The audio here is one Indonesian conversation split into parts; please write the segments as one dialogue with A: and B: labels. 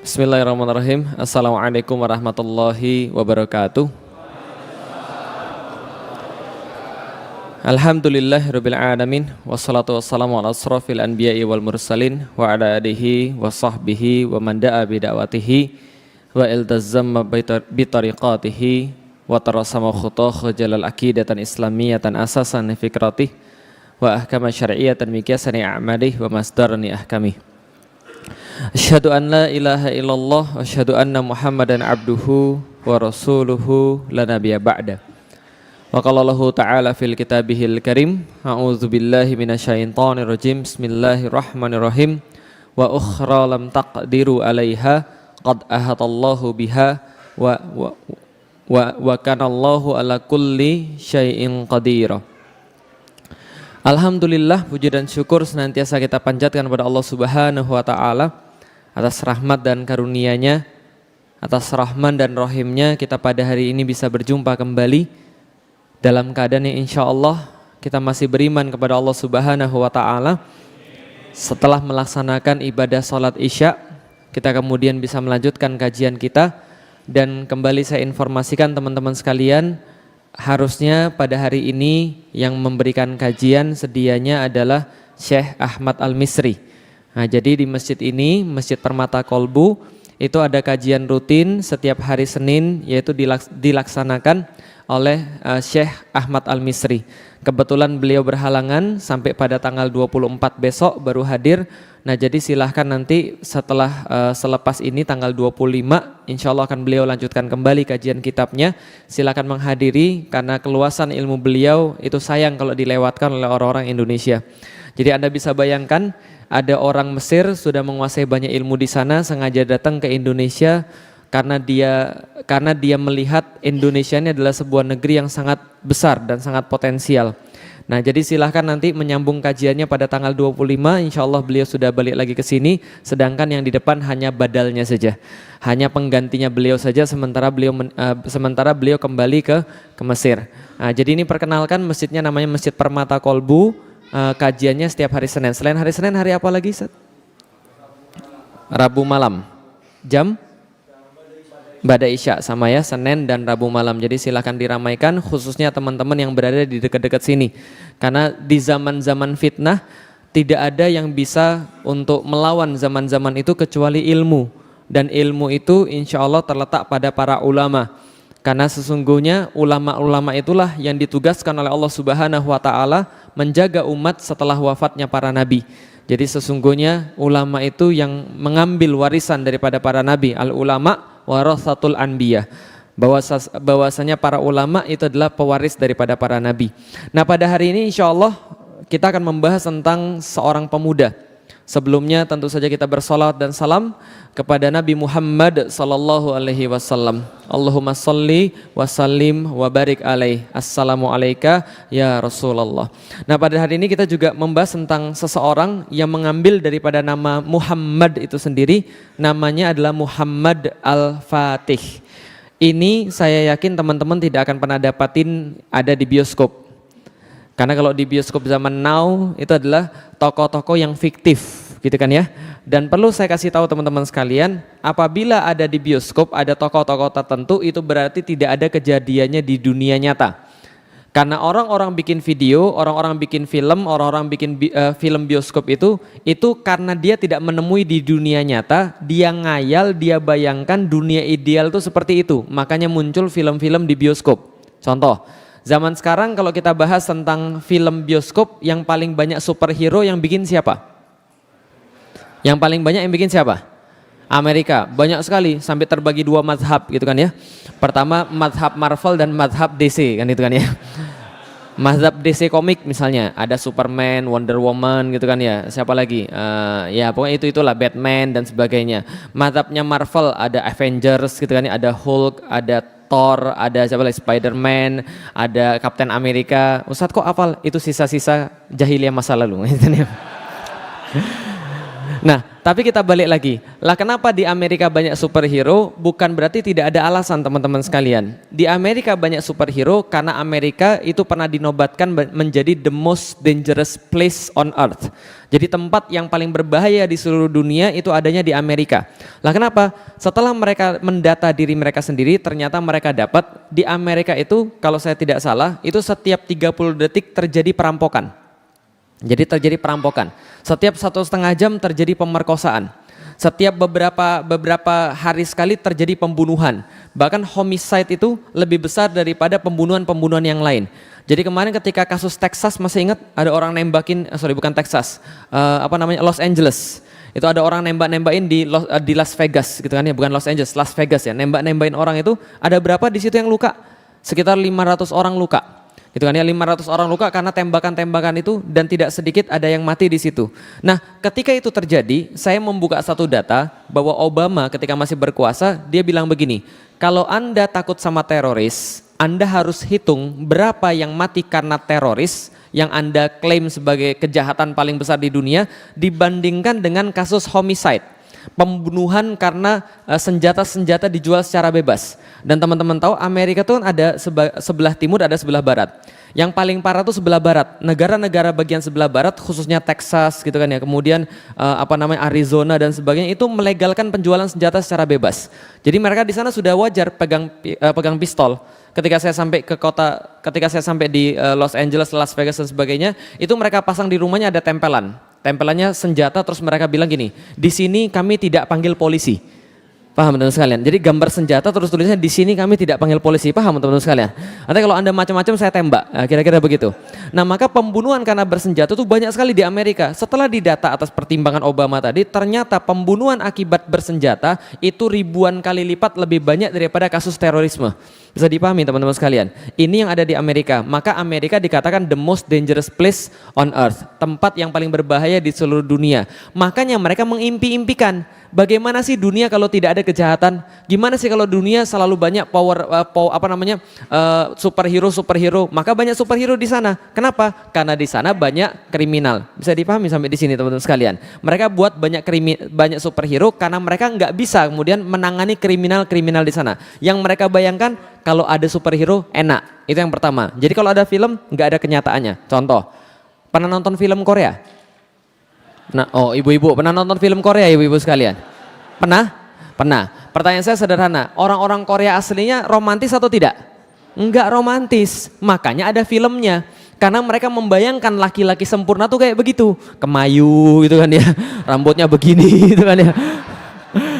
A: Bismillahirrahmanirrahim. Assalamualaikum warahmatullahi wabarakatuh. Alhamdulillahirabbil alamin wassalatu wassalamu ala asrofil anbiya'i wal mursalin wa ala alihi wa sahbihi wa man da'a bi da'watihi wa iltazama bi tariqatihi wa tarasama khutah jalal aqidatan islamiyatan asasan fikratih wa ahkama syar'iyyatan miqyasani a'malih wa masdarani ahkamih. Asyhadu an la ilaha illallah wa asyhadu anna Muhammadan abduhu wa rasuluhu la nabiyya ba'da. Wa qala Allahu ta'ala fil kitabihil karim, a'udzu billahi minasyaitonir rajim. Bismillahirrahmanirrahim. Wa ukhra lam taqdiru 'alaiha qad ahatallahu biha wa kana Allahu ala kulli syai'in qadir. Alhamdulillah, puji dan syukur senantiasa kita panjatkan kepada Allah Subhanahu wa taala atas rahmat dan karunia-Nya, atas rahman dan rahim-Nya kita pada hari ini bisa berjumpa kembali dalam keadaan yang insyaallah kita masih beriman kepada Allah Subhanahu wa taala. Setelah melaksanakan ibadah salat Isya, kita kemudian bisa melanjutkan kajian kita, dan kembali saya informasikan teman-teman sekalian, harusnya pada hari ini yang memberikan kajian sedianya adalah Syekh Ahmad Al-Misri. Nah, jadi di masjid ini, Masjid Permata Kolbu, itu ada kajian rutin setiap hari Senin, yaitu dilaksanakan oleh Syekh Ahmad Al-Misri. Kebetulan beliau berhalangan sampai pada tanggal 24 besok baru hadir. Nah, jadi silahkan nanti setelah selepas ini tanggal 25 insya Allah akan beliau lanjutkan kembali kajian kitabnya. Silakan menghadiri karena keluasan ilmu beliau itu sayang kalau dilewatkan oleh orang-orang Indonesia. Jadi Anda bisa bayangkan ada orang Mesir sudah menguasai banyak ilmu di sana, sengaja datang ke Indonesia karena dia melihat Indonesia ini adalah sebuah negeri yang sangat besar dan sangat potensial. Nah, jadi silahkan nanti menyambung kajiannya pada tanggal 25, insya Allah beliau sudah balik lagi ke sini, sedangkan yang di depan hanya badalnya saja, hanya penggantinya beliau saja sementara beliau kembali ke Mesir. Nah, jadi ini perkenalkan, masjidnya namanya Masjid Permata Kolbu. Kajiannya setiap hari Senin. Selain hari Senin, hari apa lagi, Ustaz? Rabu malam. Jam? Ba'da Isya sama ya, Senin dan Rabu malam. Jadi silakan diramaikan, khususnya teman-teman yang berada di dekat-dekat sini. Karena di zaman-zaman fitnah tidak ada yang bisa untuk melawan zaman-zaman itu kecuali ilmu. Dan ilmu itu insya Allah terletak pada para ulama. Karena sesungguhnya ulama-ulama itulah yang ditugaskan oleh Allah Subhanahu wa taala menjaga umat setelah wafatnya para nabi. Jadi sesungguhnya ulama itu yang mengambil warisan daripada para nabi. Al ulama warathatul anbiya. Bahwasanya para ulama itu adalah pewaris daripada para nabi. Nah, pada hari ini insyaallah kita akan membahas tentang seorang pemuda. Sebelumnya tentu saja kita bersalawat dan salam kepada Nabi Muhammad sallallahu alaihi wasallam. Allahumma salli wa sallim wa barik alaih. Assalamu alayka ya Rasulullah. Nah, pada hari ini kita juga membahas tentang seseorang yang mengambil daripada nama Muhammad itu sendiri. Namanya adalah Muhammad Al-Fatih. Ini saya yakin teman-teman tidak akan pernah dapatin ada di bioskop. Karena kalau di bioskop zaman now itu adalah tokoh-tokoh yang fiktif, gitu kan ya. Dan perlu saya kasih tahu teman-teman sekalian, apabila ada di bioskop ada tokoh-tokoh tertentu, itu berarti tidak ada kejadiannya di dunia nyata. Karena orang-orang bikin video, orang-orang bikin film, orang-orang bikin film bioskop itu karena dia tidak menemui di dunia nyata, dia ngayal, dia bayangkan dunia ideal itu seperti itu. Makanya muncul film-film di bioskop. Contoh, zaman sekarang kalau kita bahas tentang film bioskop, yang paling banyak superhero yang bikin siapa? Yang paling banyak yang bikin siapa? Amerika. Banyak sekali, sampai terbagi dua mazhab gitu kan ya. Pertama mazhab Marvel dan mazhab DC kan itu kan ya. Mazhab DC komik misalnya ada Superman, Wonder Woman gitu kan ya. Siapa lagi? Ya pokoknya itulah Batman dan sebagainya. Mazhabnya Marvel ada Avengers gitu kan ya, ada Hulk, ada Thor, ada siapa lagi, Spider-Man, ada Captain America. Ustadz kok hafal? Itu sisa-sisa jahiliyah masa lalu. Nah, Tapi kita balik lagi. Lah kenapa di Amerika banyak superhero? Bukan berarti tidak ada alasan teman-teman sekalian. Di Amerika banyak superhero karena Amerika itu pernah dinobatkan menjadi the most dangerous place on earth. Jadi tempat yang paling berbahaya di seluruh dunia itu adanya di Amerika. Lah kenapa? Setelah mereka mendata diri mereka sendiri, ternyata mereka dapat di Amerika itu, kalau saya tidak salah, itu setiap 30 detik terjadi perampokan. Jadi terjadi perampokan. Setiap 1,5 jam terjadi pemerkosaan. Setiap beberapa hari sekali terjadi pembunuhan. Bahkan homicide itu lebih besar daripada pembunuhan-pembunuhan yang lain. Jadi kemarin ketika kasus Texas, masih ingat ada orang nembakin, bukan Texas, Los Angeles. Itu ada orang nembak-nembakin di Las Vegas gitu kan ya, bukan Los Angeles, Las Vegas ya. Nembak-nembakin orang itu, ada berapa di situ yang luka? Sekitar 500 orang luka. Gitu kan ya, 500 orang luka karena tembakan-tembakan itu, dan tidak sedikit ada yang mati di situ. Nah, ketika itu terjadi, saya membuka satu data bahwa Obama ketika masih berkuasa, dia bilang begini, kalau Anda takut sama teroris, Anda harus hitung berapa yang mati karena teroris yang Anda klaim sebagai kejahatan paling besar di dunia dibandingkan dengan kasus homicide, pembunuhan karena senjata-senjata dijual secara bebas. Dan teman-teman tahu Amerika itu ada sebelah timur, ada sebelah barat. Yang paling parah itu sebelah barat. Negara-negara bagian sebelah barat, khususnya Texas gitu kan ya, kemudian Arizona dan sebagainya, itu melegalkan penjualan senjata secara bebas. Jadi mereka di sana sudah wajar pegang pistol. Ketika saya sampai di Los Angeles, Las Vegas dan sebagainya, itu mereka pasang di rumahnya ada tempelannya senjata, terus mereka bilang gini, di sini kami tidak panggil polisi. Paham teman-teman sekalian? Jadi gambar senjata terus tulisnya di sini kami tidak panggil polisi. Paham teman-teman sekalian? Nanti kalau Anda macam-macam saya tembak. Nah, kira-kira begitu. Nah, maka pembunuhan karena bersenjata itu banyak sekali di Amerika. Setelah didata atas pertimbangan Obama tadi, ternyata pembunuhan akibat bersenjata itu ribuan kali lipat lebih banyak daripada kasus terorisme. Bisa dipahami teman-teman sekalian? Ini yang ada di Amerika. Maka Amerika dikatakan the most dangerous place on earth. Tempat yang paling berbahaya di seluruh dunia. Makanya mereka mengimpi-impikan, bagaimana sih dunia kalau tidak ada kejahatan? Gimana sih kalau dunia selalu banyak superhero? Maka banyak superhero di sana. Kenapa? Karena di sana banyak kriminal. Bisa dipahami sampai di sini teman-teman sekalian. Mereka buat banyak superhero karena mereka nggak bisa kemudian menangani kriminal di sana. Yang mereka bayangkan kalau ada superhero enak. Itu yang pertama. Jadi kalau ada film nggak ada kenyataannya. Contoh, pernah nonton film Korea? Nah, ibu-ibu pernah nonton film Korea, ibu-ibu sekalian? Pernah? Pernah. Pertanyaan saya sederhana, orang-orang Korea aslinya romantis atau tidak? Enggak romantis, makanya ada filmnya. Karena mereka membayangkan laki-laki sempurna tuh kayak begitu, kemayu gitu kan ya, rambutnya begini gitu kan ya.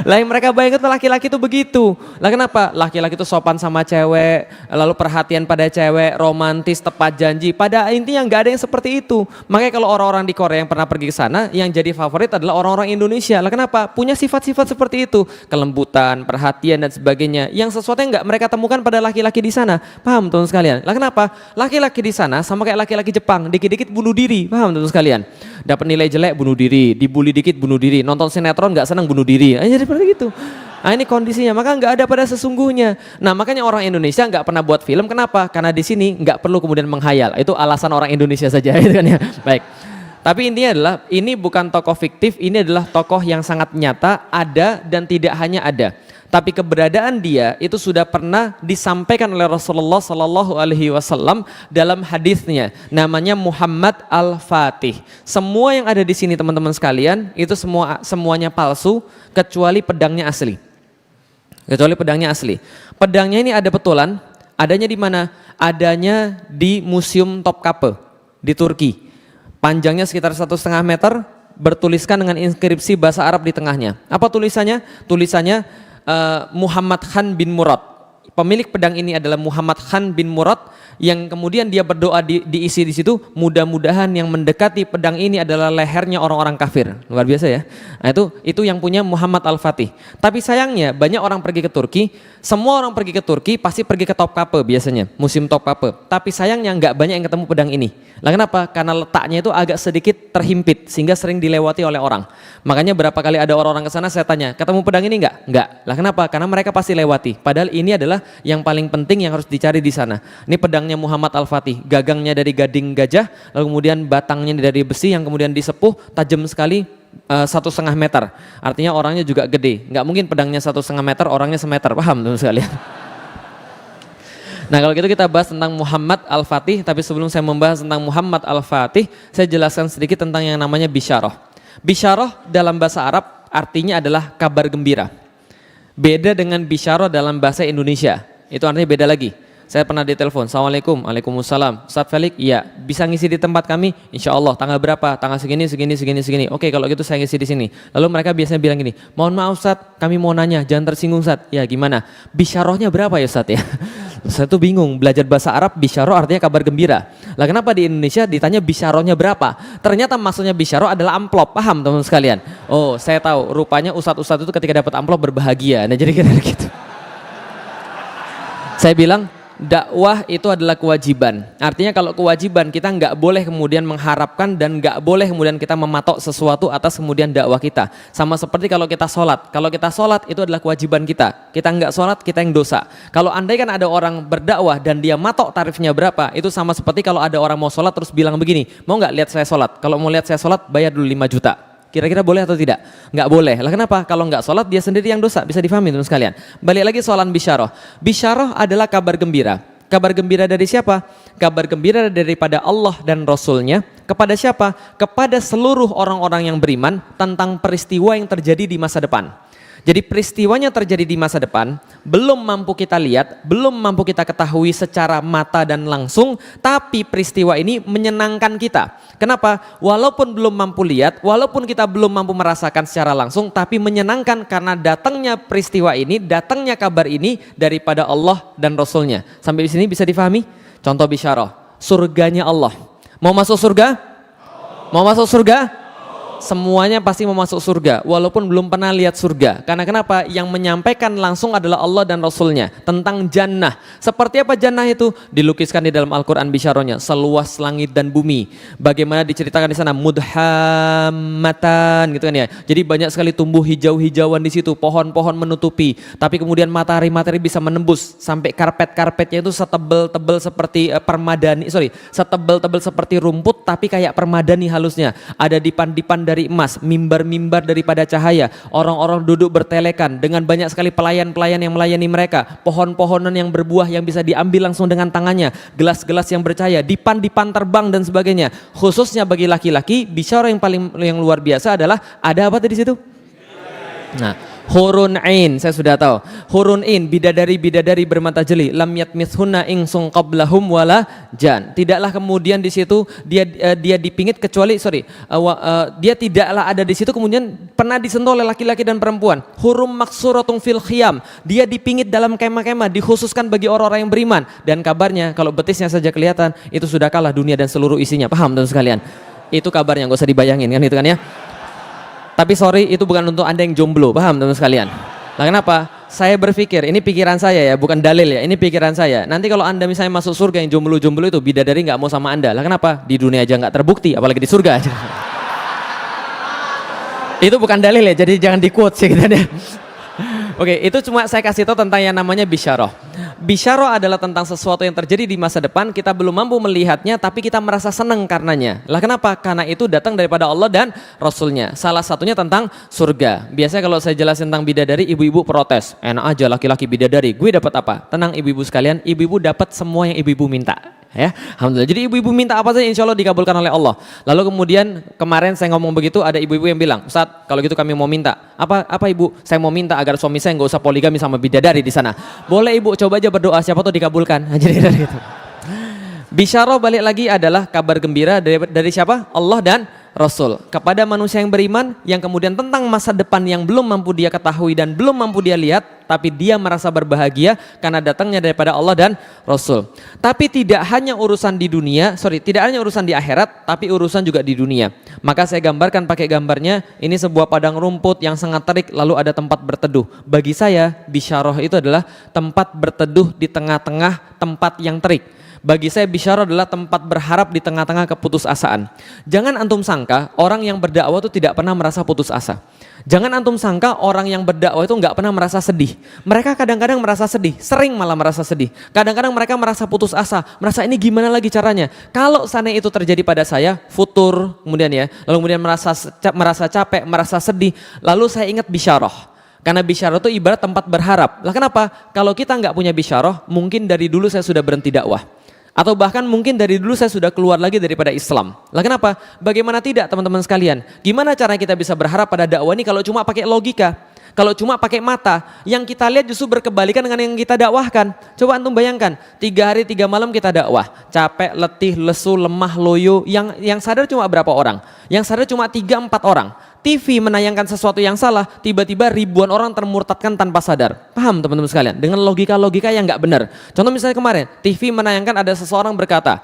A: Lah yang mereka bayangkan laki-laki itu begitu. Lah kenapa? Laki-laki itu sopan sama cewek, lalu perhatian pada cewek, romantis, tepat janji. Pada intinya nggak ada yang seperti itu. Makanya kalau orang-orang di Korea yang pernah pergi ke sana, yang jadi favorit adalah orang-orang Indonesia. Lah kenapa? Punya sifat-sifat seperti itu, kelembutan, perhatian dan sebagainya. Yang sesuatu yang nggak mereka temukan pada laki-laki di sana. Paham teman sekalian? Lah kenapa? Laki-laki di sana sama kayak laki-laki Jepang, dikit-dikit bunuh diri. Paham teman sekalian? Dapat nilai jelek bunuh diri, dibully dikit bunuh diri, nonton sinetron nggak senang bunuh diri. Jadi seperti itu. Nah ini kondisinya, maka nggak ada pada sesungguhnya. Nah makanya orang Indonesia nggak pernah buat film, kenapa? Karena di sini nggak perlu kemudian menghayal. Itu alasan orang Indonesia saja, gitu kan ya. Baik. Tapi intinya adalah ini bukan tokoh fiktif, ini adalah tokoh yang sangat nyata, ada dan tidak hanya ada. Tapi keberadaan dia itu sudah pernah disampaikan oleh Rasulullah Sallallahu Alaihi Wasallam dalam hadisnya, namanya Muhammad Al-Fatih. Semua yang ada di sini teman-teman sekalian itu semuanya palsu kecuali pedangnya asli. Pedangnya ini ada betulan, adanya di mana? Adanya di Museum Topkapi di Turki. Panjangnya sekitar 1,5 meter, bertuliskan dengan inskripsi bahasa Arab di tengahnya. Apa tulisannya? Tulisannya Muhammad Khan bin Murad. Pemilik pedang ini adalah Muhammad Khan bin Murad, yang kemudian dia berdoa diisi di situ, mudah-mudahan yang mendekati pedang ini adalah lehernya orang-orang kafir. Luar biasa ya. Nah, itu yang punya Muhammad Al-Fatih. Tapi sayangnya banyak orang pergi ke Turki, semua orang pergi ke Turki pasti pergi ke Topkapi biasanya, Museum Topkapi. Tapi sayangnya nggak banyak yang ketemu pedang ini. Lah kenapa? Karena letaknya itu agak sedikit terhimpit sehingga sering dilewati oleh orang. Makanya berapa kali ada orang-orang ke sana saya tanya, ketemu pedang ini enggak? Enggak. Lah kenapa? Karena mereka pasti lewati. Padahal ini adalah yang paling penting yang harus dicari di sana. Ini pedangnya Muhammad Al-Fatih, gagangnya dari gading gajah, lalu kemudian batangnya dari besi yang kemudian disepuh, tajam sekali, 1,5 meter, artinya orangnya juga gede. Nggak mungkin pedangnya 1,5 meter, orangnya semeter, paham teman sekalian? Nah kalau gitu kita bahas tentang Muhammad Al-Fatih, tapi sebelum saya membahas tentang Muhammad Al-Fatih, saya jelaskan sedikit tentang yang namanya bisyarah. Bisyarah dalam bahasa Arab artinya adalah kabar gembira. Beda dengan bisyarah dalam bahasa Indonesia, itu artinya beda lagi. Saya pernah ditelepon, Assalamualaikum, Waalaikumsalam, Ustadz Felix, iya, bisa ngisi di tempat kami? Insya Allah, tanggal berapa? Tanggal segini. Oke, kalau gitu saya ngisi di sini. Lalu mereka biasanya bilang gini, mohon maaf Ustadz, kami mau nanya, jangan tersinggung Ustadz. Ya gimana? Bisyarahnya berapa ya Ustadz ya? Saya tuh bingung, belajar bahasa Arab, bisyarah artinya kabar gembira. Lah kenapa di Indonesia ditanya bisyarahnya berapa? Ternyata maksudnya bisyarah adalah amplop, paham teman-teman sekalian? Oh, saya tahu, rupanya ustadz-ustadz itu ketika dapat amplop berbahagia. Nah jadi kira gitu. Saya bilang, dakwah itu adalah kewajiban. Artinya kalau kewajiban kita nggak boleh kemudian mengharapkan dan nggak boleh kemudian kita mematok sesuatu atas kemudian dakwah kita. Sama seperti kalau kita sholat. Kalau kita sholat itu adalah kewajiban kita. Kita nggak sholat kita yang dosa. Kalau andai kan ada orang berdakwah dan dia matok tarifnya berapa, itu sama seperti kalau ada orang mau sholat terus bilang begini, mau nggak lihat saya sholat? Kalau mau lihat saya sholat bayar dulu 5 juta. Kira-kira boleh atau tidak? Nggak boleh. Lah kenapa? Kalau nggak sholat dia sendiri yang dosa. Bisa difahami teman sekalian. Balik lagi soalan bisyarah. Bisyarah adalah kabar gembira. Kabar gembira dari siapa? Kabar gembira daripada Allah dan Rasulnya. Kepada siapa? Kepada seluruh orang-orang yang beriman tentang peristiwa yang terjadi di masa depan. Jadi peristiwanya terjadi di masa depan, belum mampu kita lihat, belum mampu kita ketahui secara mata dan langsung, tapi peristiwa ini menyenangkan kita. Kenapa? Walaupun belum mampu lihat, walaupun kita belum mampu merasakan secara langsung, tapi menyenangkan karena datangnya peristiwa ini, datangnya kabar ini daripada Allah dan Rasulnya. Sampai di sini bisa difahami? Contoh bisyarah, surganya Allah. Mau masuk surga? Mau masuk surga? Semuanya pasti mau masuk surga walaupun belum pernah lihat surga. Karena kenapa? Yang menyampaikan langsung adalah Allah dan Rasulnya tentang jannah. Seperti apa jannah itu? Dilukiskan di dalam Al-Quran bisyarahnya, seluas langit dan bumi. Bagaimana diceritakan di sana, mudhammatan gitu kan ya. Jadi banyak sekali tumbuh hijau-hijauan di situ, pohon-pohon menutupi. Tapi kemudian matahari bisa menembus sampai karpet-karpetnya itu setebel-tebel seperti setebel-tebel seperti rumput tapi kayak permadani halusnya. Ada dipan-dipan dari emas, mimbar-mimbar daripada cahaya, orang-orang duduk bertelekan dengan banyak sekali pelayan-pelayan yang melayani mereka, pohon-pohonan yang berbuah yang bisa diambil langsung dengan tangannya, gelas-gelas yang bercahaya, dipan-dipan terbang dan sebagainya. Khususnya bagi laki-laki, bisyarah yang luar biasa adalah ada apa tadi situ? Nah, hurun ain, saya sudah tahu. Hurun ain, bidadari-bidadari bermata jeli, lam yatmithunna insung qablahum wala jan. Tidaklah kemudian di situ dia dipingit kecuali dia tidaklah ada di situ kemudian pernah disentuh oleh laki-laki dan perempuan. Hurum maksuratun fil khiyam, dia dipingit dalam kemah-kemah, dikhususkan bagi orang-orang yang beriman. Dan kabarnya kalau betisnya saja kelihatan itu sudah kalah dunia dan seluruh isinya. Paham teman sekalian? Itu kabarnya, nggak usah dibayangin kan itu kan ya. Tapi sorry, itu bukan untuk Anda yang jomblo, paham teman sekalian? Nah kenapa? Saya berpikir, ini pikiran saya ya, bukan dalil ya, ini pikiran saya. Nanti kalau Anda misalnya masuk surga yang jomblo-jomblo itu, bidadari nggak mau sama Anda. Lah kenapa? Di dunia aja nggak terbukti, apalagi di surga aja. Itu bukan dalil ya, jadi jangan di-quote sih gitu deh. Oke, itu cuma saya kasih tahu tentang yang namanya bisyarah. Bisyarah adalah tentang sesuatu yang terjadi di masa depan, kita belum mampu melihatnya, tapi kita merasa senang karenanya. Lah kenapa? Karena itu datang daripada Allah dan Rasulnya. Salah satunya tentang surga. Biasanya kalau saya jelasin tentang bidadari, ibu-ibu protes. Enak aja laki-laki bidadari, gue dapat apa? Tenang ibu-ibu sekalian, ibu-ibu dapat semua yang ibu-ibu minta. Ya, alhamdulillah. Jadi ibu-ibu minta apa saja insya Allah dikabulkan oleh Allah. Lalu kemudian kemarin saya ngomong begitu, ada ibu-ibu yang bilang, Ustadz kalau gitu kami mau minta. Apa ibu? Saya mau minta agar suami saya nggak usah poligami sama bidadari di sana. Boleh ibu, coba aja berdoa, siapa tahu dikabulkan. Jadi dari itu. Bisyarah balik lagi adalah kabar gembira dari siapa? Allah dan Rasul kepada manusia yang beriman, yang kemudian tentang masa depan yang belum mampu dia ketahui dan belum mampu dia lihat, tapi dia merasa berbahagia karena datangnya daripada Allah dan Rasul. Tapi tidak hanya urusan di akhirat, tapi urusan juga di dunia. Maka saya gambarkan pakai gambarnya, ini sebuah padang rumput yang sangat terik, lalu ada tempat berteduh. Bagi saya, bisyarah itu adalah tempat berteduh di tengah-tengah tempat yang terik. Bagi saya bisyarah adalah tempat berharap di tengah-tengah keputusasaan. Jangan antum sangka orang yang berdakwah itu tidak pernah merasa putus asa. Jangan antum sangka orang yang berdakwah itu nggak pernah merasa sedih. Mereka kadang-kadang merasa sedih, sering malah merasa sedih. Kadang-kadang mereka merasa putus asa, merasa ini gimana lagi caranya. Kalau seandainya itu terjadi pada saya, futur, kemudian ya, lalu kemudian merasa capek, merasa sedih, lalu saya ingat bisyarah. Karena bisyarah itu ibarat tempat berharap. Lah kenapa? Kalau kita nggak punya bisyarah, mungkin dari dulu saya sudah berhenti dakwah. Atau bahkan mungkin dari dulu saya sudah keluar lagi daripada Islam. Lah kenapa? Bagaimana tidak teman-teman sekalian? Gimana cara kita bisa berharap pada dakwah ini kalau cuma pakai logika? Kalau cuma pakai mata, yang kita lihat justru berkebalikan dengan yang kita dakwahkan. Coba antum bayangkan, 3 hari 3 malam kita dakwah. Capek, letih, lesu, lemah, loyo. Yang sadar cuma berapa orang? Yang sadar cuma 3-4 orang. TV menayangkan sesuatu yang salah, tiba-tiba ribuan orang termurtadkan tanpa sadar. Paham teman-teman sekalian? Dengan logika-logika yang nggak benar. Contoh misalnya kemarin, TV menayangkan ada seseorang berkata,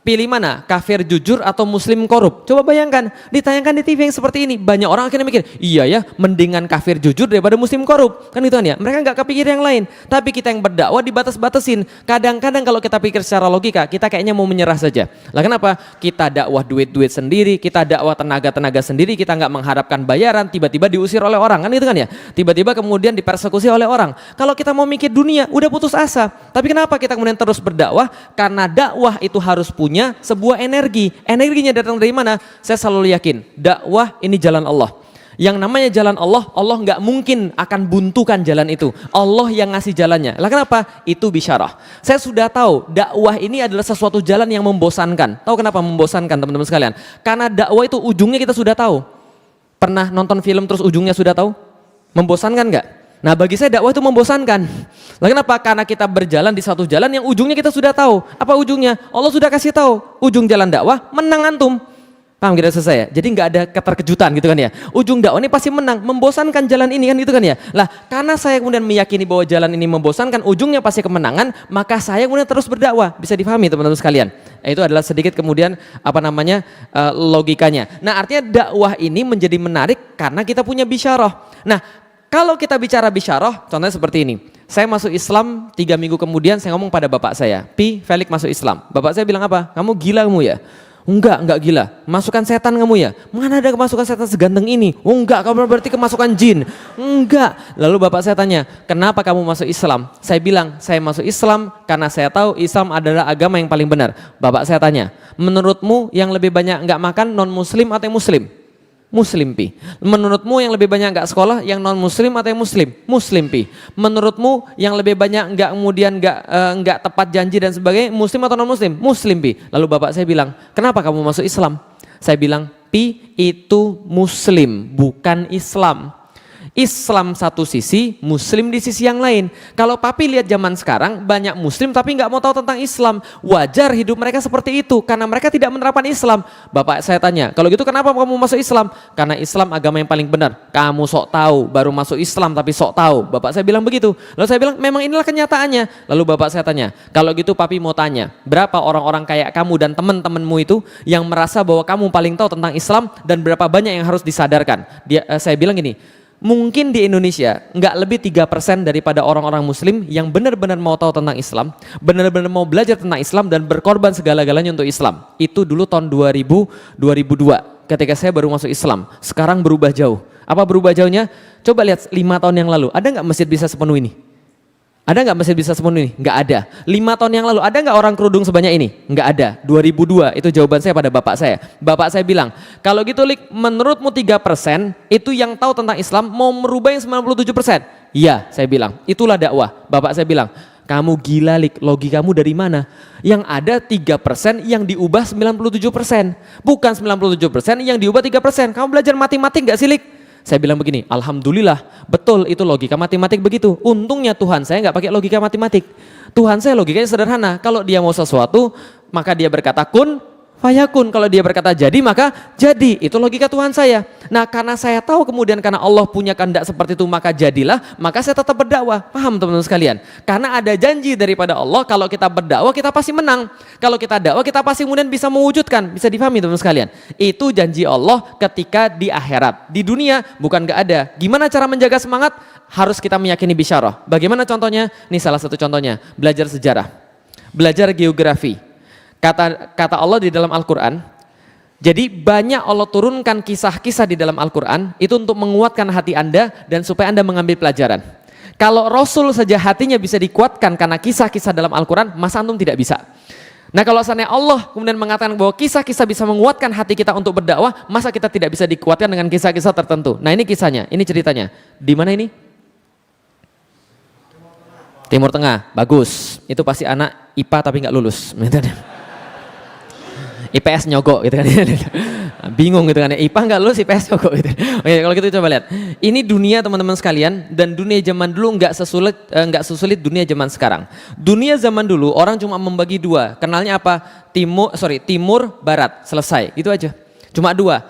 A: pilih mana? Kafir jujur atau muslim korup? Coba bayangkan, ditayangkan di TV yang seperti ini. Banyak orang akhirnya mikir, iya ya, mendingan kafir jujur daripada muslim korup. Kan gitu kan ya, mereka nggak kepikir yang lain. Tapi kita yang berdakwah dibatas-batasin. Kadang-kadang kalau kita pikir secara logika, kita kayaknya mau menyerah saja. Lah kenapa? Kita dakwah duit-duit sendiri, kita dakwah tenaga-tenaga sendiri, kita nggak mengharapkan bayaran, tiba-tiba diusir oleh orang. Kan gitu kan ya, tiba-tiba kemudian dipersekusi oleh orang. Kalau kita mau mikir dunia, udah putus asa. Tapi kenapa kita kemudian terus berdakwah? Karena dakwah itu harus punya sebuah energi. Energinya datang dari mana? Saya selalu yakin, dakwah ini jalan Allah. Yang namanya jalan Allah, Allah nggak mungkin akan buntukan jalan itu. Allah yang ngasih jalannya. Lah kenapa? Itu bisyarah. Saya sudah tahu dakwah ini adalah sesuatu jalan yang membosankan. Tahu kenapa membosankan teman-teman sekalian? Karena dakwah itu ujungnya kita sudah tahu. Pernah nonton film terus ujungnya sudah tahu? Membosankan nggak? Nah bagi saya dakwah itu membosankan. Lah kenapa? Karena kita berjalan di satu jalan yang ujungnya kita sudah tahu. Apa ujungnya? Allah sudah kasih tahu. Ujung jalan dakwah menang antum. Paham kira saya? Jadi nggak ada keterkejutan gitu kan ya. Ujung dakwah ini pasti menang. Membosankan jalan ini kan gitu kan ya. Lah karena saya kemudian meyakini bahwa jalan ini membosankan, ujungnya pasti kemenangan, maka saya kemudian terus berdakwah. Bisa difahami teman-teman sekalian. Itu adalah sedikit kemudian logikanya. Nah artinya dakwah ini menjadi menarik karena kita punya bisyarah. Nah kalau kita bicara bisyarah, contohnya seperti ini. Saya masuk Islam 3 minggu kemudian saya ngomong pada bapak saya, Felix masuk Islam. Bapak saya bilang apa? Kamu gila kamu ya? Enggak gila. Masukan setan kamu ya? Mana ada kemasukan setan seganteng ini? Oh enggak, kamu berarti kemasukan jin. Enggak. Lalu bapak saya tanya, kenapa kamu masuk Islam? Saya bilang, saya masuk Islam karena saya tahu Islam adalah agama yang paling benar. Bapak saya tanya, menurutmu yang lebih banyak enggak makan non muslim atau muslim? Muslim pi. Menurutmu yang lebih banyak enggak sekolah yang non muslim atau yang muslim? Muslim pi. Menurutmu yang lebih banyak enggak kemudian enggak tepat janji dan sebagainya muslim atau non muslim? Muslim pi. Lalu bapak saya bilang, kenapa kamu masuk Islam? Saya bilang, pi itu muslim bukan Islam. Islam satu sisi, muslim di sisi yang lain. Kalau papi lihat zaman sekarang banyak muslim tapi nggak mau tahu tentang Islam. Wajar hidup mereka seperti itu karena mereka tidak menerapkan Islam. Bapak saya tanya, kalau gitu kenapa kamu masuk Islam? Karena Islam agama yang paling benar. Kamu sok tahu, baru masuk Islam tapi sok tahu. Bapak saya bilang begitu. Lalu saya bilang memang inilah kenyataannya. Lalu bapak saya tanya, kalau gitu papi mau tanya, berapa orang-orang kayak kamu dan teman-temanmu itu yang merasa bahwa kamu paling tahu tentang Islam dan berapa banyak yang harus disadarkan? Saya bilang gini, mungkin di Indonesia nggak lebih 3% daripada orang-orang muslim yang benar-benar mau tahu tentang Islam, benar-benar mau belajar tentang Islam dan berkorban segala-galanya untuk Islam. Itu dulu tahun 2002 ketika saya baru masuk Islam. Sekarang berubah jauh. Apa berubah jauhnya? Coba lihat 5 tahun yang lalu, ada nggak masjid bisa sepenuh ini? Ada nggak masjid bisa sepenuh ini? Nggak ada. 5 tahun yang lalu ada nggak orang kerudung sebanyak ini? Nggak ada. 2002 itu jawaban saya pada bapak saya. Bapak saya bilang, kalau gitu Lik, menurutmu 3% itu yang tahu tentang Islam mau merubah yang 97%? Iya, saya bilang. Itulah dakwah. Bapak saya bilang, kamu gila Lik, logikamu dari mana? Yang ada 3% yang diubah 97%. Bukan 97% yang diubah 3%. Kamu belajar matematik nggak sih Lik? Saya bilang begini, alhamdulillah, betul itu logika matematik begitu. Untungnya Tuhan saya nggak pakai logika matematik. Tuhan saya logikanya sederhana. Kalau dia mau sesuatu, maka dia berkata kun, fayakun. Kalau dia berkata jadi, maka jadi. Itu logika Tuhan saya. Nah karena saya tahu kemudian karena Allah punya kehendak seperti itu, maka jadilah, maka saya tetap berdakwah. Paham teman-teman sekalian? Karena ada janji daripada Allah, kalau kita berdakwah kita pasti menang. Kalau kita dakwah kita pasti kemudian bisa mewujudkan. Bisa difahami teman-teman sekalian? Itu janji Allah ketika di akhirat. Di dunia bukan gak ada. Gimana cara menjaga semangat? Harus kita meyakini bisyarah. Bagaimana contohnya? Ini salah satu contohnya, belajar sejarah. Belajar geografi. Kata Allah di dalam Al-Quran, jadi banyak Allah turunkan kisah-kisah di dalam Al-Quran itu untuk menguatkan hati Anda dan supaya Anda mengambil pelajaran. Kalau Rasul saja hatinya bisa dikuatkan karena kisah-kisah dalam Al-Quran, masa antum tidak bisa? Nah kalau seandainya Allah kemudian mengatakan bahwa kisah-kisah bisa menguatkan hati kita untuk berdakwah, masa kita tidak bisa dikuatkan dengan kisah-kisah tertentu? Nah ini kisahnya, ini ceritanya. Di mana ini? Timur Tengah, bagus. Itu pasti anak IPA tapi nggak lulus. IPS nyogok gitu kan. Bingung gitu kan, IPA nggak lulus, IPS nyogok gitu. Oke, kalau gitu coba lihat. Ini dunia teman-teman sekalian, dan dunia zaman dulu nggak sesulit dunia zaman sekarang. Dunia zaman dulu orang cuma membagi dua, kenalnya apa? Timur, barat, selesai, gitu aja. Cuma dua,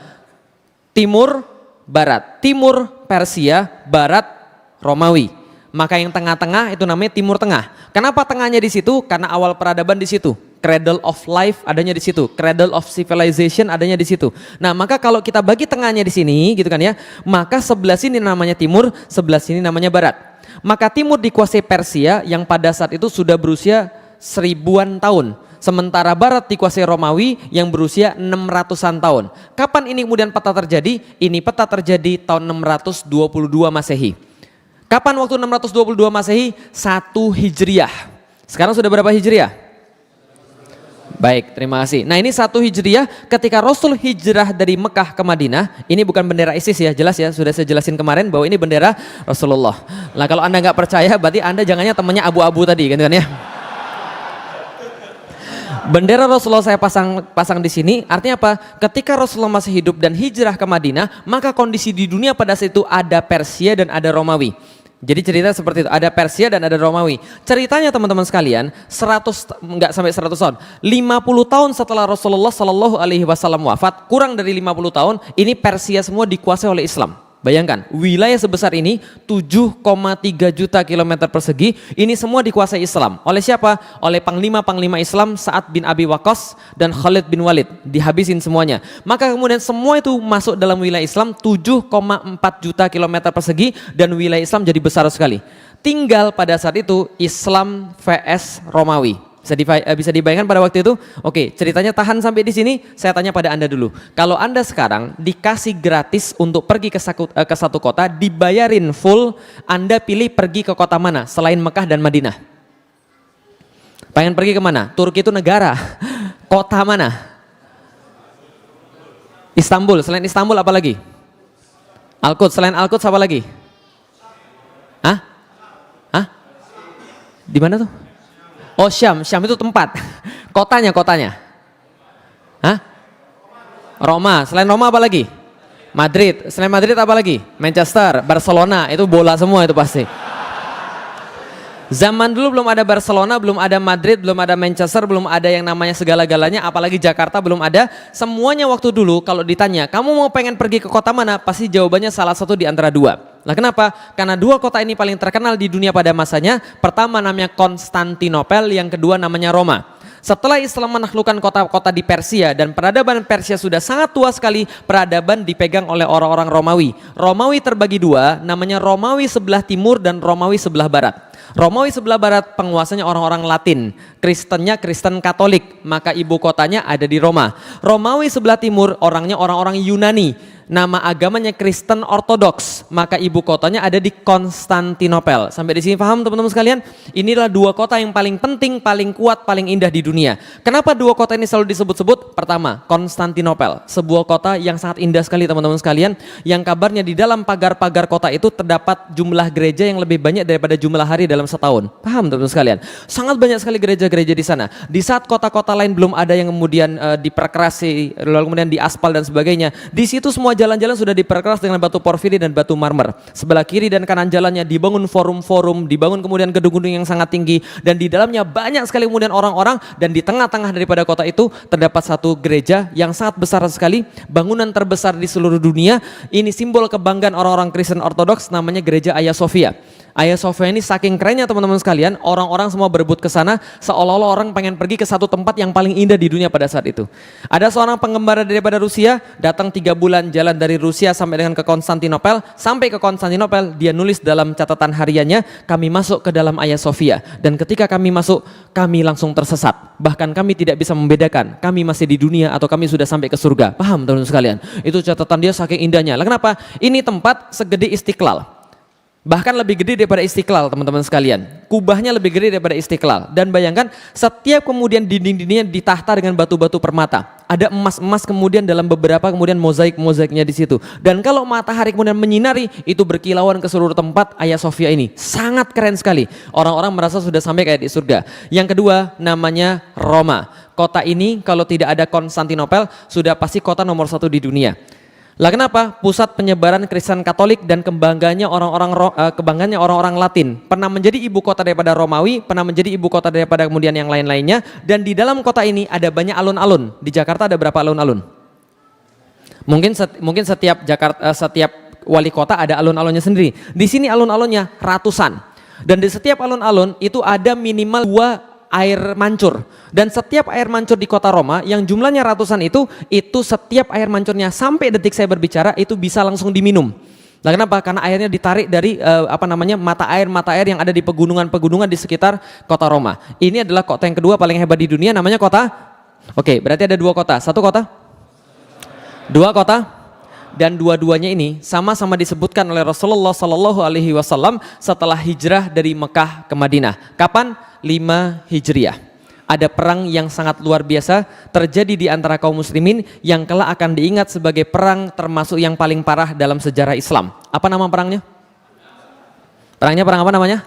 A: timur, barat. Timur Persia, barat Romawi. Maka yang tengah-tengah itu namanya Timur Tengah. Kenapa tengahnya di situ? Karena awal peradaban di situ. Cradle of life adanya di situ, cradle of civilization adanya di situ. Nah, maka kalau kita bagi tengahnya di sini, gitu kan ya, maka sebelah sini namanya timur, sebelah sini namanya barat. Maka timur dikuasai Persia yang pada saat itu sudah berusia 1000-an tahun. Sementara barat dikuasai Romawi yang berusia 600-an tahun. Kapan ini kemudian peta terjadi? Ini peta terjadi tahun 622 Masehi. Kapan waktu 622 Masehi? 1 Hijriah. Sekarang sudah berapa Hijriah? Baik, terima kasih. Nah ini 1 Hijriah ketika Rasul hijrah dari Mekah ke Madinah. Ini bukan bendera ISIS ya, jelas ya. Sudah saya jelasin kemarin bahwa ini bendera Rasulullah. Nah kalau Anda nggak percaya berarti Anda jangannya temannya abu-abu tadi kan ya. Bendera Rasulullah saya pasang di sini, artinya apa? Ketika Rasulullah masih hidup dan hijrah ke Madinah, maka kondisi di dunia pada saat itu ada Persia dan ada Romawi. Jadi cerita seperti itu, ada Persia dan ada Romawi. Ceritanya teman-teman sekalian, enggak sampai 100 tahun, 50 tahun setelah Rasulullah Shallallahu Alaihi Wasallam wafat, kurang dari 50 tahun, ini Persia semua dikuasai oleh Islam. Bayangkan, wilayah sebesar ini 7,3 juta kilometer persegi, ini semua dikuasai Islam. Oleh siapa? Oleh panglima-panglima Islam Sa'ad bin Abi Waqqas dan Khalid bin Walid, dihabisin semuanya. Maka kemudian semua itu masuk dalam wilayah Islam 7,4 juta kilometer persegi dan wilayah Islam jadi besar sekali. Tinggal pada saat itu Islam vs Romawi. Bisa dibayangkan pada waktu itu. Oke, ceritanya tahan sampai di sini. Saya tanya pada Anda dulu. Kalau Anda sekarang dikasih gratis untuk pergi ke satu kota, dibayarin full, Anda pilih pergi ke kota mana selain Mekah dan Madinah? Pengen pergi ke mana? Turki itu negara. Kota mana? Istanbul. Selain Istanbul apa lagi? Al-Quds. Selain Al-Quds apa lagi? Hah? Di mana tuh? Oh Syam itu tempat. Kotanya. Hah? Roma. Selain Roma apa lagi? Madrid. Selain Madrid apa lagi? Manchester, Barcelona. Itu bola semua itu pasti. Zaman dulu belum ada Barcelona, belum ada Madrid, belum ada Manchester, belum ada yang namanya segala-galanya, apalagi Jakarta belum ada. Semuanya waktu dulu kalau ditanya, kamu mau pengen pergi ke kota mana? Pasti jawabannya salah satu di antara dua. Nah kenapa? Karena dua kota ini paling terkenal di dunia pada masanya. Pertama namanya Konstantinopel, yang kedua namanya Roma. Setelah Islam menaklukkan kota-kota di Persia dan peradaban Persia sudah sangat tua sekali, peradaban dipegang oleh orang-orang Romawi. Romawi terbagi dua, namanya Romawi sebelah timur dan Romawi sebelah barat. Romawi sebelah barat penguasanya orang-orang Latin, Kristennya Kristen Katolik, maka ibu kotanya ada di Roma. Romawi sebelah timur orangnya orang-orang Yunani, nama agamanya Kristen Ortodoks, maka ibu kotanya ada di Konstantinopel. Sampai di sini paham teman-teman sekalian? Inilah dua kota yang paling penting, paling kuat, paling indah di dunia. Kenapa dua kota ini selalu disebut-sebut? Pertama, Konstantinopel, sebuah kota yang sangat indah sekali teman-teman sekalian, yang kabarnya di dalam pagar-pagar kota itu terdapat jumlah gereja yang lebih banyak daripada jumlah hari dalam setahun. Paham teman-teman sekalian? Sangat banyak sekali gereja-gereja di sana. Di saat kota-kota lain belum ada yang kemudian diperkerasi, lalu kemudian diaspal dan sebagainya, di situ semua jalan-jalan sudah diperkeras dengan batu porfiri dan batu marmer. Sebelah kiri dan kanan jalannya dibangun forum-forum, dibangun kemudian gedung-gedung yang sangat tinggi, dan di dalamnya banyak sekali kemudian orang-orang, dan di tengah-tengah daripada kota itu terdapat satu gereja yang sangat besar sekali, bangunan terbesar di seluruh dunia. Ini simbol kebanggaan orang-orang Kristen Ortodoks, namanya gereja Hagia Sophia. Hagia Sophia ini saking kerennya teman-teman sekalian, orang-orang semua berebut ke sana seolah-olah orang pengen pergi ke satu tempat yang paling indah di dunia pada saat itu. Ada seorang pengembara daripada Rusia, datang 3 bulan jalan dari Rusia sampai dengan ke Konstantinopel. Sampai ke Konstantinopel, dia nulis dalam catatan hariannya, kami masuk ke dalam Hagia Sophia. Dan ketika kami masuk, kami langsung tersesat. Bahkan kami tidak bisa membedakan, kami masih di dunia atau kami sudah sampai ke surga. Paham teman-teman sekalian? Itu catatan dia saking indahnya. Lah kenapa? Ini tempat segede Istiqlal. Bahkan lebih gede daripada Istiqlal teman-teman sekalian. Kubahnya lebih gede daripada Istiqlal. Dan bayangkan setiap kemudian dinding-dindingnya ditahta dengan batu-batu permata. Ada emas-emas kemudian dalam beberapa kemudian mozaik-mozaiknya di situ. Dan kalau matahari kemudian menyinari, itu berkilauan ke seluruh tempat Hagia Sophia ini. Sangat keren sekali. Orang-orang merasa sudah sampai kayak di surga. Yang kedua namanya Roma. Kota ini kalau tidak ada Konstantinopel sudah pasti kota nomor 1 di dunia. Lah kenapa? Pusat penyebaran Kristen Katolik dan kebanggaannya orang-orang Latin. Pernah menjadi ibu kota daripada Romawi, pernah menjadi ibu kota daripada kemudian yang lain-lainnya. Dan di dalam kota ini ada banyak alun-alun. Di Jakarta ada berapa alun-alun? Mungkin setiap wali kota ada alun-alunnya sendiri. Di sini alun-alunnya ratusan. Dan di setiap alun-alun itu ada minimal 2 air mancur. Dan setiap air mancur di kota Roma yang jumlahnya ratusan itu setiap air mancurnya sampai detik saya berbicara itu bisa langsung diminum. Nah kenapa? Karena airnya ditarik dari mata air yang ada di pegunungan-pegunungan di sekitar kota Roma. Ini adalah kota yang kedua paling hebat di dunia, namanya kota. Oke, berarti ada 2 kota. 1 kota? 2 kota? Dan dua-duanya ini sama-sama disebutkan oleh Rasulullah Sallallahu Alaihi Wasallam setelah hijrah dari Mekah ke Madinah. Kapan? 5 Hijriah. Ada perang yang sangat luar biasa terjadi di antara kaum muslimin yang kelak akan diingat sebagai perang termasuk yang paling parah dalam sejarah Islam. Apa nama perangnya? Perangnya perang apa namanya?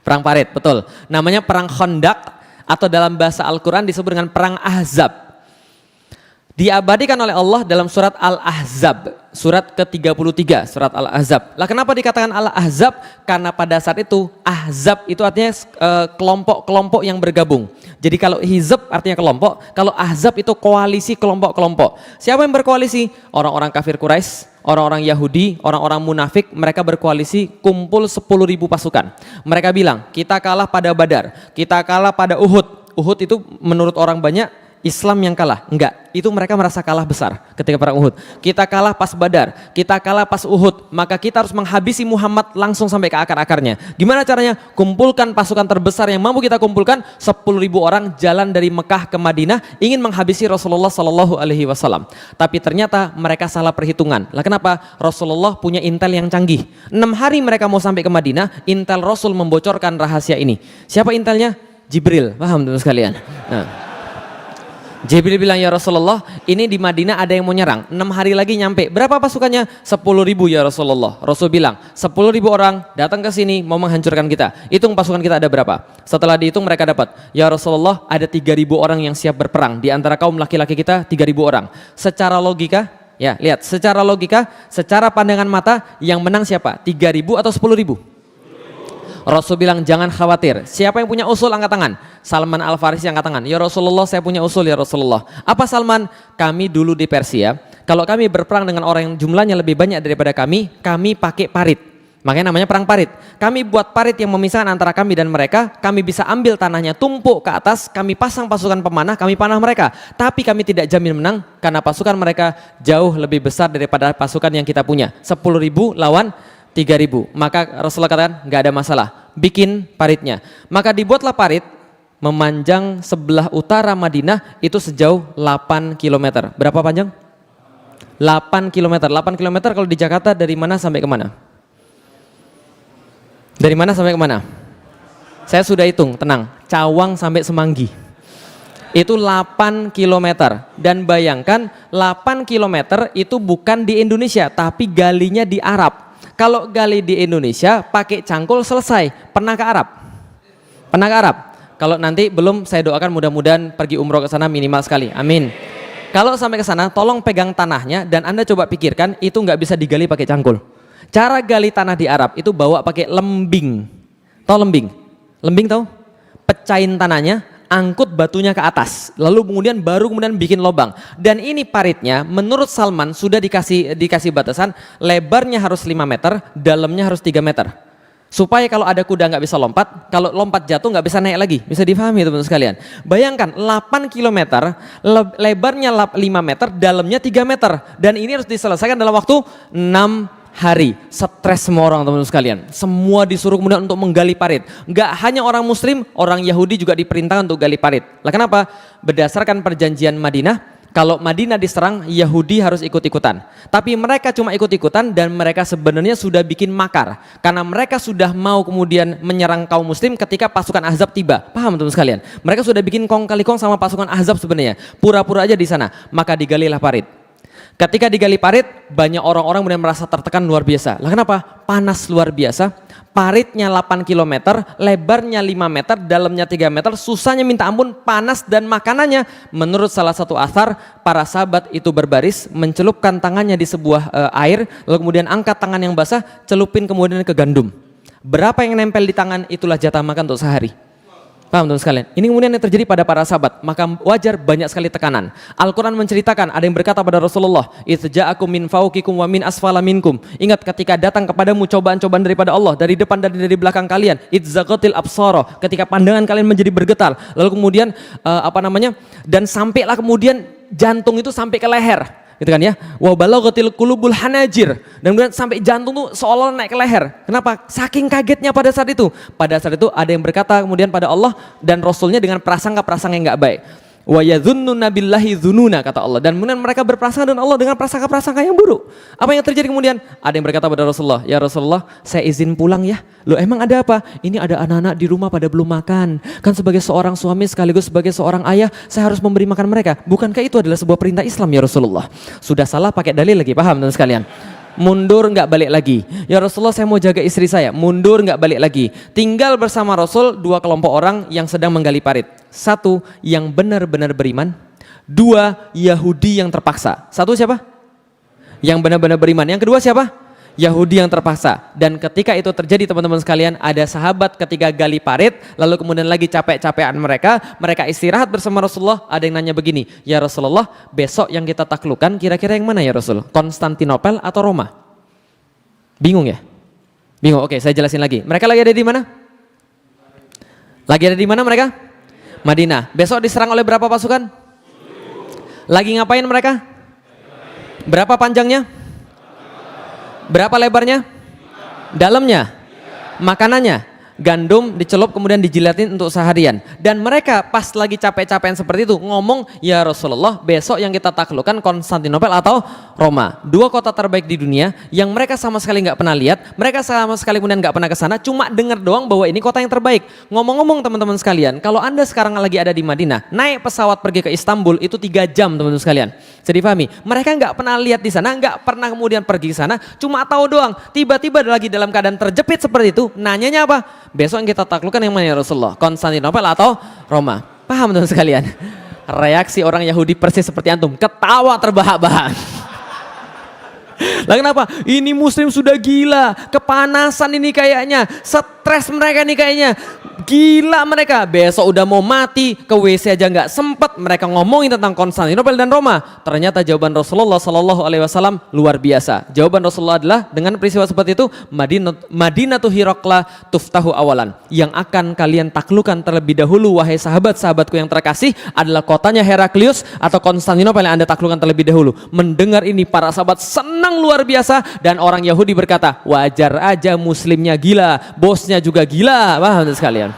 A: Perang Parit, betul. Namanya perang Khandaq atau dalam bahasa Al-Quran disebut dengan perang Ahzab. Diabadikan oleh Allah dalam surat Al-Ahzab, surat ke-33, surat Al-Ahzab. Lah kenapa dikatakan Al-Ahzab? Karena pada saat itu Ahzab itu artinya kelompok-kelompok yang bergabung. Jadi kalau Hizb artinya kelompok, kalau Ahzab itu koalisi kelompok-kelompok. Siapa yang berkoalisi? Orang-orang kafir Quraisy, orang-orang Yahudi, orang-orang munafik, mereka berkoalisi kumpul 10.000 pasukan. Mereka bilang, kita kalah pada Badar, kita kalah pada Uhud. Uhud itu menurut orang banyak Islam yang kalah, enggak, itu mereka merasa kalah besar ketika perang Uhud. Kita kalah pas Badar, kita kalah pas Uhud, maka kita harus menghabisi Muhammad langsung sampai ke akar-akarnya. Gimana caranya? Kumpulkan pasukan terbesar yang mampu kita kumpulkan, 10.000 orang jalan dari Mekah ke Madinah ingin menghabisi Rasulullah Sallallahu Alaihi Wasallam. Tapi ternyata mereka salah perhitungan. Lah kenapa? Rasulullah punya intel yang canggih. 6 hari mereka mau sampai ke Madinah, intel Rasul membocorkan rahasia ini. Siapa intelnya? Jibril. Paham teman sekalian? Nah. Jibril bilang, ya Rasulullah, ini di Madinah ada yang mau nyerang, 6 hari lagi nyampe. Berapa pasukannya? 10.000 ya Rasulullah. Rasul bilang, 10.000 orang datang ke sini mau menghancurkan kita. Hitung pasukan kita ada berapa? Setelah dihitung mereka dapat, ya Rasulullah, ada 3.000 orang yang siap berperang. Di antara kaum laki-laki kita 3.000 orang. Secara logika, ya lihat, secara logika, secara pandangan mata, yang menang siapa? 3.000 atau 10.000? Rasul bilang jangan khawatir. Siapa yang punya usul angkat tangan? Salman Al-Farisi angkat tangan. Ya Rasulullah, saya punya usul ya Rasulullah. Apa Salman? Kami dulu di Persia, kalau kami berperang dengan orang yang jumlahnya lebih banyak daripada kami pakai parit. Makanya namanya perang parit. Kami buat parit yang memisahkan antara kami dan mereka. Kami bisa ambil tanahnya, tumpuk ke atas, kami pasang pasukan pemanah, kami panah mereka. Tapi kami tidak jamin menang karena pasukan mereka jauh lebih besar daripada pasukan yang kita punya. 10.000 lawan 3.000. Maka Rasulullah katakan nggak ada masalah, bikin paritnya. Maka dibuatlah parit memanjang sebelah utara Madinah itu sejauh 8 km. Berapa panjang? 8 km. 8 km kalau di Jakarta dari mana sampai ke mana? Dari mana sampai ke mana? Saya sudah hitung, tenang. Cawang sampai Semanggi. Itu 8 km. Dan bayangkan 8 km itu bukan di Indonesia, tapi galinya di Arab. Kalau gali di Indonesia pakai cangkul selesai. Pernah ke Arab? Pernah ke Arab? Kalau nanti belum, saya doakan mudah-mudahan pergi umroh ke sana minimal sekali. Amin. Kalau sampai ke sana, tolong pegang tanahnya dan Anda coba pikirkan itu nggak bisa digali pakai cangkul. Cara gali tanah di Arab itu bawa pakai lembing. Tahu lembing? Lembing tahu? Pecahin tanahnya, angkut batunya ke atas, lalu kemudian bikin lubang. Dan ini paritnya menurut Salman sudah dikasih batasan, lebarnya harus 5 meter, dalamnya harus 3 meter. Supaya kalau ada kuda nggak bisa lompat, kalau lompat jatuh nggak bisa naik lagi. Bisa difahami teman-teman sekalian. Bayangkan 8 km, lebarnya 5 meter, dalamnya 3 meter. Dan ini harus diselesaikan dalam waktu 6 hari. Stres semua orang teman-teman sekalian. Semua disuruh kemudian untuk menggali parit. Nggak hanya orang muslim, orang Yahudi juga diperintahkan untuk gali parit. Lah kenapa? Berdasarkan perjanjian Madinah, kalau Madinah diserang, Yahudi harus ikut-ikutan. Tapi mereka cuma ikut-ikutan dan mereka sebenarnya sudah bikin makar. Karena mereka sudah mau kemudian menyerang kaum muslim ketika pasukan Ahzab tiba. Paham teman sekalian? Mereka sudah bikin kong kali kong sama pasukan Ahzab sebenarnya. Pura-pura aja di sana. Maka digalilah parit. Ketika digali parit, banyak orang-orang kemudian merasa tertekan luar biasa. Lah kenapa? Panas luar biasa. Paritnya 8 km, lebarnya 5 meter, dalamnya 3 meter, susahnya minta ampun, panas dan makanannya. Menurut salah satu athar, para sahabat itu berbaris, mencelupkan tangannya di sebuah air, lalu kemudian angkat tangan yang basah, celupin kemudian ke gandum. Berapa yang nempel di tangan, itulah jatah makan untuk sehari. Paham teman sekalian? Ini kemudian yang terjadi pada para sahabat, maka wajar banyak sekali tekanan. Al-Quran menceritakan, ada yang berkata pada Rasulullah, "Itsja'akum min fawqikum wa min asfala minkum." Ingat ketika datang kepadamu cobaan-cobaan daripada Allah, dari depan dan dari belakang kalian, itzaqatil absara, ketika pandangan kalian menjadi bergetar, lalu kemudian dan sampailah kemudian jantung itu sampai ke leher. Gitu kan ya, wa balaghatil qulubul hanajir, dan kemudian sampai jantung tuh seolah naik ke leher. Kenapa? Saking kagetnya pada saat itu. Pada saat itu ada yang berkata kemudian pada Allah dan Rasulnya dengan prasangka-prasangka yang enggak baik. Wa yadhunnuna billahi dzununa, kata Allah, dan kemudian mereka berprasangka dengan Allah dengan prasangka-prasangka yang buruk. Apa yang terjadi kemudian? Ada yang berkata pada Rasulullah, "Ya Rasulullah, saya izin pulang ya." Loh, emang ada apa? Ini ada anak-anak di rumah pada belum makan. Kan sebagai seorang suami sekaligus sebagai seorang ayah, saya harus memberi makan mereka. Bukankah itu adalah sebuah perintah Islam ya Rasulullah? Sudah salah pakai dalil lagi, paham teman sekalian? Mundur nggak balik lagi. Ya Rasulullah, saya mau jaga istri saya. Mundur nggak balik lagi. Tinggal bersama Rasul 2 kelompok orang yang sedang menggali parit. 1 yang benar-benar beriman. 2 Yahudi yang terpaksa. 1 siapa? Yang benar-benar beriman. Yang kedua siapa? Yahudi yang terpaksa. Dan ketika itu terjadi teman-teman sekalian, ada sahabat ketika gali parit, lalu kemudian lagi capek-capekan mereka istirahat bersama Rasulullah. Ada yang nanya begini, "Ya Rasulullah, besok yang kita taklukkan kira-kira yang mana ya Rasul? Konstantinopel atau Roma?" Bingung ya? Bingung. Oke, saya jelasin lagi. Mereka lagi ada di mana? Lagi ada di mana mereka? Madinah. Besok diserang oleh berapa pasukan? Lagi ngapain mereka? Berapa panjangnya? Berapa lebarnya? Dalamnya? Makanannya? Gandum dicelup kemudian dijilatin untuk seharian. Dan mereka pas lagi capek-capekan seperti itu ngomong, "Ya Rasulullah, besok yang kita taklukkan Konstantinopel atau Roma." 2 kota terbaik di dunia yang mereka sama sekali nggak pernah lihat, mereka sama sekali kemudian nggak pernah ke sana, cuma dengar doang bahwa ini kota yang terbaik. Ngomong-ngomong teman-teman sekalian, kalau Anda sekarang lagi ada di Madinah, naik pesawat pergi ke Istanbul itu 3 jam teman-teman sekalian. Jadi dipahami, mereka nggak pernah lihat di sana, nggak pernah kemudian pergi ke sana, cuma tahu doang. Tiba-tiba lagi dalam keadaan terjepit seperti itu, nanyanya apa? Besok yang kita taklukkan yang mana ya Rasulullah? Konstantinopel atau Roma? Paham teman sekalian? Reaksi orang Yahudi persis seperti antum, ketawa terbahak-bahak. Lah kenapa? Ini muslim sudah gila, kepanasan ini kayaknya, stres mereka nih kayaknya. Gila mereka, besok udah mau mati, ke WC aja nggak sempet. Mereka ngomongin tentang Konstantinopel dan Roma. Ternyata jawaban Rasulullah SAW luar biasa. Jawaban Rasulullah adalah dengan peristiwa seperti itu, Madinatu Hiraqla tuftahu awalan. Yang akan kalian taklukkan terlebih dahulu, wahai sahabat-sahabatku yang terkasih, adalah kotanya Heraklius atau Konstantinopel yang Anda taklukkan terlebih dahulu. Mendengar ini para sahabat senang luar biasa, dan orang Yahudi berkata, wajar aja muslimnya gila, bosnya juga gila. Paham sekalian?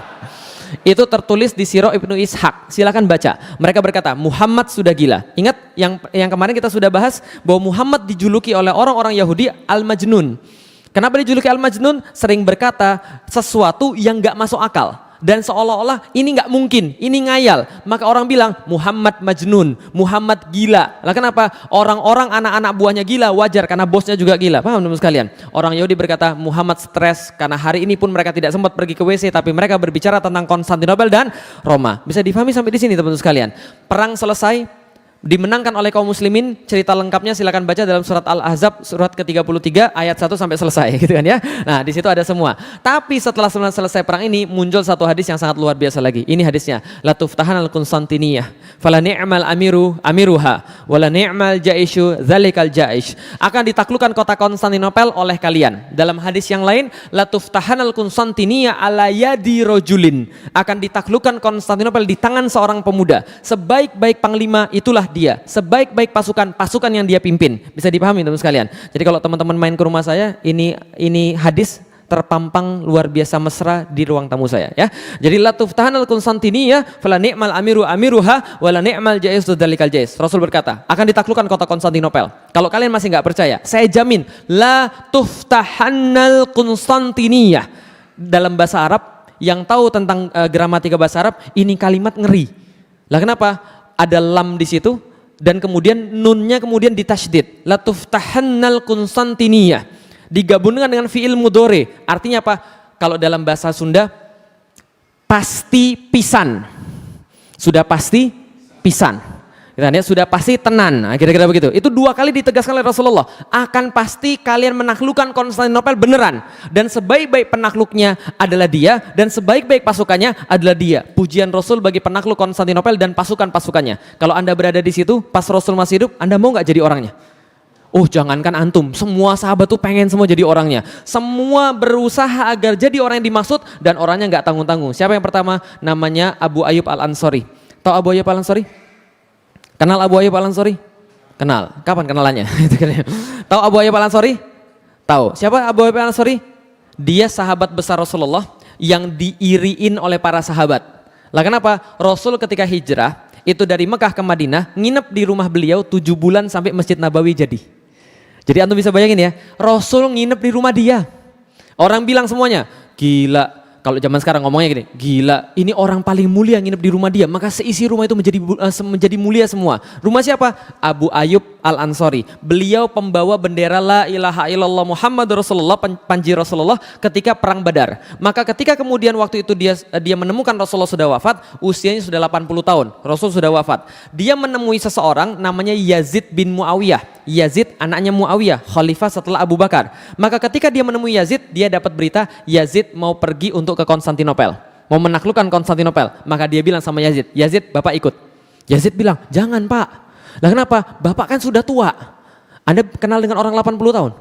A: Itu tertulis di Sirah Ibnu Ishaq. Silakan baca. Mereka berkata, Muhammad sudah gila. Ingat yang kemarin kita sudah bahas bahwa Muhammad dijuluki oleh orang-orang Yahudi Al-Majnun. Kenapa dijuluki Al-Majnun? Sering berkata sesuatu yang gak masuk akal. Dan seolah-olah ini nggak mungkin, ini ngayal. Maka orang bilang Muhammad Majnun, Muhammad gila. Lah kenapa? Orang-orang anak-anak buahnya gila, wajar karena bosnya juga gila. Paham teman sekalian? Orang Yahudi berkata Muhammad stres karena hari ini pun mereka tidak sempat pergi ke WC, tapi mereka berbicara tentang Konstantinopel dan Roma. Bisa difahami sampai di sini teman-teman sekalian. Perang selesai, dimenangkan oleh kaum muslimin. Cerita lengkapnya silakan baca dalam surat Al-Ahzab surat ke-33 ayat 1 sampai selesai gitu kan ya. Nah, di situ ada semua. Tapi setelah selesai perang ini muncul satu hadis yang sangat luar biasa lagi. Ini hadisnya, la tuftahan al-Qunstantiniyah fala ni'mal amiruha wala ni'mal jaishu dzalikal jaish. Akan ditaklukkan kota Konstantinopel oleh kalian. Dalam hadis yang lain, la tuftahan al-Qunstantiniyah ala yadi rajulin. Akan ditaklukkan Konstantinopel di tangan seorang pemuda. Sebaik-baik panglima itulah dia, sebaik-baik pasukan yang dia pimpin. Bisa dipahami teman sekalian. Jadi kalau teman-teman main ke rumah saya, ini hadis terpampang luar biasa mesra di ruang tamu saya ya. Jadi la tuftahan al-Qunstantiniyah fala ni'mal amiruha wala ni'mal jaiz dzalikal jaiz. Rasul berkata, akan ditaklukkan kota Konstantinopel. Kalau kalian masih nggak percaya, saya jamin la tuftahannal Qunstantiniyah. Dalam bahasa Arab, yang tahu tentang gramatika bahasa Arab, ini kalimat ngeri. Lah kenapa? Ada lam di situ dan kemudian nunnya kemudian ditasydid. La tuftahannal Qunstantiniyah. Digabungkan dengan fiil mudhari. Artinya apa? Kalau dalam bahasa Sunda, pasti pisan. Sudah pasti pisan. Kita lihat sudah pasti tenan. Nah, kira-kira begitu. Itu 2 kali ditegaskan oleh Rasulullah. Akan pasti kalian menaklukkan Konstantinopel beneran. Dan sebaik-baik penakluknya adalah dia. Dan sebaik-baik pasukannya adalah dia. Pujian Rasul bagi penakluk Konstantinopel dan pasukan-pasukannya. Kalau Anda berada di situ, pas Rasul masih hidup, Anda mau nggak jadi orangnya? Oh, jangankan antum, semua sahabat tuh pengen semua jadi orangnya. Semua berusaha agar jadi orang yang dimaksud dan orangnya nggak tanggung-tanggung. Siapa yang pertama? Namanya Abu Ayyub Al-Ansari. Tahu Abu Ayyub Al-Ansari? Kenal Abu Ayyub Al-Ansari? Kenal. Kapan kenalannya? Tahu Abu Ayyub Al-Ansari? Tahu. Siapa Abu Ayyub Al-Ansari? Dia sahabat besar Rasulullah yang diiriin oleh para sahabat. Lah kenapa? Rasul ketika hijrah itu dari Mekah ke Madinah, nginep di rumah beliau 7 bulan sampai Masjid Nabawi jadi. Jadi antum bisa bayangin ya, Rasul nginep di rumah dia. Orang bilang semuanya, gila. Kalau zaman sekarang ngomongnya gini, gila, ini orang paling mulia nginep di rumah dia, maka seisi rumah itu menjadi mulia semua. Rumah siapa? Abu Ayyub Al-Ansari. Beliau pembawa bendera la ilaha illallah Muhammad Rasulullah, panji Rasulullah ketika perang Badar. Maka ketika kemudian waktu itu dia menemukan Rasulullah sudah wafat, usianya sudah 80 tahun, Rasul sudah wafat. Dia menemui seseorang namanya Yazid bin Muawiyah. Yazid anaknya Muawiyah, khalifah setelah Abu Bakar. Maka ketika dia menemui Yazid, dia dapat berita Yazid mau pergi untuk ke Konstantinopel, mau menaklukkan Konstantinopel. Maka dia bilang sama Yazid, Yazid bapak ikut. Yazid bilang, jangan pak. Lah kenapa? Bapak kan sudah tua. Anda kenal dengan orang 80 tahun?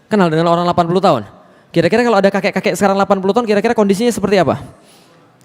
A: Kenal dengan orang 80 tahun? Kira-kira kalau ada kakek-kakek sekarang 80 tahun, kira-kira kondisinya seperti apa?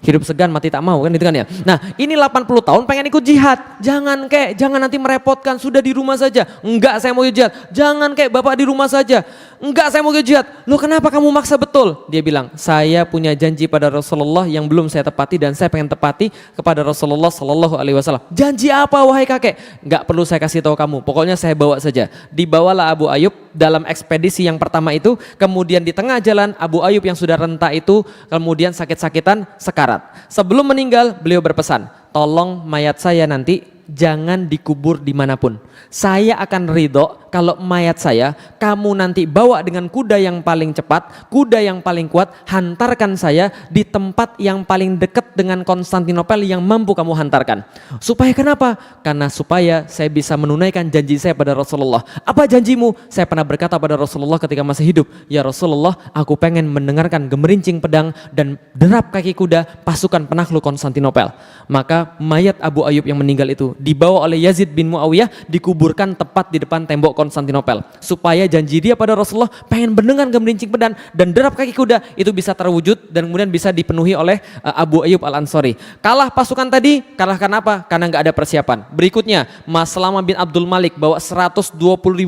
A: Hidup segan mati tak mau kan itu kan ya. Nah ini 80 tahun pengen ikut jihad. Jangan nanti merepotkan, sudah di rumah saja. Enggak saya mau jihad. Jangan bapak di rumah saja. Enggak saya mau jihad. Loh kenapa kamu maksa betul? Dia bilang saya punya janji pada Rasulullah yang belum saya tepati dan saya pengen tepati kepada Rasulullah Sallallahu Alaihi Wasallam. Janji apa wahai kakek? Enggak perlu saya kasih tahu kamu. Pokoknya saya bawa saja. Dibawalah Abu Ayyub dalam ekspedisi yang pertama itu. Kemudian di tengah jalan Abu Ayyub yang sudah renta itu kemudian sakit-sakitan sekarat. Sebelum meninggal beliau berpesan, tolong mayat saya nanti jangan dikubur dimanapun. Saya akan ridho kalau mayat saya kamu nanti bawa dengan kuda yang paling cepat, kuda yang paling kuat, hantarkan saya di tempat yang paling dekat dengan Konstantinopel yang mampu kamu hantarkan. Supaya kenapa? Karena supaya saya bisa menunaikan janji saya pada Rasulullah. Apa janjimu? Saya pernah berkata pada Rasulullah ketika masih hidup, ya Rasulullah, aku pengen mendengarkan gemerincing pedang dan derap kaki kuda pasukan penakluk Konstantinopel. Maka mayat Abu Ayyub yang meninggal itu dibawa oleh Yazid bin Muawiyah, dikuburkan tepat di depan tembok Konstantinopel, supaya janji dia pada Rasulullah pengen mendengar gemerincing pedang dan derap kaki kuda itu bisa terwujud dan kemudian bisa dipenuhi oleh Abu Ayyub Al-Ansari. Kalah pasukan tadi, kalah kenapa? Karena nggak ada persiapan. Berikutnya Maslamah bin Abdul Malik bawa 120.000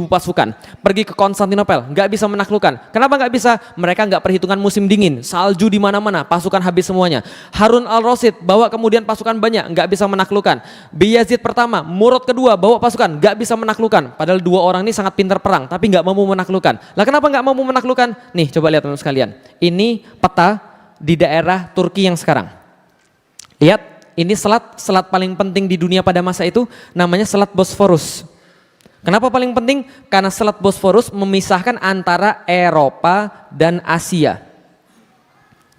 A: pasukan pergi ke Konstantinopel, nggak bisa menaklukkan. Kenapa nggak bisa? Mereka nggak perhitungan musim dingin, salju di mana-mana, pasukan habis semuanya. Harun al-Rasyid bawa kemudian pasukan banyak, nggak bisa menaklukkan. Yazid pertama, Murad kedua bawa pasukan, nggak bisa menaklukkan. Padahal 2 orang ini sangat pintar perang, tapi nggak mampu menaklukkan. Lah kenapa nggak mampu menaklukkan? Nih coba lihat teman-teman sekalian. Ini peta di daerah Turki yang sekarang. Lihat, ini selat paling penting di dunia pada masa itu, namanya Selat Bosforus. Kenapa paling penting? Karena Selat Bosforus memisahkan antara Eropa dan Asia.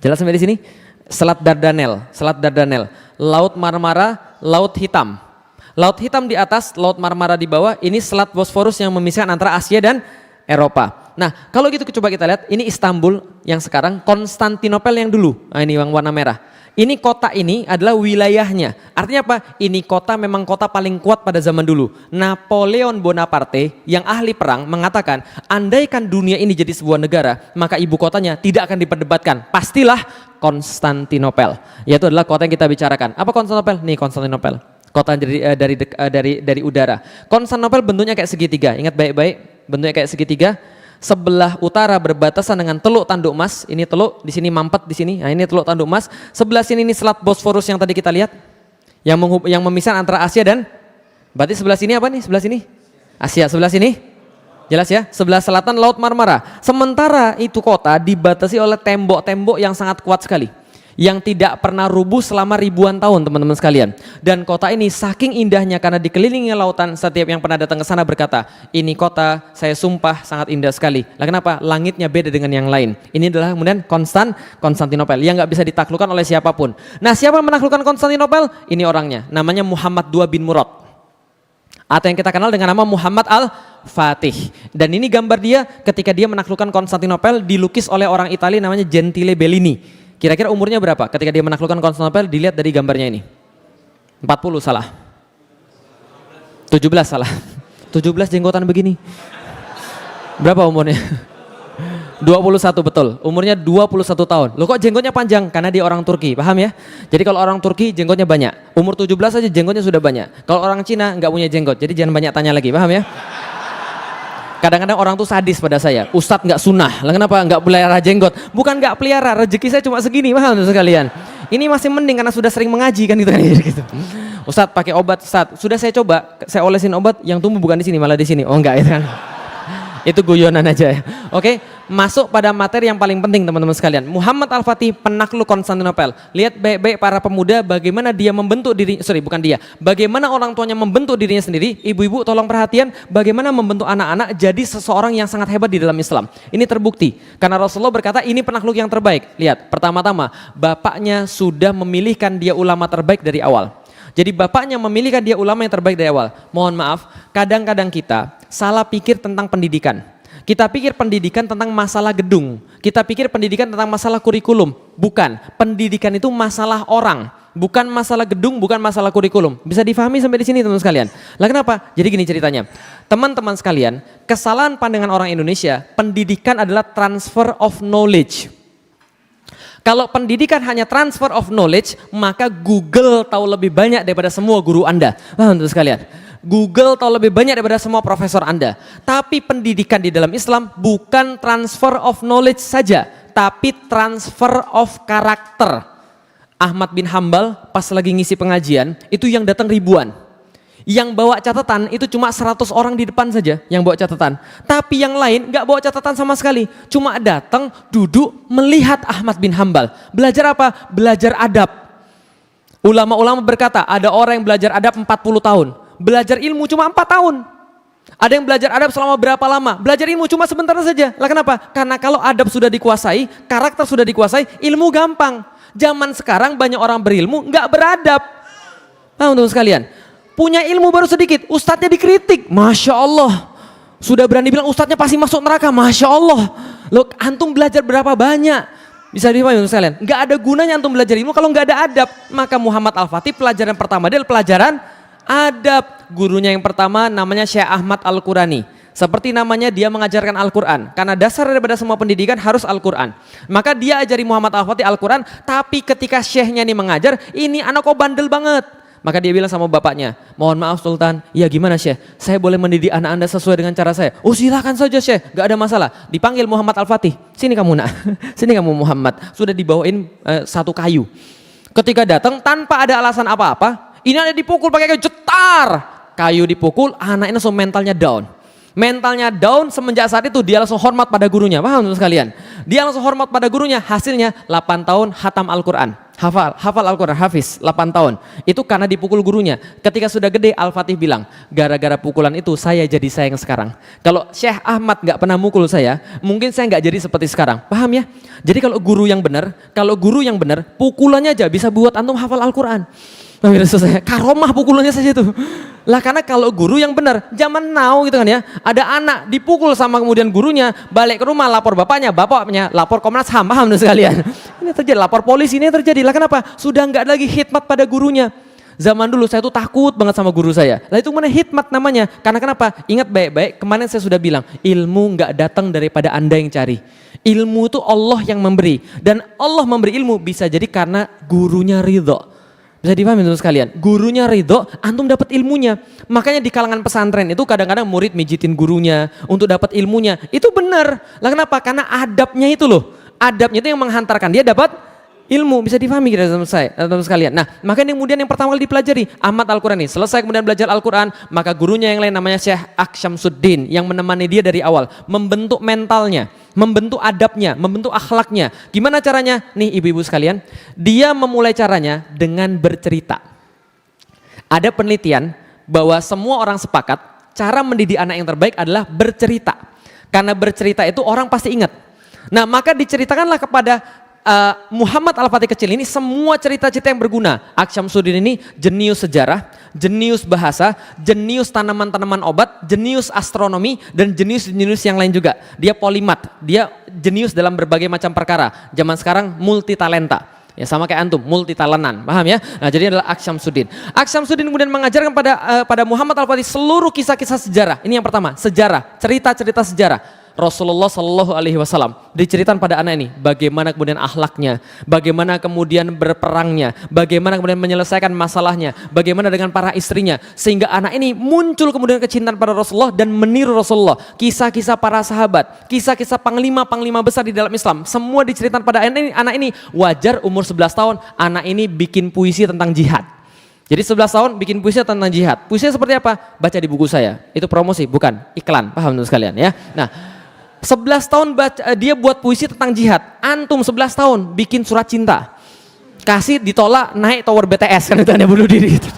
A: Jelas sampai di sini? Selat Dardanel, Laut Marmara, Laut Hitam. Laut Hitam di atas, Laut Marmara di bawah, ini Selat Bosforus yang memisahkan antara Asia dan Eropa. Nah, kalau gitu coba kita lihat, ini Istanbul yang sekarang, Konstantinopel yang dulu. Nah, ini yang warna merah. Ini kota ini adalah wilayahnya. Artinya apa? Ini kota memang kota paling kuat pada zaman dulu. Napoleon Bonaparte yang ahli perang mengatakan, andaikan dunia ini jadi sebuah negara, maka ibu kotanya tidak akan diperdebatkan. Pastilah Konstantinopel. Yaitu adalah kota yang kita bicarakan. Apa Konstantinopel? Nih Konstantinopel. Kota dari udara. Konstantinopel bentuknya kayak segitiga. Ingat baik-baik, bentuknya kayak segitiga. Sebelah utara berbatasan dengan Teluk Tanduk Mas. Ini teluk, di sini mampet di sini. Nah, ini Teluk Tanduk Mas. Sebelah sini ini Selat Bosforus yang tadi kita lihat. Yang memisahkan antara Asia dan, berarti sebelah sini apa nih? Sebelah sini Asia, sebelah sini jelas ya. Sebelah selatan Laut Marmara. Sementara itu kota dibatasi oleh tembok-tembok yang sangat kuat sekali, yang tidak pernah rubuh selama ribuan tahun, teman-teman sekalian. Dan kota ini saking indahnya karena dikelilingi lautan, setiap yang pernah datang ke sana berkata, ini kota saya sumpah sangat indah sekali. Lah kenapa? Langitnya beda dengan yang lain. Ini adalah kemudian Konstantinopel yang nggak bisa ditaklukkan oleh siapapun. Nah, siapa yang menaklukkan Konstantinopel? Ini orangnya, namanya Muhammad II bin Murad, atau yang kita kenal dengan nama Muhammad Al-Fatih. Dan ini gambar dia ketika dia menaklukkan Konstantinopel, dilukis oleh orang Italia namanya Gentile Bellini. Kira-kira umurnya berapa ketika dia menaklukkan Konstantinopel? Dilihat dari gambarnya ini. 40 salah. 17 salah. 17 jenggotan begini. Berapa umurnya? 21 betul. Umurnya 21 tahun. Loh kok jenggotnya panjang? Karena dia orang Turki, paham ya? Jadi kalau orang Turki jenggotnya banyak. Umur 17 aja jenggotnya sudah banyak. Kalau orang Cina nggak punya jenggot. Jadi jangan banyak tanya lagi, paham ya? Kadang-kadang orang tuh sadis pada saya, Ustadz nggak sunnah, lah kenapa nggak pelihara jenggot? Bukan nggak pelihara, rezeki saya cuma segini, paham sekalian. Ini masih mending karena sudah sering mengaji kan gitu kan. Gitu. Ustadz pakai obat, Ustadz sudah saya coba, saya olesin obat yang tumbuh bukan di sini malah di sini. Oh enggak itu kan. Itu guyonan aja ya. Oke, masuk pada materi yang paling penting teman-teman sekalian. Muhammad Al-Fatih penakluk Konstantinopel. Lihat baik-baik para pemuda bagaimana dia membentuk diri, bagaimana orang tuanya membentuk dirinya sendiri. Ibu-ibu tolong perhatian bagaimana membentuk anak-anak jadi seseorang yang sangat hebat di dalam Islam. Ini terbukti karena Rasulullah berkata ini penakluk yang terbaik. Lihat, pertama-tama bapaknya sudah memilihkan dia ulama terbaik dari awal. Jadi bapaknya memilihkan dia ulama yang terbaik dari awal. Mohon maaf, kadang-kadang kita salah pikir tentang pendidikan. Kita pikir pendidikan tentang masalah gedung. Kita pikir pendidikan tentang masalah kurikulum. Bukan, pendidikan itu masalah orang. Bukan masalah gedung, bukan masalah kurikulum. Bisa difahami sampai di sini teman-teman sekalian. Lah kenapa? Jadi gini ceritanya. Teman-teman sekalian, kesalahan pandangan orang Indonesia, pendidikan adalah transfer of knowledge. Kalau pendidikan hanya transfer of knowledge, maka Google tahu lebih banyak daripada semua guru Anda. Wah, untuk sekalian. Google tahu lebih banyak daripada semua profesor Anda. Tapi pendidikan di dalam Islam bukan transfer of knowledge saja, tapi transfer of karakter. Ahmad bin Hambal pas lagi ngisi pengajian, itu yang datang ribuan. Yang bawa catatan itu cuma 100 orang di depan saja yang bawa catatan. Tapi yang lain nggak bawa catatan sama sekali. Cuma datang, duduk, melihat Ahmad bin Hambal. Belajar apa? Belajar adab. Ulama-ulama berkata, ada orang yang belajar adab 40 tahun. Belajar ilmu cuma 4 tahun. Ada yang belajar adab selama berapa lama? Belajar ilmu cuma sebentar saja. Lah kenapa? Karena kalau adab sudah dikuasai, karakter sudah dikuasai, ilmu gampang. Zaman sekarang banyak orang berilmu nggak beradab. Nah, untuk sekalian, punya ilmu baru sedikit, ustadznya dikritik, Masya Allah. Sudah berani bilang ustadznya pasti masuk neraka, Masya Allah. Loh, antum belajar berapa banyak? Bisa dipahami untuk sekalian, nggak ada gunanya antum belajar ilmu kalau nggak ada adab. Maka Muhammad Al-Fatih pelajaran pertama dia adalah pelajaran adab. Gurunya yang pertama namanya Syekh Ahmad Al-Qurani. Seperti namanya dia mengajarkan Al-Quran. Karena dasar daripada semua pendidikan harus Al-Quran. Maka dia ajari Muhammad Al-Fatih Al-Quran. Tapi ketika syekhnya ini mengajar, ini anak kok bandel banget. Maka dia bilang sama bapaknya, mohon maaf Sultan, ya gimana Syekh? Saya boleh mendidik anak Anda sesuai dengan cara saya? Oh silakan saja Syekh, gak ada masalah. Dipanggil Muhammad Al-Fatih, sini kamu nak, sini kamu Muhammad. Sudah dibawain satu kayu. Ketika datang tanpa ada alasan apa-apa, ini ada dipukul pakai kayu, jetar. Kayu dipukul, anaknya langsung mentalnya down. Mentalnya down semenjak saat itu dia langsung hormat pada gurunya. Paham teman sekalian? Dia langsung hormat pada gurunya. Hasilnya 8 tahun hatam Al-Quran. Hafal Al-Quran, hafiz 8 tahun. Itu karena dipukul gurunya. Ketika sudah gede Al-Fatih bilang, gara-gara pukulan itu saya jadi saya yang sekarang. Kalau Syekh Ahmad gak pernah mukul saya, mungkin saya gak jadi seperti sekarang. Paham ya? Jadi kalau guru yang benar, pukulannya aja bisa buat antum hafal Al-Quran. Selesai. Karomah pukulannya saja tuh. Lah karena kalau guru yang benar, zaman now gitu kan ya, ada anak dipukul sama kemudian gurunya, balik ke rumah lapor bapaknya lapor Komnas HAM, paham tuh sekalian. Ini terjadi, lapor polisi ini terjadi. Lah kenapa? Sudah nggak lagi khidmat pada gurunya. Zaman dulu saya tuh takut banget sama guru saya. Lah itu mana khidmat namanya? Karena kenapa? Ingat baik-baik, kemarin saya sudah bilang, ilmu nggak datang daripada Anda yang cari. Ilmu itu Allah yang memberi, dan Allah memberi ilmu bisa jadi karena gurunya ridho. Bisa dipahami teman sekalian, gurunya ridho, antum dapat ilmunya. Makanya di kalangan pesantren itu kadang-kadang murid mijitin gurunya untuk dapat ilmunya. Itu benar. Lah kenapa? Karena adabnya itu loh. Adabnya itu yang menghantarkan dia dapat ilmu. Bisa dipahami kita teman sekalian. Nah, makanya kemudian yang pertama kali dipelajari Ahmad Al-Quran ini. Selesai kemudian belajar Al-Quran, maka gurunya yang lain namanya Syekh Aksyamsuddin yang menemani dia dari awal, membentuk mentalnya, membentuk adabnya, membentuk akhlaknya. Gimana caranya? Nih ibu-ibu sekalian, dia memulai caranya dengan bercerita. Ada penelitian bahwa semua orang sepakat cara mendidik anak yang terbaik adalah bercerita. Karena bercerita itu orang pasti ingat. Nah, maka diceritakanlah kepada Muhammad Al-Fatih kecil ini semua cerita-cerita yang berguna. Aksyamsuddin ini jenius sejarah, jenius bahasa, jenius tanaman-tanaman obat, jenius astronomi, dan jenius-jenius yang lain juga. Dia polimat, dia jenius dalam berbagai macam perkara. Zaman sekarang multi talenta. Ya sama kayak antum, multi talentan, paham ya? Nah jadi adalah Aksyamsuddin. Aksyamsuddin kemudian mengajarkan pada Muhammad Al-Fatih seluruh kisah-kisah sejarah. Ini yang pertama, sejarah, cerita-cerita sejarah. Rasulullah Shallallahu Alaihi Wasallam diceritakan pada anak ini bagaimana kemudian akhlaknya, bagaimana kemudian berperangnya, bagaimana kemudian menyelesaikan masalahnya, bagaimana dengan para istrinya, sehingga anak ini muncul kemudian kecintaan pada Rasulullah dan meniru Rasulullah. Kisah-kisah para sahabat, kisah-kisah panglima-panglima besar di dalam Islam, semua diceritakan pada anak ini. Wajar umur 11 tahun anak ini bikin puisi tentang jihad. Jadi 11 tahun bikin puisi tentang jihad. Puisinya seperti apa? Baca di buku saya. Itu promosi, bukan iklan. Paham teman sekalian ya? Nah, 11 tahun dia buat puisi tentang jihad. Antum 11 tahun bikin surat cinta. Kasih ditolak naik tower BTS kan itu Anda bunuh diri gitu.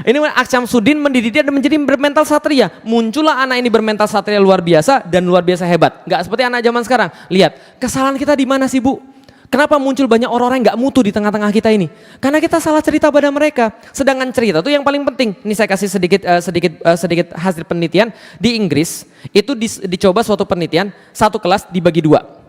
A: Ini Aksyamsuddin mendidik dia dan menjadi bermental satria. Muncullah anak ini bermental satria luar biasa dan luar biasa hebat. Enggak seperti anak zaman sekarang. Lihat, kesalahan kita di mana sih, Bu? Kenapa muncul banyak orang-orang yang gak mutu di tengah-tengah kita ini? Karena kita salah cerita pada mereka. Sedangkan cerita itu yang paling penting. Ini saya kasih sedikit hasil penelitian. Di Inggris itu dicoba suatu penelitian, satu kelas dibagi dua.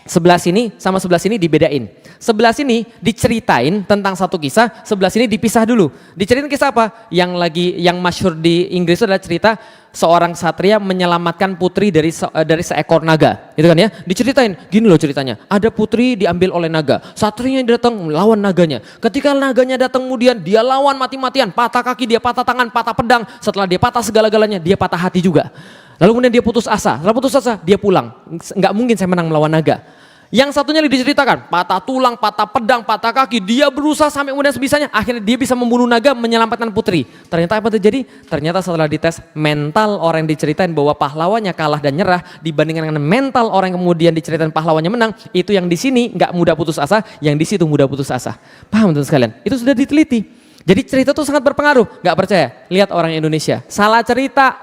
A: Sebelah sini sama sebelah sini dibedain. Sebelah sini diceritain tentang satu kisah, sebelah sini dipisah dulu. Diceritain kisah apa? Yang masyhur di Inggris itu adalah cerita seorang satria menyelamatkan putri dari seekor naga. Gitu kan ya? Diceritain, gini loh ceritanya. Ada putri diambil oleh naga. Satrianya datang melawan naganya. Ketika naganya datang kemudian dia lawan mati-matian, patah kaki dia, patah tangan, patah pedang. Setelah dia patah segala-galanya, dia patah hati juga. Lalu kemudian dia putus asa. Setelah putus asa, dia pulang. Nggak mungkin saya menang melawan naga. Yang satunya diceritakan, patah tulang, patah pedang, patah kaki, dia berusaha sampai kemudian sebisanya, akhirnya dia bisa membunuh naga, menyelamatkan putri. Ternyata apa terjadi? Ternyata setelah dites, mental orang yang diceritain bahwa pahlawannya kalah dan nyerah dibandingkan dengan mental orang yang kemudian diceritain pahlawannya menang, itu yang di sini nggak mudah putus asa, yang di situ mudah putus asa. Paham teman sekalian? Itu sudah diteliti. Jadi cerita itu sangat berpengaruh. Nggak percaya? Lihat orang Indonesia, salah cerita.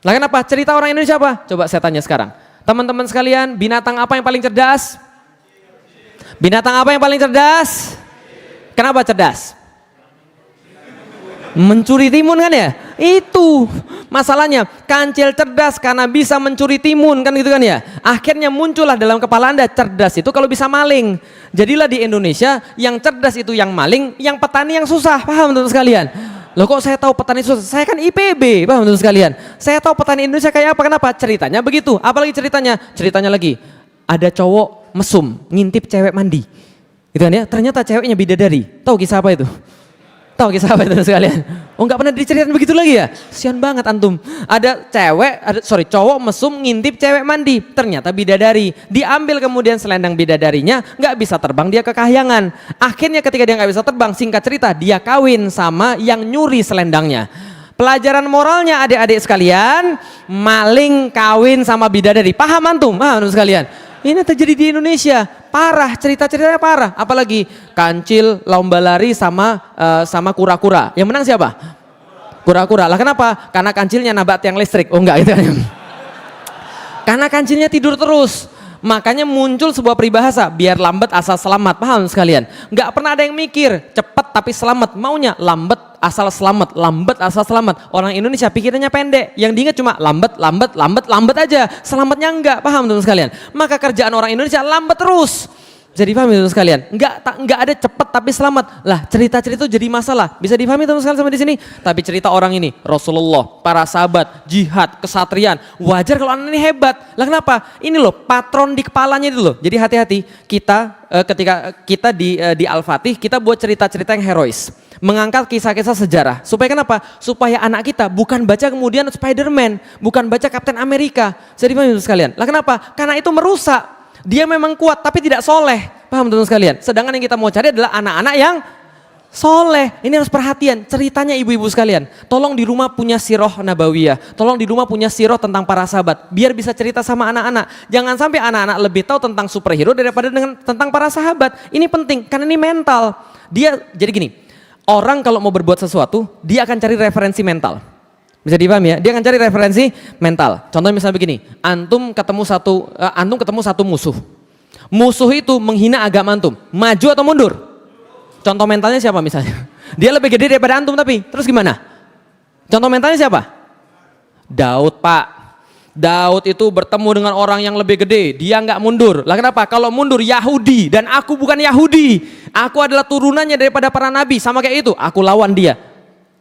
A: Lah kenapa? Cerita orang Indonesia apa? Coba saya tanya sekarang. Teman-teman sekalian, binatang apa yang paling cerdas? Binatang apa yang paling cerdas? Kenapa cerdas? Mencuri timun kan ya? Itu masalahnya. Kancil cerdas karena bisa mencuri timun kan gitu kan ya? Akhirnya muncullah dalam kepala Anda cerdas itu kalau bisa maling. Jadilah di Indonesia yang cerdas itu yang maling, yang petani yang susah. Paham teman-teman sekalian? Loh kok saya tahu petani susah? Saya kan IPB, paham teman sekalian? Saya tahu petani Indonesia kayak apa, kenapa? Ceritanya begitu, apalagi ceritanya? Ceritanya lagi, ada cowok mesum, ngintip cewek mandi. Gitu kan ya, ternyata ceweknya bidadari. Tahu kisah apa itu? Tahu kisah apa itu sekalian? Oh nggak pernah diceritain begitu lagi ya? Sian banget antum. Ada cowok mesum ngintip cewek mandi. Ternyata bidadari. Diambil kemudian selendang bidadarinya, nggak bisa terbang, dia ke kahyangan. Akhirnya ketika dia nggak bisa terbang, singkat cerita dia kawin sama yang nyuri selendangnya. Pelajaran moralnya adik-adik sekalian, maling kawin sama bidadari. Paham antum? Paham antum sekalian? Ini terjadi di Indonesia, parah, cerita-ceritanya parah. Apalagi kancil lomba lari sama kura-kura. Yang menang siapa? Kura-kura. Lah kenapa? Karena kancilnya nabrak tiang listrik. Oh enggak itu. Karena kancilnya tidur terus. Makanya muncul sebuah peribahasa, biar lambat asal selamat, paham sekalian? Nggak pernah ada yang mikir, cepat tapi selamat, maunya lambat asal selamat, lambat asal selamat. Orang Indonesia pikirannya pendek, yang diingat cuma lambat, lambat, lambat, lambat aja, selamatnya enggak, paham teman sekalian? Maka kerjaan orang Indonesia lambat terus. Jadi paham teman sekalian? Enggak ada cepat tapi selamat. Lah cerita-cerita itu jadi masalah. Bisa dipahami teman sekalian sampai di sini? Tapi cerita orang ini, Rasulullah, para sahabat, jihad, kesatrian, wajar kalau anak ini hebat. Lah kenapa? Ini loh patron di kepalanya itu loh. Jadi hati-hati kita ketika kita di Al-Fatih kita buat cerita-cerita yang herois. Mengangkat kisah-kisah sejarah. Supaya kenapa? Supaya anak kita bukan baca kemudian Spider-Man, bukan baca Kapten Amerika. Jadi paham teman sekalian? Lah kenapa? Karena itu merusak. Dia memang kuat tapi tidak soleh, paham teman sekalian? Sedangkan yang kita mau cari adalah anak-anak yang soleh. Ini harus perhatian, ceritanya ibu-ibu sekalian. Tolong di rumah punya sirah nabawiyah, tolong di rumah punya sirah tentang para sahabat, biar bisa cerita sama anak-anak. Jangan sampai anak-anak lebih tahu tentang superhero daripada tentang para sahabat. Ini penting, karena ini mental. Dia, jadi gini, orang kalau mau berbuat sesuatu, dia akan cari referensi mental. Bisa dipahami ya? Dia akan cari referensi mental. Contohnya misalnya begini, antum ketemu satu musuh. Musuh itu menghina agama antum. Maju atau mundur? Contoh mentalnya siapa misalnya? Dia lebih gede daripada antum tapi terus gimana? Contoh mentalnya siapa? Daud, Pak. Daud itu bertemu dengan orang yang lebih gede, dia nggak mundur. Lah kenapa? Kalau mundur Yahudi dan aku bukan Yahudi. Aku adalah turunannya daripada para nabi, sama kayak itu. Aku lawan dia.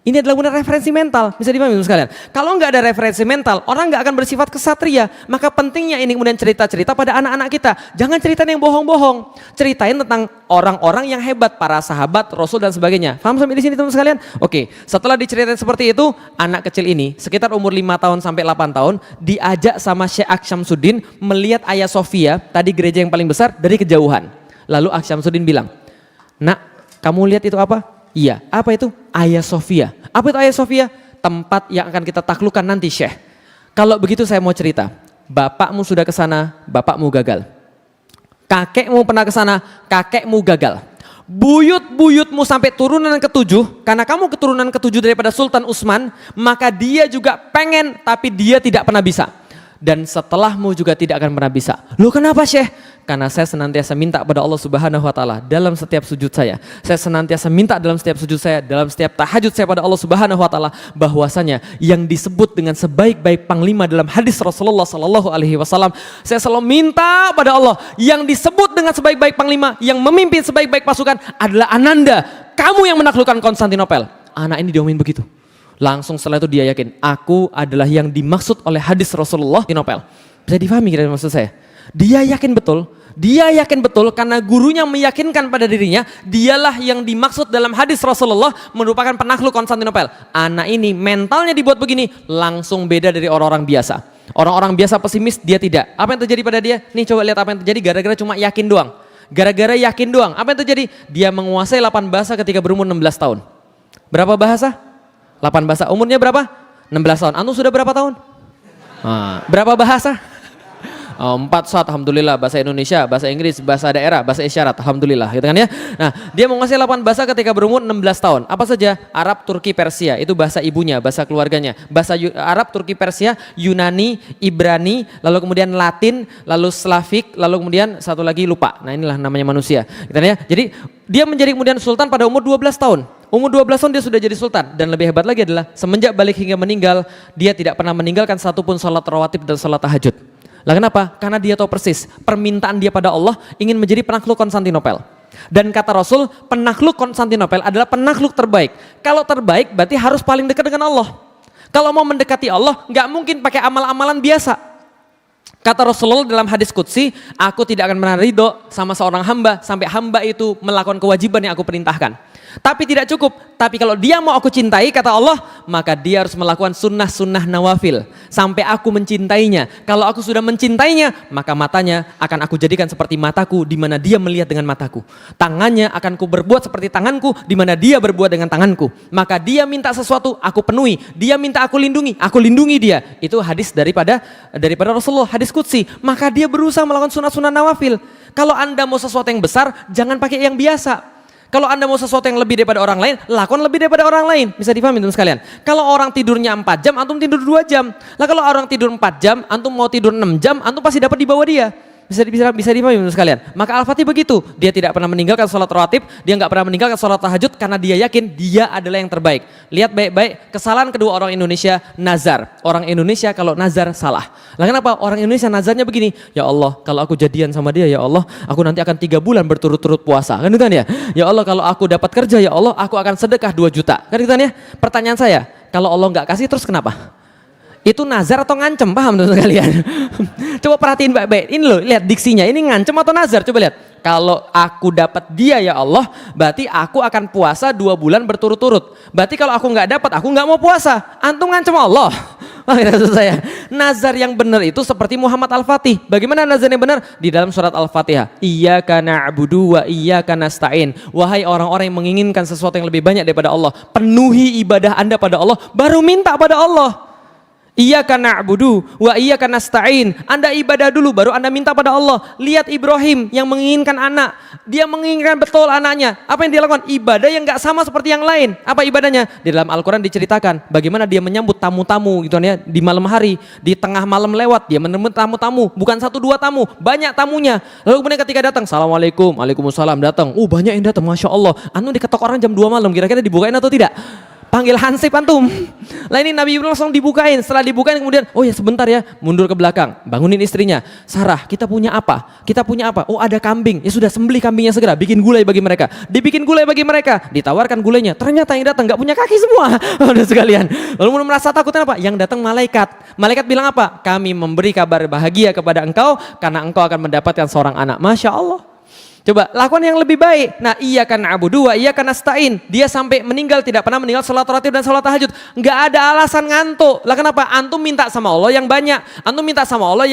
A: Ini adalah benar referensi mental, bisa dipahami sekalian. Kalau nggak ada referensi mental, orang nggak akan bersifat kesatria. Maka pentingnya ini kemudian cerita-cerita pada anak-anak kita. Jangan ceritain yang bohong-bohong. Ceritain tentang orang-orang yang hebat, para sahabat, Rasul dan sebagainya. Paham sampai di sini teman sekalian? Oke, setelah diceritain seperti itu, anak kecil ini sekitar umur 5 tahun sampai 8 tahun diajak sama Syekh Aksyamsuddin melihat Hagia Sophia, tadi gereja yang paling besar, dari kejauhan. Lalu Aksyamsuddin bilang, "Nak, kamu lihat itu apa?" Iya, apa itu? Hagia Sophia. Apa itu Hagia Sophia? Tempat yang akan kita taklukkan nanti, Syekh. Kalau begitu saya mau cerita. Bapakmu sudah ke sana, bapakmu gagal. Kakekmu pernah ke sana, kakekmu gagal. Buyut-buyutmu sampai turunan ke-7, karena kamu keturunan ke-7 daripada Sultan Utsman, maka dia juga pengen tapi dia tidak pernah bisa. Dan setelahmu juga tidak akan pernah bisa. Loh kenapa Syekh? Karena saya senantiasa minta pada Allah Subhanahu wa taala dalam setiap sujud saya. Saya senantiasa minta dalam setiap sujud saya, dalam setiap tahajud saya pada Allah Subhanahu wa taala bahwasanya yang disebut dengan sebaik-baik panglima dalam hadis Rasulullah sallallahu alaihi wasallam, saya selalu minta pada Allah yang disebut dengan sebaik-baik panglima yang memimpin sebaik-baik pasukan adalah Ananda. Kamu yang menaklukkan Konstantinopel. Anak ini diomongin begitu. Langsung setelah itu dia yakin, aku adalah yang dimaksud oleh hadis Rasulullah di Nopel. Bisa difahami kira-kira maksud saya? Dia yakin betul karena gurunya meyakinkan pada dirinya, dialah yang dimaksud dalam hadis Rasulullah merupakan penakluk Konstantinopel. Anak ini mentalnya dibuat begini, langsung beda dari orang-orang biasa. Orang-orang biasa pesimis, dia tidak. Apa yang terjadi pada dia? Nih coba lihat apa yang terjadi gara-gara cuma yakin doang. Gara-gara yakin doang, apa yang terjadi? Dia menguasai 8 bahasa ketika berumur 16 tahun. Berapa bahasa? 8 bahasa. Umurnya berapa? 16 tahun. Antum sudah berapa tahun? Berapa bahasa? 4 alhamdulillah, bahasa Indonesia, bahasa Inggris, bahasa daerah, bahasa isyarat, alhamdulillah, gitu kan ya. Nah, dia menguasai 8 bahasa ketika berumur 16 tahun. Apa saja? Arab, Turki, Persia, itu bahasa ibunya, bahasa keluarganya. Bahasa Arab, Turki, Persia, Yunani, Ibrani, lalu kemudian Latin, lalu Slavik, lalu kemudian satu lagi lupa. Nah, inilah namanya manusia, gitu kan ya. Jadi, dia menjadi kemudian sultan pada umur 12 tahun. Umur 12 tahun dia sudah jadi sultan. Dan lebih hebat lagi adalah semenjak balik hingga meninggal, dia tidak pernah meninggalkan satupun salat rawatib dan salat tahajud. Lah kenapa? Karena dia tahu persis permintaan dia pada Allah ingin menjadi penakluk Konstantinopel. Dan kata Rasul, penakluk Konstantinopel adalah penakluk terbaik. Kalau terbaik berarti harus paling dekat dengan Allah. Kalau mau mendekati Allah, nggak mungkin pakai amal-amalan biasa. Kata Rasulullah dalam hadis qudsi, aku tidak akan pernah ridho sama seorang hamba sampai hamba itu melakukan kewajiban yang aku perintahkan. Tapi tidak cukup, tapi kalau dia mau aku cintai, kata Allah, maka dia harus melakukan sunnah-sunnah nawafil sampai aku mencintainya. Kalau aku sudah mencintainya, maka matanya akan aku jadikan seperti mataku di mana dia melihat dengan mataku. Tangannya akan ku berbuat seperti tanganku di mana dia berbuat dengan tanganku. Maka dia minta sesuatu, aku penuhi. Dia minta aku lindungi dia. Itu hadis daripada Rasulullah, hadis qudsi. Maka dia berusaha melakukan sunnah-sunnah nawafil. Kalau Anda mau sesuatu yang besar, jangan pakai yang biasa. Kalau Anda mau sesuatu yang lebih daripada orang lain, lakukan lebih daripada orang lain. Bisa dipahami teman sekalian? Kalau orang tidurnya 4 jam, antum tidur 2 jam. Lah kalau orang tidur 4 jam, antum mau tidur 6 jam, antum pasti dapat di bawah dia. Bisa dipahami menurut sekalian. Maka Al-Fatih begitu, dia tidak pernah meninggalkan sholat rawatib, dia nggak pernah meninggalkan sholat tahajud karena dia yakin dia adalah yang terbaik. Lihat baik-baik kesalahan kedua orang Indonesia, nazar. Orang Indonesia kalau nazar salah. Lah kenapa? Orang Indonesia nazarnya begini, ya Allah kalau aku jadian sama dia, ya Allah aku nanti akan 3 bulan berturut-turut puasa. Kan itu kan ya? Ya Allah kalau aku dapat kerja, ya Allah aku akan sedekah 2 juta. Kan itu kan ya? Pertanyaan saya, kalau Allah nggak kasih terus kenapa? Itu nazar atau ngancem, paham tuh kalian? Coba perhatiin baik-baik, ini loh lihat diksinya, ini ngancem atau nazar, coba lihat. Kalau aku dapat dia ya Allah, berarti aku akan puasa 2 bulan berturut-turut. Berarti kalau aku nggak dapat, aku nggak mau puasa. Antum ngancem Allah. Maksud saya, nazar yang benar itu seperti Muhammad Al-Fatih. Bagaimana nazar yang benar? Di dalam surat Al-Fatihah. Iyyaka na'budu wa iyyaka nasta'in. Wahai orang-orang yang menginginkan sesuatu yang lebih banyak daripada Allah, penuhi ibadah Anda pada Allah, baru minta pada Allah. Iyyaka na'budu wa iyyaka nasta'in. Anda ibadah dulu baru Anda minta pada Allah. Lihat Ibrahim yang menginginkan anak. Dia menginginkan betul anaknya. Apa yang dia lakukan? Ibadah yang enggak sama seperti yang lain. Apa ibadahnya? Di dalam Al-Qur'an diceritakan bagaimana dia menyambut tamu-tamu gitu ya, di malam hari, di tengah malam lewat dia menemukan tamu-tamu, bukan 1 2 tamu, banyak tamunya. Lalu kemudian ketika datang, Assalamualaikum, Waalaikumsalam, datang. Banyak yang datang, Masya Allah. Anu diketok orang jam 2 malam, kira-kira dibukain atau tidak? Panggil hansip antum. Lah ini Nabi Ibrahim langsung dibukain. Setelah dibukain kemudian, oh ya sebentar ya, mundur ke belakang, bangunin istrinya. Sarah, kita punya apa? Kita punya apa? Oh ada kambing. Ya sudah, sembelih kambingnya segera, bikin gulai bagi mereka. Dibikin gulai bagi mereka, ditawarkan gulainya. Ternyata yang datang nggak punya kaki semua. Udah sekalian. Lalu merasa takut kenapa? Yang datang malaikat. Malaikat bilang apa? Kami memberi kabar bahagia kepada engkau karena engkau akan mendapatkan seorang anak. Masya Allah. Coba lakukan yang lebih baik. Nah, iyyaka na'budu wa iyyaka nasta'in. Dia sampai meninggal tidak pernah meninggal salat rawatib dan salat tahajud. Enggak ada alasan ngantuk. Lah kenapa? Antum minta sama Allah yang banyak. Antum minta sama Allah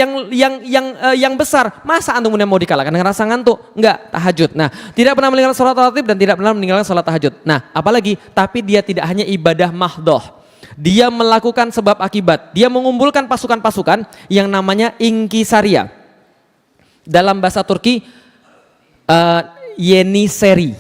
A: yang besar. Masa antum mau dikalahkan dengan rasa ngantuk? Enggak, tahajud. Nah, tidak pernah meninggalkan salat rawatib dan tidak pernah meninggalkan salat tahajud. Nah, apalagi tapi dia tidak hanya ibadah mahdoh. Dia melakukan sebab akibat. Dia mengumpulkan pasukan-pasukan yang namanya inkisaria. Dalam bahasa Turki Yeni seri.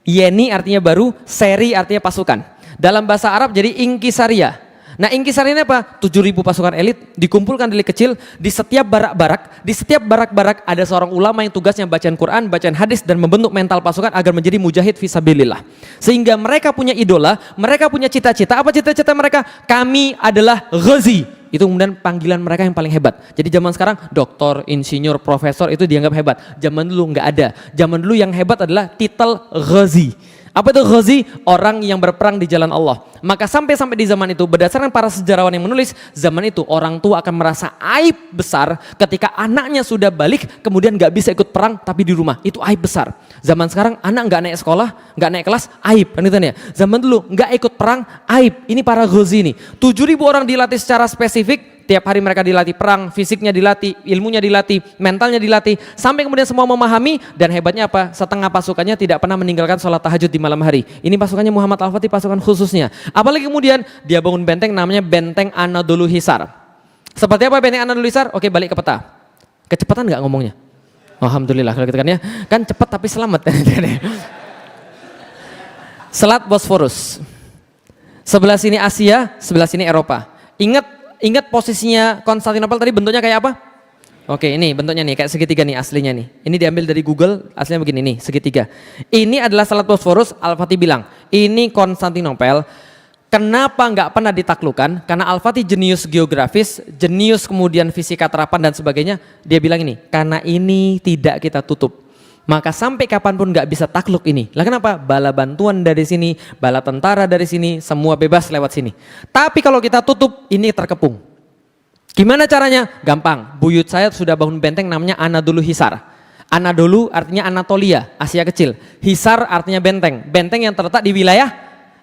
A: Yeni artinya baru, seri artinya pasukan. Dalam bahasa Arab jadi inkisaria. Nah inkisaria ini apa? 7.000 pasukan elit dikumpulkan dari kecil di setiap barak-barak. Di setiap barak-barak ada seorang ulama yang tugasnya bacaan Quran, bacaan hadis dan membentuk mental pasukan agar menjadi mujahid fisabilillah. Sehingga mereka punya idola, mereka punya cita-cita. Apa cita-cita mereka? Kami adalah Ghazi. Itu kemudian panggilan mereka yang paling hebat. Jadi zaman sekarang doktor, insinyur, profesor itu dianggap hebat. Zaman dulu nggak ada. Zaman dulu yang hebat adalah titel Ghazi. Apa itu Ghazi? Orang yang berperang di jalan Allah. Maka sampai di zaman itu berdasarkan para sejarawan yang menulis, zaman itu orang tua akan merasa aib besar ketika anaknya sudah balik kemudian nggak bisa ikut perang tapi di rumah. Itu aib besar. Zaman sekarang anak nggak naik sekolah, nggak naik kelas, aib kan itu ya. Zaman dulu nggak ikut perang, aib. Ini para Ghazi ini. 7.000 orang dilatih secara spesifik. Tiap hari mereka dilatih perang, fisiknya dilatih, ilmunya dilatih, mentalnya dilatih, sampai kemudian semua memahami. Dan hebatnya apa? Setengah pasukannya tidak pernah meninggalkan sholat tahajud di malam hari. Ini pasukannya Muhammad Al-Fatih, pasukan khususnya. Apalagi kemudian dia bangun benteng namanya Benteng Anadolu Hisar. Seperti apa Benteng Anadolu Hisar? Oke, balik ke peta. Kecepatan nggak ngomongnya? Alhamdulillah kalau gitu kan ya. Kan cepat tapi selamat. Selat Bosforus. Sebelah sini Asia, sebelah sini Eropa. Ingat posisinya Konstantinopel tadi bentuknya kayak apa? Oke, ini bentuknya nih kayak segitiga nih aslinya nih. Ini diambil dari Google, aslinya begini nih, segitiga. Ini adalah Selat Bosforus. Al-Fatih bilang, ini Konstantinopel. Kenapa nggak pernah ditaklukkan? Karena Al-Fatih jenius geografis, jenius kemudian fisika terapan dan sebagainya. Dia bilang ini, karena ini tidak kita tutup. Maka sampai kapanpun nggak bisa takluk ini. Lah kenapa? Bala bantuan dari sini, bala tentara dari sini, semua bebas lewat sini. Tapi kalau kita tutup, ini terkepung. Gimana caranya? Gampang. Buyut saya sudah bangun benteng namanya Anadolu Hisar. Anadolu artinya Anatolia, Asia Kecil. Hisar artinya benteng. Benteng yang terletak di wilayah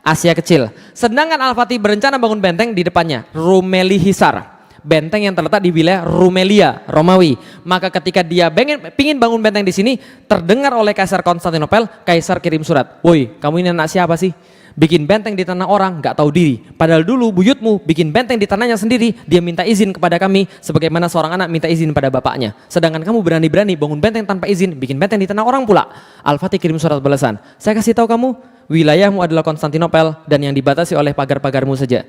A: Asia Kecil. Sedangkan Al-Fatih berencana bangun benteng di depannya, Rumeli Hisar. Benteng yang terletak di wilayah Rumelia, Romawi. Maka ketika dia pingin bangun benteng di sini, terdengar oleh Kaisar Konstantinopel, Kaisar kirim surat. Woi, kamu ini anak siapa sih? Bikin benteng di tanah orang, nggak tahu diri. Padahal dulu buyutmu bikin benteng di tanahnya sendiri, dia minta izin kepada kami, sebagaimana seorang anak minta izin pada bapaknya. Sedangkan kamu berani-berani bangun benteng tanpa izin, bikin benteng di tanah orang pula. Al-Fatih kirim surat balasan. Saya kasih tahu kamu, wilayahmu adalah Konstantinopel dan yang dibatasi oleh pagar-pagarmu saja.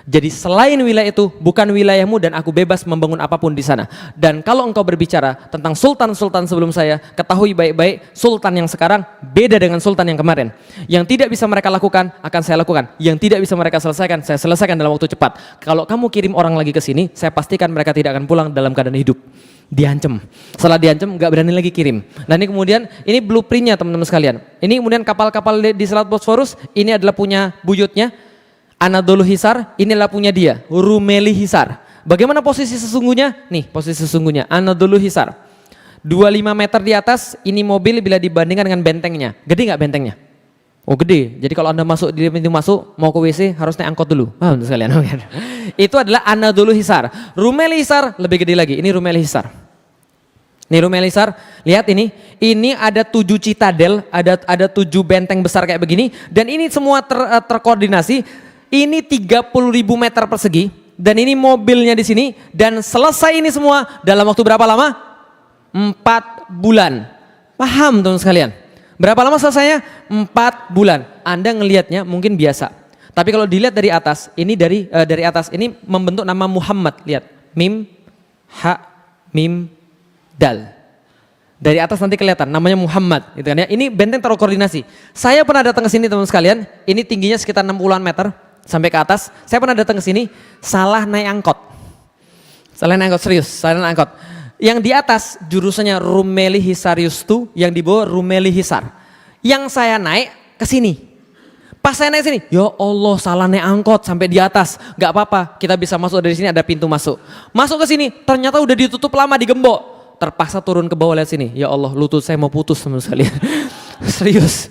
A: Jadi selain wilayah itu bukan wilayahmu dan aku bebas membangun apapun di sana. Dan kalau engkau berbicara tentang sultan-sultan sebelum saya, ketahui baik-baik sultan yang sekarang beda dengan sultan yang kemarin. Yang tidak bisa mereka lakukan akan saya lakukan. Yang tidak bisa mereka selesaikan, saya selesaikan dalam waktu cepat. Kalau kamu kirim orang lagi ke sini, saya pastikan mereka tidak akan pulang dalam keadaan hidup. Diancam. Setelah diancam nggak berani lagi kirim. Nah ini kemudian ini blueprintnya teman-teman sekalian. Ini kemudian kapal-kapal di Selat Bosforus ini adalah punya buyutnya. Anadolu Hisar, inilah punya dia, Rumeli Hisar. Bagaimana posisi sesungguhnya? Nih posisi sesungguhnya, Anadolu Hisar. 25 meter di atas, ini mobil bila dibandingkan dengan bentengnya. Gede nggak bentengnya? Oh gede, jadi kalau Anda masuk di pintu masuk, mau ke WC harus naik angkot dulu. Paham sekalian? Itu adalah Anadolu Hisar. Rumeli Hisar lebih gede lagi, ini Rumeli Hisar. Nih Rumeli Hisar, lihat ini ada 7 citadel, ada 7 benteng besar kayak begini, dan ini semua terkoordinasi. Ini 30.000 meter persegi dan ini mobilnya di sini dan selesai ini semua dalam waktu berapa lama? 4 bulan. Paham teman sekalian? Berapa lama selesainya? 4 bulan. Anda ngelihatnya mungkin biasa. Tapi kalau dilihat dari atas, ini dari atas ini membentuk nama Muhammad. Lihat, mim, ha, mim, dal. Dari atas nanti kelihatan namanya Muhammad, gitu kan ya. Ini benteng terkoordinasi. Saya pernah datang ke sini teman sekalian. Ini tingginya sekitar 60-an meter. Sampai ke atas, saya pernah datang ke sini, salah naik angkot. Salah naik angkot, serius, salah naik angkot. Yang di atas jurusannya Rumeli Hisarius itu, yang di bawah Rumeli Hisar. Yang saya naik ke sini. Pas saya naik sini, ya Allah salah naik angkot sampai di atas. Gak apa-apa, kita bisa masuk dari sini, ada pintu masuk. Masuk ke sini, ternyata udah ditutup lama, digembok. Terpaksa turun ke bawah, lihat sini. Ya Allah, lutut saya mau putus sama sekali. Serius.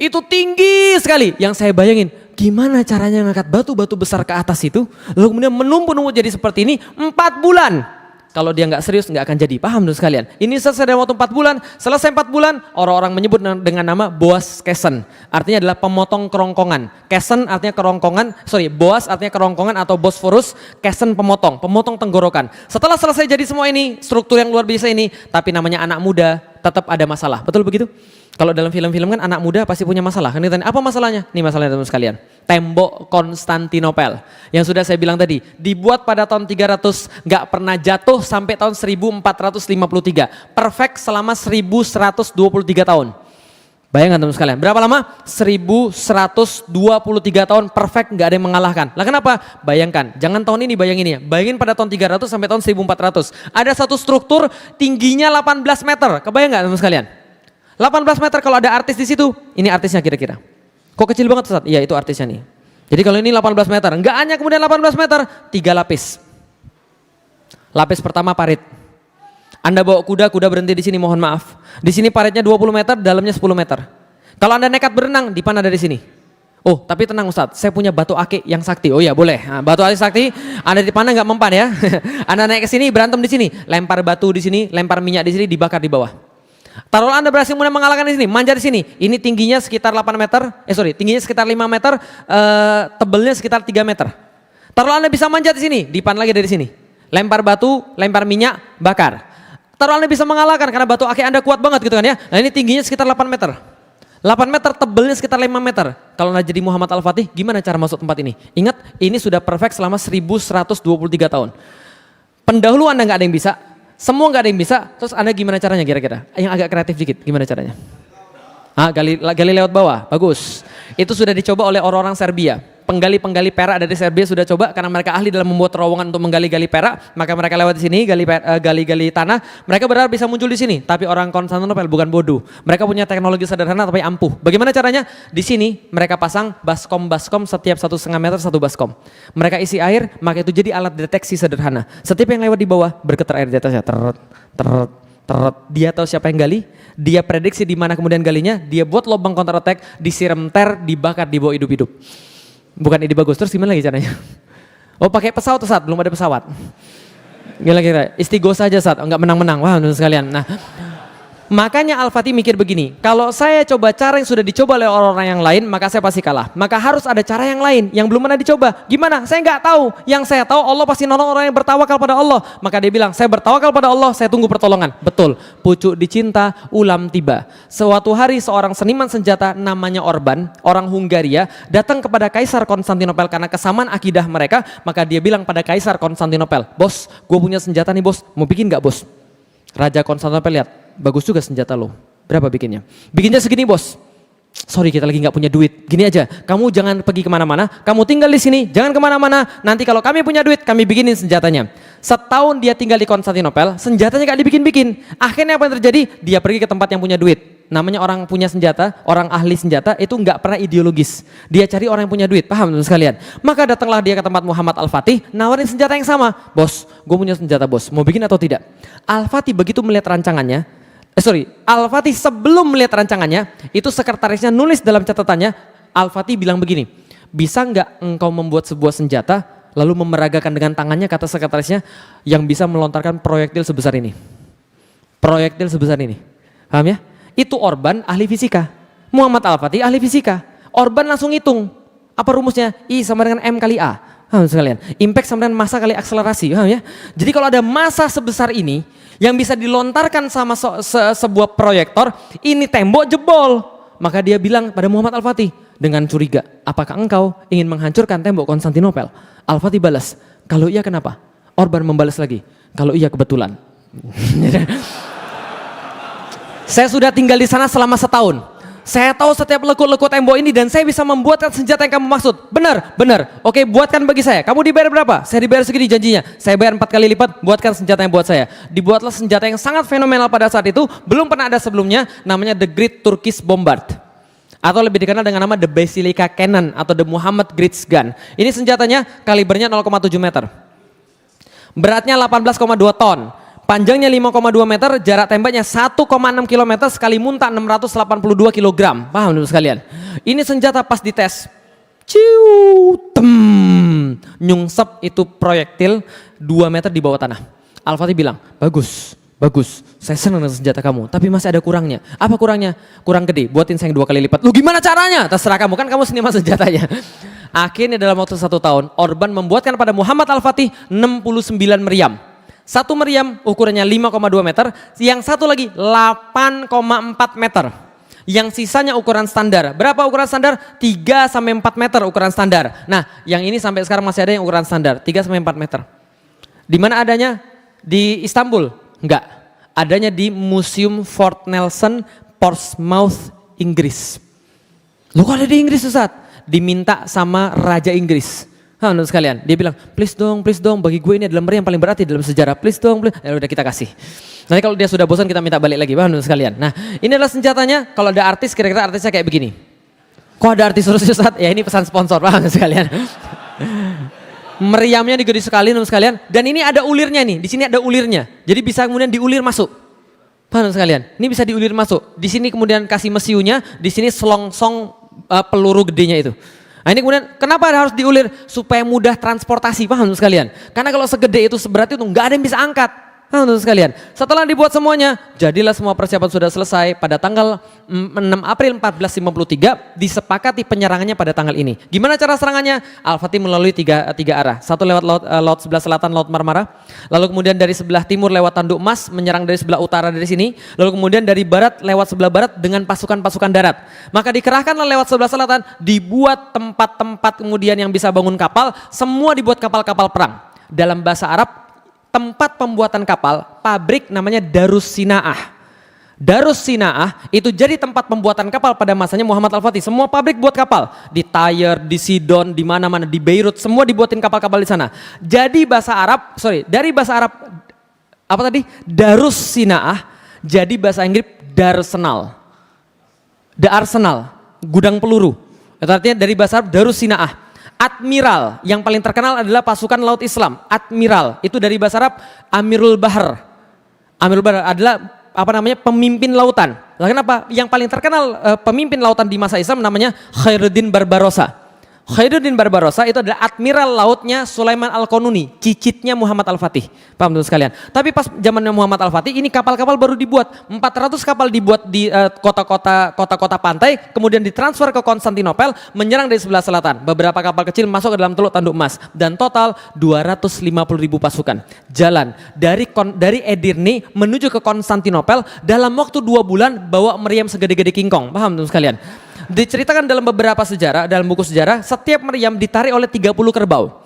A: Itu tinggi sekali. Yang saya bayangin, gimana caranya ngangkat batu-batu besar ke atas itu, lalu kemudian menumpuk-numpuk jadi seperti ini 4 bulan. Kalau dia nggak serius nggak akan jadi. Paham tuh sekalian? Ini selesai dalam waktu 4 bulan. Selesai 4 bulan, orang-orang menyebut dengan nama Boas Kesen. Artinya adalah pemotong kerongkongan. Kesen artinya kerongkongan, Boas artinya kerongkongan atau Bosforus, Kesen pemotong tenggorokan. Setelah selesai jadi semua ini, struktur yang luar biasa ini, tapi namanya anak muda, tetap ada masalah. Betul begitu? Kalau dalam film-film kan anak muda pasti punya masalah. Kan ditanya, apa masalahnya? Nih masalahnya teman sekalian. Tembok Konstantinopel. Yang sudah saya bilang tadi, dibuat pada tahun 300, nggak pernah jatuh sampai tahun 1453. Perfect selama 1123 tahun. Bayangkan teman sekalian, berapa lama? 1123 tahun perfect, nggak ada yang mengalahkan. Lah kenapa? Bayangkan, jangan tahun ini bayangin ya. Bayangin pada tahun 300 sampai tahun 1400. Ada satu struktur tingginya 18 meter. Kebayang nggak teman sekalian? 18 meter kalau ada artis di situ, ini artisnya kira-kira. Kok kecil banget Ustaz? Iya itu artisnya nih. Jadi kalau ini 18 meter, enggak hanya kemudian 18 meter, 3 lapis. Lapis pertama parit. Anda bawa kuda berhenti di sini, mohon maaf. Di sini paritnya 20 meter, dalamnya 10 meter. Kalau Anda nekat berenang, dipan ada di sini. Oh tapi tenang Ustaz, saya punya batu akik yang sakti. Oh ya boleh, nah, batu akik sakti, Anda dipanah nggak mempan ya. Anda naik ke sini, berantem di sini, lempar batu di sini, lempar minyak di sini, dibakar di bawah. Taruhlah Anda berhasil mulai mengalahkan di sini, manja di sini. Ini tingginya sekitar 8 meter, tingginya sekitar 5 meter, tebelnya sekitar 3 meter. Taruhlah Anda bisa manja di sini, dipan lagi dari sini. Lempar batu, lempar minyak, bakar. Taruhlah Anda bisa mengalahkan karena batu akik Anda kuat banget gitu kan ya. Nah ini tingginya sekitar 8 meter. 8 meter, tebelnya sekitar 5 meter. Kalau Anda jadi Muhammad Al-Fatih, gimana cara masuk tempat ini? Ingat, ini sudah perfect selama 1123 tahun. Pendahulu Anda nggak ada yang bisa. Semua nggak ada yang bisa, terus Anda gimana caranya kira-kira? Yang agak kreatif dikit, gimana caranya? Gali lewat bawah, bagus. Itu sudah dicoba oleh orang-orang Serbia. Penggali-penggali perak dari Serbia sudah coba karena mereka ahli dalam membuat terowongan untuk menggali-gali perak, maka mereka lewat di sini gali-gali tanah, mereka berharap bisa muncul di sini. Tapi orang Konstantinopel bukan bodoh. Mereka punya teknologi sederhana tapi ampuh. Bagaimana caranya? Di sini mereka pasang baskom setiap 1,5 meter satu baskom. Mereka isi air, maka itu jadi alat deteksi sederhana. Setiap yang lewat di bawah bergetar air di atasnya. Teret. Dia tahu siapa yang gali, dia prediksi di mana kemudian galinya, dia buat lubang counter attack, disiram dibakar, dibawa hidup-hidup. Bukan ide bagus, terus gimana lagi caranya? Oh pakai pesawat tuh saat belum ada pesawat. Gila kira, istighosa saja saat, enggak menang-menang. Wah teman sekalian. Nah, Makanya Al-Fatih mikir begini, kalau saya coba cara yang sudah dicoba oleh orang-orang yang lain, maka saya pasti kalah. Maka harus ada cara yang lain yang belum pernah dicoba. Gimana? Saya nggak tahu. Yang saya tahu Allah pasti nolong orang yang bertawakal pada Allah. Maka dia bilang, saya bertawakal pada Allah, saya tunggu pertolongan. Betul. Pucuk dicinta, ulam tiba. Suatu hari seorang seniman senjata namanya Orban, orang Hungaria, datang kepada Kaisar Konstantinopel karena kesamaan akidah mereka. Maka dia bilang pada Kaisar Konstantinopel, bos, gue punya senjata nih bos, mau bikin nggak bos? Raja Konstantinopel lihat, bagus juga senjata lo. Berapa bikinnya? Bikinnya segini bos. Sorry kita lagi nggak punya duit. Gini aja, kamu jangan pergi kemana-mana. Kamu tinggal di sini, jangan kemana-mana. Nanti kalau kami punya duit, kami bikinin senjatanya. Setahun dia tinggal di Konstantinopel, senjatanya nggak dibikin-bikin. Akhirnya apa yang terjadi? Dia pergi ke tempat yang punya duit. Namanya orang punya senjata, orang ahli senjata itu nggak pernah ideologis. Dia cari orang yang punya duit, paham teman sekalian? Maka datanglah dia ke tempat Muhammad Al-Fatih, nawarin senjata yang sama. Bos, gue punya senjata bos, mau bikin atau tidak? Al-Fatih begitu melihat rancangannya, Al-Fatih sebelum melihat rancangannya, itu sekretarisnya nulis dalam catatannya, Al-Fatih bilang begini, bisa nggak engkau membuat sebuah senjata, lalu memeragakan dengan tangannya, kata sekretarisnya, yang bisa melontarkan proyektil sebesar ini. Proyektil sebesar ini, paham ya? Itu Orban ahli fisika, Muhammad Al-Fatih ahli fisika. Orban langsung hitung, apa rumusnya? I sama dengan M kali A. Paham sekalian? Impact sama dengan massa kali akselerasi, paham ya? Jadi kalau ada massa sebesar ini yang bisa dilontarkan sama sebuah proyektor, ini tembok jebol. Maka dia bilang pada Muhammad Al-Fatih dengan curiga, apakah engkau ingin menghancurkan tembok Konstantinopel? Al-Fatih balas, kalau iya kenapa? Orban membalas lagi, kalau iya kebetulan. Saya sudah tinggal di sana selama setahun. Saya tahu setiap lekuk-lekuk tembok ini dan saya bisa membuatkan senjata yang kamu maksud. Benar, benar. Oke, buatkan bagi saya. Kamu dibayar berapa? Saya dibayar segini janjinya. Saya bayar 4 kali lipat, buatkan senjata yang buat saya. Dibuatlah senjata yang sangat fenomenal pada saat itu, belum pernah ada sebelumnya, namanya The Great Turkish Bombard. Atau lebih dikenal dengan nama The Basilica Cannon atau The Muhammad Great Gun. Ini senjatanya kalibernya 0,7 meter. Beratnya 18,2 ton. Panjangnya 5,2 meter, jarak tembaknya 1,6 km, sekali muntah 682 kg. Paham dulu sekalian? Ini senjata pas dites, nyungsep itu proyektil 2 meter di bawah tanah. Al-Fatih bilang, bagus, bagus, saya senang dengan senjata kamu, tapi masih ada kurangnya. Apa kurangnya? Kurang gede, buatin saya 2 kali lipat. Lu gimana caranya? Terserah kamu, kan kamu seniman senjatanya. Akhirnya dalam waktu 1 tahun, Orban membuatkan pada Muhammad Al-Fatih 69 meriam. Satu meriam ukurannya 5,2 meter, yang satu lagi 8,4 meter. Yang sisanya ukuran standar. Berapa ukuran standar? 3 sampai 4 meter ukuran standar. Nah, yang ini sampai sekarang masih ada yang ukuran standar, 3 sampai 4 meter. Di mana adanya? Di Istanbul? Enggak. Adanya di Museum Fort Nelson, Portsmouth, Inggris. Lu kok ada di Inggris Ustaz? Diminta sama Raja Inggris. Menurut sekalian, dia bilang, please dong, bagi gue ini adalah meriam yang paling berat di dalam sejarah, please dong, please. Ya udah kita kasih. Nanti kalau dia sudah bosan kita minta balik lagi, menurut sekalian. Nah, ini adalah senjatanya. Kalau ada artis, kira-kira artisnya kayak begini. Kok ada artis terus Ustaz? Ya ini pesan sponsor, menurut sekalian. Meriamnya digede sekali, menurut sekalian. Dan ini ada ulirnya nih, di sini ada ulirnya. Jadi bisa kemudian diulir masuk. Menurut sekalian, ini bisa diulir masuk. Di sini kemudian kasih mesiunya, di sini selongsong peluru gedenya itu. Nah ini kemudian kenapa harus diulir? Supaya mudah transportasi, paham sekalian? Karena kalau segede itu, seberat itu nggak ada yang bisa angkat. Paham sekalian? Setelah dibuat semuanya, jadilah semua persiapan sudah selesai. Pada tanggal 6 April 1453 disepakati penyerangannya pada tanggal ini. Gimana cara serangannya? Al-Fatih melalui tiga arah. Satu lewat laut sebelah selatan, Laut Marmara. Lalu kemudian dari sebelah timur lewat Tanduk Mas, menyerang dari sebelah utara dari sini. Lalu kemudian dari barat lewat sebelah barat dengan pasukan-pasukan darat. Maka dikerahkanlah lewat sebelah selatan, dibuat tempat-tempat kemudian yang bisa bangun kapal. Semua dibuat kapal-kapal perang. Dalam bahasa Arab, tempat pembuatan kapal, pabrik namanya Darus Sinaah. Darus Sinaah itu jadi tempat pembuatan kapal pada masanya Muhammad Al-Fatih. Semua pabrik buat kapal, di Tyre, di Sidon, di mana-mana, di Beirut, semua dibuatin kapal-kapal di sana. Jadi dari bahasa Arab apa tadi? Darus Sinaah, jadi bahasa Inggris Darsenal. The Arsenal, gudang peluru. Itu artinya dari bahasa Arab Darus Sinaah. Admiral, yang paling terkenal adalah pasukan laut Islam. Admiral, itu dari bahasa Arab Amirul Bahar. Amirul Bahar adalah pemimpin lautan. Lah kenapa? Yang paling terkenal pemimpin lautan di masa Islam namanya Khairuddin Barbarossa. Khairuddin Barbarossa itu adalah admiral lautnya Sulaiman Al-Qanuni, cicitnya Muhammad Al-Fatih. Paham teman sekalian? Tapi pas zamannya Muhammad Al-Fatih ini kapal-kapal baru dibuat. 400 kapal dibuat di kota-kota pantai, kemudian ditransfer ke Konstantinopel, menyerang dari sebelah selatan. Beberapa kapal kecil masuk ke dalam Teluk Tanduk Emas dan total 250.000 pasukan. Jalan dari Edirne menuju ke Konstantinopel dalam waktu 2 bulan bawa meriam segede-gede kingkong. Paham teman sekalian? Diceritakan dalam beberapa sejarah, dalam buku sejarah, setiap meriam ditarik oleh 30 kerbau.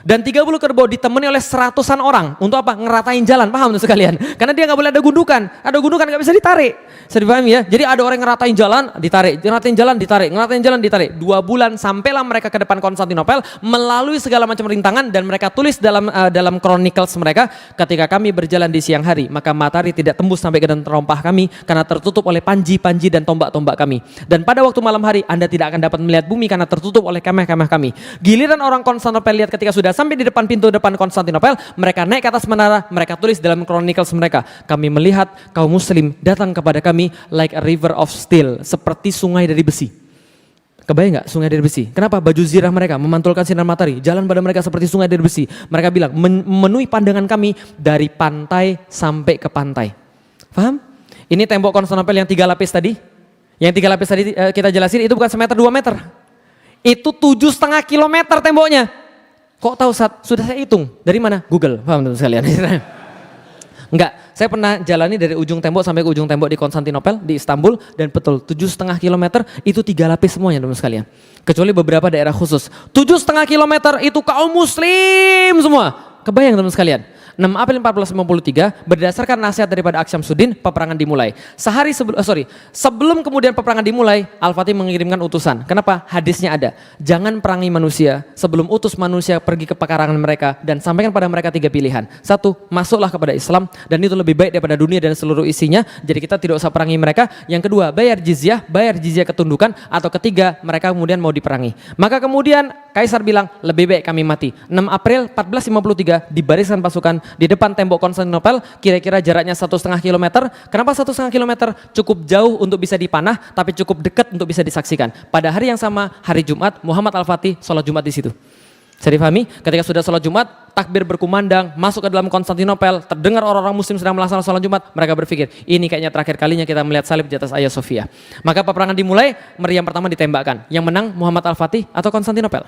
A: Dan 30 kerbau ditemani oleh 100-an orang. Untuk apa? Ngeratain jalan, paham tuh sekalian? Karena dia nggak boleh ada gundukan. Ada gundukan nggak bisa ditarik. Bisa dipahami ya? Jadi ada orang ngeratain jalan, ditarik. Ngeratain jalan, ditarik. Ngeratain jalan, ditarik. 2 bulan sampailah mereka ke depan Konstantinopel melalui segala macam rintangan dan mereka tulis dalam chronicles mereka, ketika kami berjalan di siang hari, maka matahari tidak tembus sampai ke dalam terompah kami karena tertutup oleh panji-panji dan tombak-tombak kami. Dan pada waktu malam hari Anda tidak akan dapat melihat bumi karena tertutup oleh kemah-kemah kami. Giliran orang Konstantinopel lihat ketika sudah sampai di depan pintu depan Konstantinopel, mereka naik ke atas menara, mereka tulis dalam chronicles mereka, kami melihat kaum muslim datang kepada kami like a river of steel, seperti sungai dari besi. Kebayang nggak sungai dari besi? Kenapa? Baju zirah mereka memantulkan sinar matahari, jalan pada mereka seperti sungai dari besi. Mereka bilang memenuhi pandangan kami dari pantai sampai ke pantai. Paham? Ini tembok Konstantinopel yang 3 lapis tadi. Yang 3 lapis tadi kita jelasin itu bukan semeter 2 meter. Itu 7,5 kilometer temboknya. Kok tahu Ustaz? Sudah saya hitung. Dari mana? Google. Paham teman sekalian? Enggak, saya pernah jalani dari ujung tembok sampai ke ujung tembok di Konstantinopel, di Istanbul, dan betul 7,5 kilometer itu 3 lapis semuanya teman sekalian. Kecuali beberapa daerah khusus. 7,5 kilometer itu kaum muslim semua. Kebayang teman sekalian? 6 April 1453 berdasarkan nasihat daripada Aksyamsuddin, peperangan dimulai. Sebelum kemudian peperangan dimulai, Al-Fatih mengirimkan utusan. Kenapa? Hadisnya ada. Jangan perangi manusia sebelum utus manusia pergi ke pekarangan mereka dan sampaikan pada mereka 3 pilihan. 1, masuklah kepada Islam dan itu lebih baik daripada dunia dan seluruh isinya. Jadi kita tidak usah perangi mereka. Yang kedua, bayar jizyah ketundukan. Atau ketiga, mereka kemudian mau diperangi. Maka kemudian Kaisar bilang, lebih baik kami mati. 6 April 1453 dibariskan pasukan di depan tembok Konstantinopel, kira-kira jaraknya 1,5 kilometer. Kenapa 1,5 kilometer? Cukup jauh untuk bisa dipanah, tapi cukup dekat untuk bisa disaksikan. Pada hari yang sama, hari Jumat, Muhammad Al-Fatih sholat Jumat di situ. Bisa difahami? Ketika sudah sholat Jumat, takbir berkumandang, masuk ke dalam Konstantinopel, terdengar orang-orang muslim sedang melaksanakan sholat Jumat, mereka berpikir, ini kayaknya terakhir kalinya kita melihat salib di atas Hagia Sophia. Maka peperangan dimulai, meriam pertama ditembakkan. Yang menang Muhammad Al-Fatih atau Konstantinopel?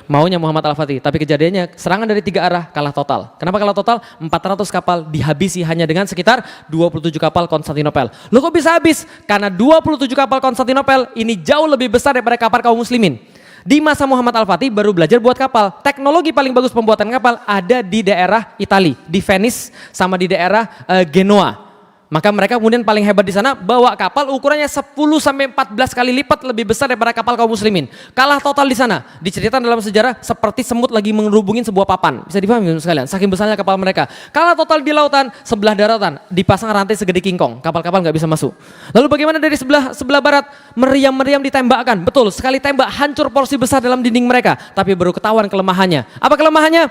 A: Maunya Muhammad Al-Fatih, tapi kejadiannya serangan dari 3 arah kalah total. Kenapa kalah total? 400 kapal dihabisi hanya dengan sekitar 27 kapal Konstantinopel. Loh kok bisa habis? Karena 27 kapal Konstantinopel ini jauh lebih besar daripada kapal kaum muslimin. Di masa Muhammad Al-Fatih baru belajar buat kapal. Teknologi paling bagus pembuatan kapal ada di daerah Italia, di Venice sama di daerah Genoa. Maka mereka kemudian paling hebat di sana, bawa kapal ukurannya 10-14 kali lipat lebih besar daripada kapal kaum muslimin. Kalah total di sana. Diceritakan dalam sejarah seperti semut lagi mengerubungin sebuah papan. Bisa dipahami sekalian, saking besarnya kapal mereka. Kalah total di lautan, sebelah daratan dipasang rantai segede kingkong. Kapal-kapal nggak bisa masuk. Lalu bagaimana dari sebelah barat? Meriam-meriam ditembakkan. Betul, sekali tembak hancur porsi besar dalam dinding mereka. Tapi baru ketahuan kelemahannya. Apa kelemahannya?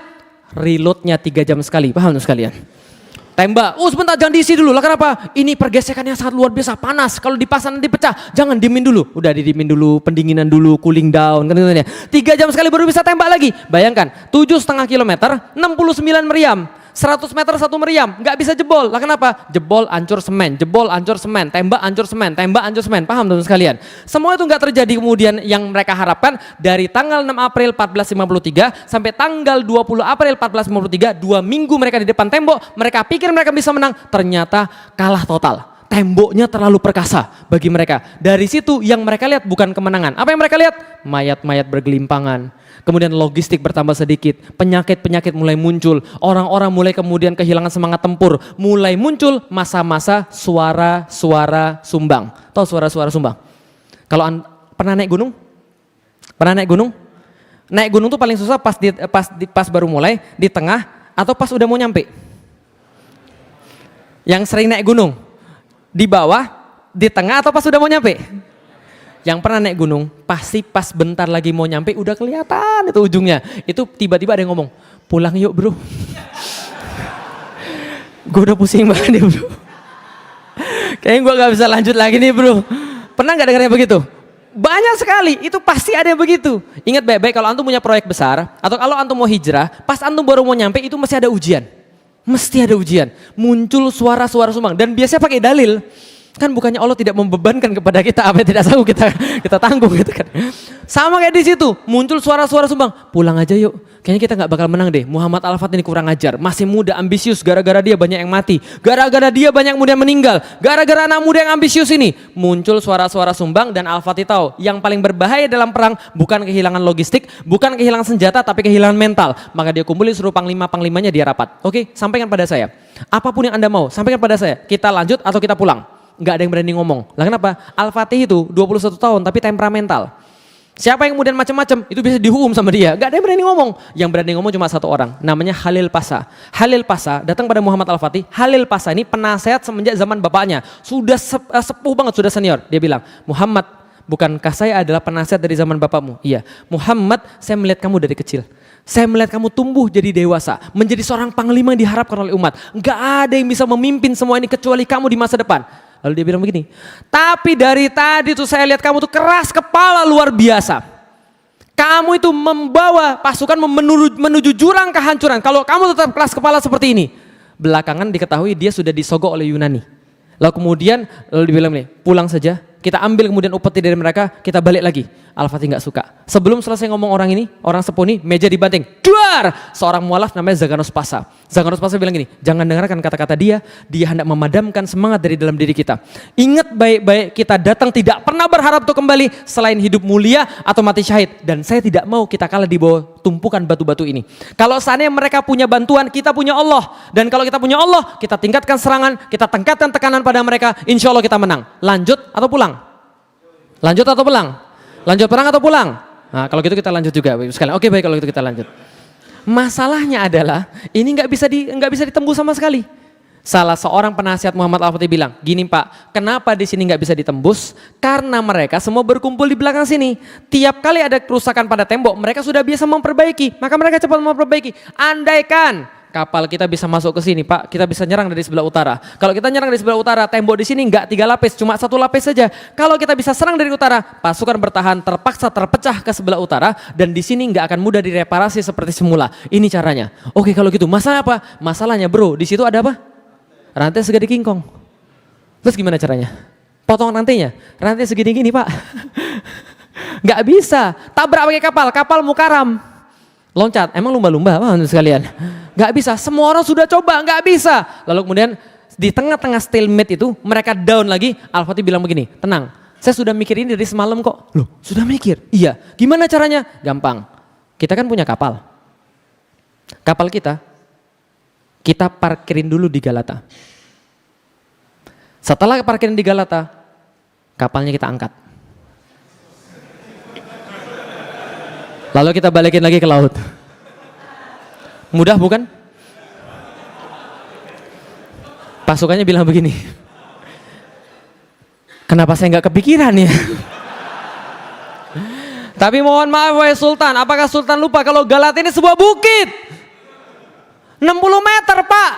A: Reloadnya 3 jam sekali. Paham sekalian? Tembak, sebentar jangan diisi dulu lah, kenapa? Ini pergesekan yang sangat luar biasa, panas, kalau dipasang nanti pecah, jangan diemin dulu. Udah didiemin dulu, pendinginan dulu, cooling down, kan 3 jam sekali baru bisa tembak lagi. Bayangkan, 7,5 kilometer, 69 meriam, 100 meter 1 meriam, nggak bisa jebol. Lah kenapa? Jebol, hancur semen, jebol, hancur semen, tembak, hancur semen, tembak, hancur semen. Paham teman sekalian? Semua itu nggak terjadi kemudian yang mereka harapkan dari tanggal 6 April 1453 sampai tanggal 20 April 1453, 2 minggu mereka di depan tembok, mereka pikir mereka bisa menang, ternyata kalah total. Temboknya terlalu perkasa bagi mereka. Dari situ yang mereka lihat bukan kemenangan. Apa yang mereka lihat? Mayat-mayat bergelimpangan. Kemudian logistik bertambah sedikit, penyakit-penyakit mulai muncul, orang-orang mulai kemudian kehilangan semangat tempur, mulai muncul masa-masa suara-suara sumbang. Tahu suara-suara sumbang? Kalau pernah naik gunung? Pernah naik gunung? Naik gunung tuh paling susah pas baru mulai, di tengah, atau pas udah mau nyampe. Yang sering naik gunung, di bawah, di tengah, atau pas udah mau nyampe? Yang pernah naik gunung, pasti pas bentar lagi mau nyampe udah kelihatan itu ujungnya. Itu tiba-tiba ada yang ngomong, pulang yuk bro. Gue udah pusing banget nih bro. Kayaknya gue gak bisa lanjut lagi nih bro. Pernah gak dengarnya begitu? Banyak sekali, itu pasti ada yang begitu. Ingat baik-baik kalau antum punya proyek besar, atau kalau antum mau hijrah, pas antum baru mau nyampe itu masih ada ujian. Mesti ada ujian. Muncul suara-suara sumbang, dan biasanya pakai dalil. Kan bukannya Allah tidak membebankan kepada kita apa yang tidak sanggup kita tanggung gitu kan. Sama kayak di situ, muncul suara-suara sumbang, pulang aja yuk. Kayaknya kita nggak bakal menang deh. Muhammad Al-Fatih ini kurang ajar, masih muda, ambisius, gara-gara dia banyak yang mati, gara-gara dia banyak muda yang meninggal, gara-gara anak muda yang ambisius ini. Muncul suara-suara sumbang dan Al-Fatih tahu, yang paling berbahaya dalam perang bukan kehilangan logistik, bukan kehilangan senjata, tapi kehilangan mental. Maka dia kumpulin suruh panglima-panglimanya, dia rapat. Oke, sampaikan pada saya. Apapun yang Anda mau, sampaikan pada saya. Kita lanjut atau kita pulang. Nggak ada yang berani ngomong. Lah kenapa? Al-Fatih itu 21 tahun tapi temperamental. Siapa yang kemudian macam-macam itu bisa dihukum sama dia. Nggak ada yang berani ngomong. Yang berani ngomong cuma satu orang, namanya Khalil Pasha. Khalil Pasha datang pada Muhammad Al-Fatih. Khalil Pasha ini penasehat semenjak zaman bapaknya. Sudah sepuh banget, sudah senior. Dia bilang, "Muhammad, bukankah saya adalah penasehat dari zaman bapakmu?" "Iya." "Muhammad, saya melihat kamu dari kecil. Saya melihat kamu tumbuh jadi dewasa, menjadi seorang panglima yang diharapkan oleh umat. Nggak ada yang bisa memimpin semua ini kecuali kamu di masa depan." Lalu dia bilang begini, "Tapi dari tadi tuh saya lihat kamu tuh keras kepala luar biasa. Kamu itu membawa pasukan menuju jurang kehancuran. Kalau kamu tetap keras kepala seperti ini." Belakangan diketahui dia sudah disogok oleh Yunani. Lalu kemudian dibilang nih, "Pulang saja, kita ambil kemudian upeti dari mereka, kita balik lagi." Al-Fatih nggak suka. Sebelum selesai ngomong orang ini, orang sepuh ini, meja dibanting. Duar! Seorang mualaf namanya Zaganos Pasha. Zaganos Pasha bilang gini, "Jangan dengarkan kata-kata dia hendak memadamkan semangat dari dalam diri kita. Ingat baik-baik, kita datang tidak pernah berharap untuk kembali selain hidup mulia atau mati syahid. Dan saya tidak mau kita kalah di bawah tumpukan batu-batu ini. Kalau seandainya mereka punya bantuan, kita punya Allah. Dan kalau kita punya Allah, kita tingkatkan serangan, kita tingkatkan tekanan pada mereka, insya Allah kita menang. Lanjut atau pulang? Lanjut atau pulang? Lanjut perang atau pulang?" Nah, kalau gitu kita lanjut juga sekalian. Oke, baik, kalau gitu kita lanjut. Masalahnya adalah ini nggak bisa ditembus sama sekali. Salah seorang penasihat Muhammad Al-Fatih bilang, "Gini Pak, kenapa di sini nggak bisa ditembus? Karena mereka semua berkumpul di belakang sini. Tiap kali ada kerusakan pada tembok, mereka sudah biasa memperbaiki. Maka mereka cepat memperbaiki. Andaikan kapal kita bisa masuk ke sini Pak, kita bisa nyerang dari sebelah utara. Kalau kita nyerang dari sebelah utara, tembok di sini nggak 3 lapis, cuma 1 lapis saja. Kalau kita bisa serang dari utara, pasukan bertahan terpaksa terpecah ke sebelah utara dan di sini nggak akan mudah direparasi seperti semula. Ini caranya." Oke, kalau gitu, masalah apa? Masalahnya bro, di situ ada apa? Rantai segede kingkong. Terus gimana caranya? Potong rantainya, rantai segini gini Pak. Nggak bisa. Tabrak pakai kapal mukaram. Loncat, emang lumba-lumba apa sekalian? Gak bisa, semua orang sudah coba, gak bisa. Lalu kemudian di tengah-tengah stalemate itu mereka down lagi. Al-Fatih bilang begini, "Tenang, saya sudah mikir ini dari semalam kok." "Loh, sudah mikir?" "Iya." "Gimana caranya?" "Gampang, kita kan punya kapal. Kapal kita parkirin dulu di Galata. Setelah parkirin di Galata, kapalnya kita angkat. Lalu kita balikin lagi ke laut." Mudah bukan? Pasukannya bilang begini, "Kenapa saya nggak kepikiran ya?" Tapi mohon maaf wahai Sultan, apakah Sultan lupa kalau Galata ini sebuah bukit? 60 meter Pak.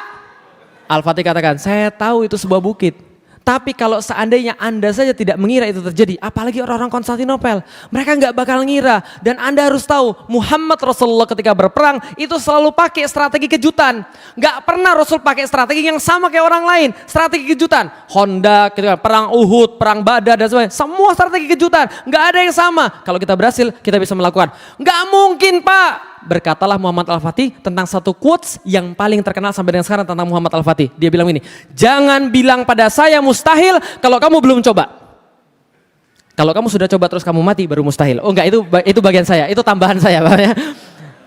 A: Al-Fatih katakan, "Saya tahu itu sebuah bukit. Tapi kalau seandainya Anda saja tidak mengira itu terjadi, apalagi orang-orang Konstantinopel, mereka nggak bakal ngira. Dan Anda harus tahu, Muhammad Rasulullah ketika berperang itu selalu pakai strategi kejutan. Nggak pernah Rasul pakai strategi yang sama kayak orang lain. Strategi kejutan, Honda, perang Uhud, perang Badar dan sebagainya. Semua strategi kejutan, nggak ada yang sama. Kalau kita berhasil, kita bisa melakukan. Nggak mungkin Pak. Berkatalah Muhammad Al-Fatih tentang satu quotes yang paling terkenal sampai dengan sekarang tentang Muhammad Al-Fatih. Dia bilang ini, "Jangan bilang pada saya mustahil kalau kamu belum coba. Kalau kamu sudah coba terus kamu mati baru mustahil." Oh enggak, itu bagian saya, itu tambahan saya.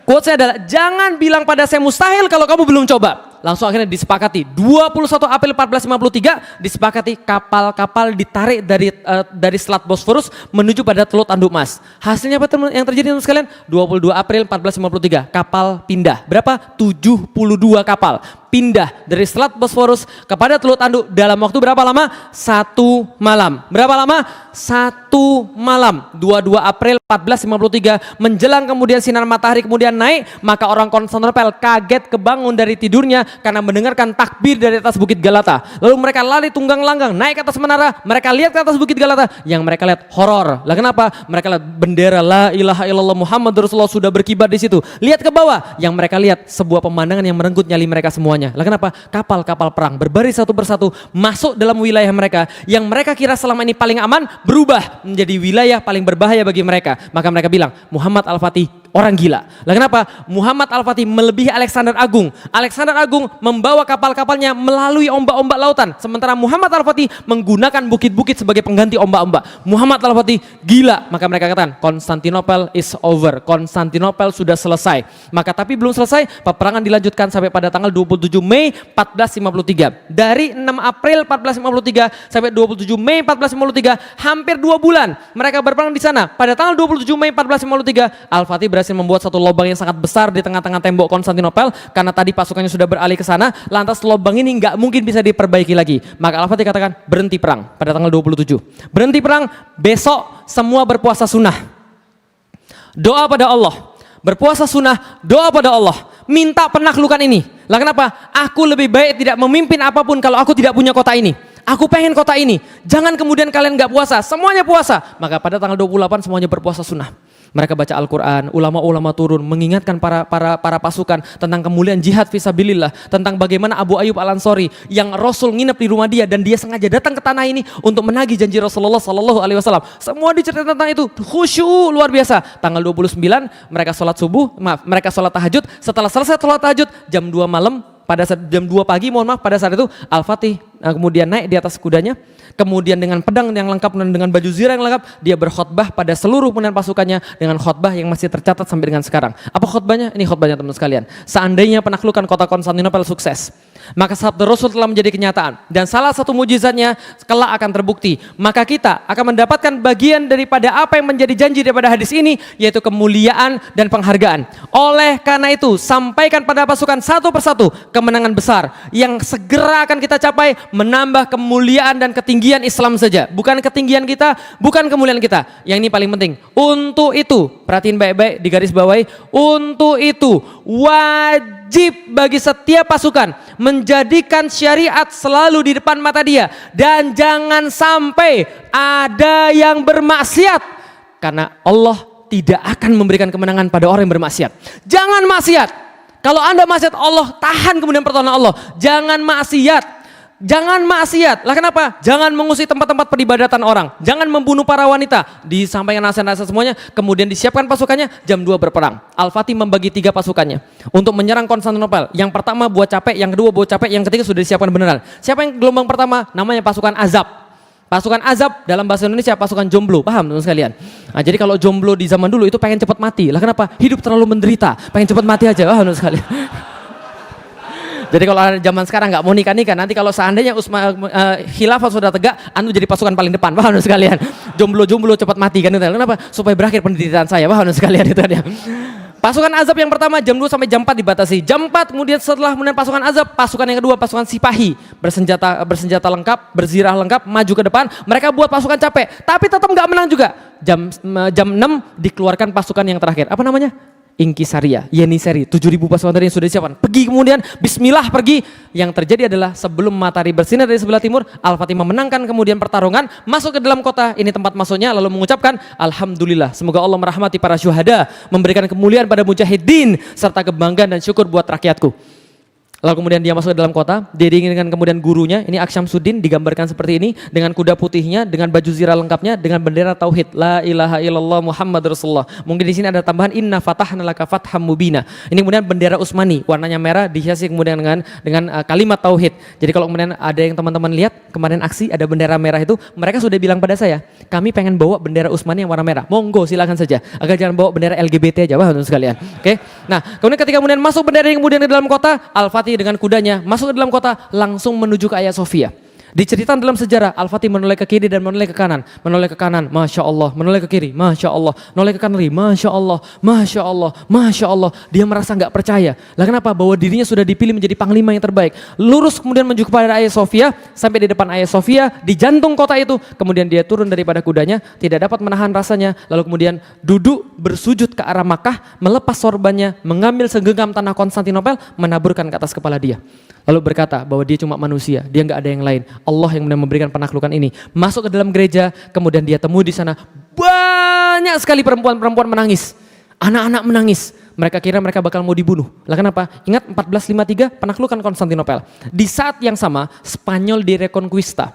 A: Quotesnya adalah, "Jangan bilang pada saya mustahil kalau kamu belum coba." Langsung akhirnya disepakati 21 April 1453 disepakati kapal-kapal ditarik dari Selat Bosforus menuju pada Teluk Tanduk Mas. Hasilnya apa yang terjadi teman sekalian? 22 April 1453 kapal pindah. Berapa? 72 kapal pindah dari Selat Bosforus kepada Teluk Tanduk dalam waktu berapa lama? 1 malam. Berapa lama? 1 malam. 22 April 1453 menjelang kemudian sinar matahari kemudian naik, maka orang Konstantinopel kaget kebangun dari tidurnya karena mendengarkan takbir dari atas Bukit Galata. Lalu mereka lari tunggang langgang naik ke atas menara, mereka lihat ke atas Bukit Galata, yang mereka lihat horor. Lah kenapa? Mereka lihat bendera la ilaha illallah Muhammad Rasulullah sudah berkibar di situ. Lihat ke bawah, yang mereka lihat sebuah pemandangan yang merenggut nyali mereka semuanya. Lah kenapa? Kapal-kapal perang berbaris satu persatu masuk dalam wilayah mereka yang mereka kira selama ini paling aman berubah menjadi wilayah paling berbahaya bagi mereka. Maka mereka bilang Muhammad Al-Fatih orang gila. Lah kenapa? Muhammad Al-Fatih melebihi Alexander Agung. Alexander Agung membawa kapal-kapalnya melalui ombak-ombak lautan, sementara Muhammad Al-Fatih menggunakan bukit-bukit sebagai pengganti ombak-ombak. Muhammad Al-Fatih gila. Maka mereka katakan Konstantinopel is over. Konstantinopel sudah selesai. Maka tapi belum selesai, peperangan dilanjutkan sampai pada tanggal 27 Mei 1453. Dari 6 April 1453 sampai 27 Mei 1453, hampir 2 bulan mereka berperang di sana. Pada tanggal 27 Mei 1453, Al-Fatih berhasil membuat satu lubang yang sangat besar di tengah-tengah tembok Konstantinopel karena tadi pasukannya sudah beralih ke sana. Lantas lubang ini nggak mungkin bisa diperbaiki lagi. Maka Al-Fatih katakan berhenti perang pada tanggal 27. Berhenti perang, besok semua berpuasa sunnah. Doa pada Allah. Berpuasa sunnah, doa pada Allah. Minta penaklukan ini. Lah kenapa? Aku lebih baik tidak memimpin apapun kalau aku tidak punya kota ini. Aku pengen kota ini. Jangan kemudian kalian nggak puasa, semuanya puasa. Maka pada tanggal 28 semuanya berpuasa sunnah. Mereka baca Al-Quran, ulama-ulama turun mengingatkan para pasukan tentang kemuliaan jihad fisabilillah, tentang bagaimana Abu Ayyub Al-Ansori yang Rasul nginep di rumah dia dan dia sengaja datang ke tanah ini untuk menagih janji Rasulullah Sallallahu Alaihi Wasallam. Semua diceritakan tentang itu, khusyuk luar biasa. Tanggal 29 mereka sholat subuh, mereka sholat tahajud. Setelah selesai sholat tahajud jam 2 malam, pada saat jam 2 pagi pada saat itu Al-Fatih kemudian naik di atas kudanya, kemudian dengan pedang yang lengkap dan dengan baju zirah yang lengkap dia berkhutbah pada seluruh pasukannya dengan khutbah yang masih tercatat sampai dengan sekarang. Apa khutbahnya? Ini khutbahnya teman sekalian. Seandainya penaklukan kota Konstantinopel sukses, maka sabda Rasul telah menjadi kenyataan dan salah satu mujizatnya kelak akan terbukti. Maka kita akan mendapatkan bagian daripada apa yang menjadi janji daripada hadis ini, yaitu kemuliaan dan penghargaan. Oleh karena itu, sampaikan pada pasukan satu persatu kemenangan besar yang segera akan kita capai, menambah kemuliaan dan ketinggian Islam saja, bukan ketinggian kita, bukan kemuliaan kita. Yang ini paling penting. Untuk itu, perhatiin baik-baik di garis bawahi, untuk itu wajib bagi setiap pasukan menjadikan syariat selalu di depan mata dia dan jangan sampai ada yang bermaksiat, karena Allah tidak akan memberikan kemenangan pada orang yang bermaksiat. Jangan maksiat. Kalau Anda maksiat, Allah tahan kemudian pertolongan Allah. Jangan maksiat. Jangan maksiat. Lah kenapa? Jangan mengusik tempat-tempat peribadatan orang. Jangan membunuh para wanita. Disampaikan nasihat-nasihat semuanya. Kemudian disiapkan pasukannya. Jam 2 berperang. Al-Fatih membagi 3 pasukannya untuk menyerang Konstantinopel. Yang pertama buat capek, yang kedua buat capek, yang ketiga sudah disiapkan beneran. Siapa yang gelombang pertama? Namanya pasukan Azab. Pasukan Azab dalam bahasa Indonesia pasukan jomblo. Paham teman sekalian? Nah, jadi kalau jomblo di zaman dulu itu pengen cepat mati. Lah kenapa? Hidup terlalu menderita. Pengen cepat mati aja. Paham teman sekalian? Jadi kalau zaman sekarang nggak mau nikah-nikah, nanti kalau seandainya khilafah sudah tegak, anu jadi pasukan paling depan, paham sekalian? Jomblo-jomblo cepat mati kan? Kenapa? Supaya berakhir penderitaan saya, paham sekalian itu kan ya. Pasukan Azab yang pertama jam 2 sampai jam 4 dibatasi. Jam 4 kemudian setelah pasukan Azab, pasukan yang kedua pasukan Sipahi, bersenjata lengkap, berzirah lengkap, maju ke depan. Mereka buat pasukan capek, tapi tetap nggak menang juga. Jam 6 dikeluarkan pasukan yang terakhir. Apa namanya? Inkisaria, Yeniseri, 7.000 pasukan tadi yang sudah disiapkan. Pergi kemudian, bismillah pergi. Yang terjadi adalah sebelum matahari bersinar dari sebelah timur, Al-Fatih memenangkan kemudian pertarungan, masuk ke dalam kota, ini tempat masuknya, lalu mengucapkan, Alhamdulillah, semoga Allah merahmati para syuhada, memberikan kemuliaan pada mujahidin, serta kebanggaan dan syukur buat rakyatku. Lalu kemudian dia masuk ke dalam kota, diiringi dengan kemudian gurunya, ini Aksyamsuddin digambarkan seperti ini, dengan kuda putihnya, dengan baju zirah lengkapnya, dengan bendera tauhid, la ilaha illallah Muhammad Rasulullah. Mungkin di sini ada tambahan inna fatahna laka fatham mubina. Ini kemudian bendera Utsmani, warnanya merah, dihiasi kemudian dengan kalimat tauhid. Jadi kalau kemudian ada yang teman-teman lihat kemarin aksi ada bendera merah itu, mereka sudah bilang pada saya, kami pengen bawa bendera Utsmani yang warna merah. Monggo silakan saja, agar jangan bawa bendera LGBT aja, paham sekalian. Oke. Nah, kemudian ketika kemudian masuk bendera yang kemudian ke dalam kota, Al-Fatih dengan kudanya masuk ke dalam kota, langsung menuju ke Hagia Sophia. Diceritakan dalam sejarah, Al-Fatih menoleh ke kiri dan menoleh ke kanan. Menoleh ke kanan, Masya Allah. Menoleh ke kiri, Masya Allah. Menoleh ke kanan lagi, Masya Allah. Masya Allah, Masya Allah. Dia merasa nggak percaya. Lah kenapa? Bahwa dirinya sudah dipilih menjadi panglima yang terbaik. Lurus kemudian menuju kepada Hagia Sophia. Sampai di depan Hagia Sophia, di jantung kota itu. Kemudian dia turun daripada kudanya, tidak dapat menahan rasanya. Lalu kemudian duduk bersujud ke arah Makkah, melepas sorbannya, mengambil segenggam tanah Konstantinopel, menaburkan ke atas kepala dia. Lalu berkata bahwa dia cuma manusia, dia nggak ada yang lain. Allah yang memberikan penaklukan ini. Masuk ke dalam gereja, kemudian dia temui di sana banyak sekali perempuan-perempuan menangis, anak-anak menangis. Mereka kira mereka bakal mau dibunuh. Lah kenapa? Ingat 1453 penaklukan Konstantinopel. Di saat yang sama Spanyol direkonquista.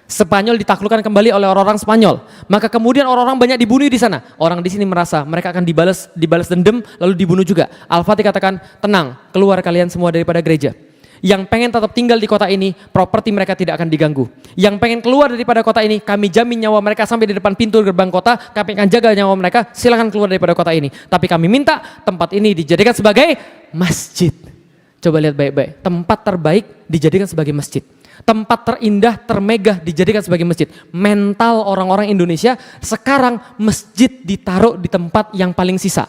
A: Spanyol ditaklukkan kembali oleh orang-orang Spanyol. Maka kemudian orang-orang banyak dibunuh di sana. Orang di sini merasa mereka akan dibalas dendam lalu dibunuh juga. Al-Fatih katakan, tenang, keluar kalian semua daripada gereja. Yang pengen tetap tinggal di kota ini, properti mereka tidak akan diganggu. Yang pengen keluar daripada kota ini, kami jamin nyawa mereka sampai di depan pintu gerbang kota, kami akan jaga nyawa mereka, silakan keluar daripada kota ini. Tapi kami minta tempat ini dijadikan sebagai masjid. Coba lihat baik-baik, tempat terbaik dijadikan sebagai masjid. Tempat terindah, termegah dijadikan sebagai masjid. Mental orang-orang Indonesia, sekarang masjid ditaruh di tempat yang paling sisa.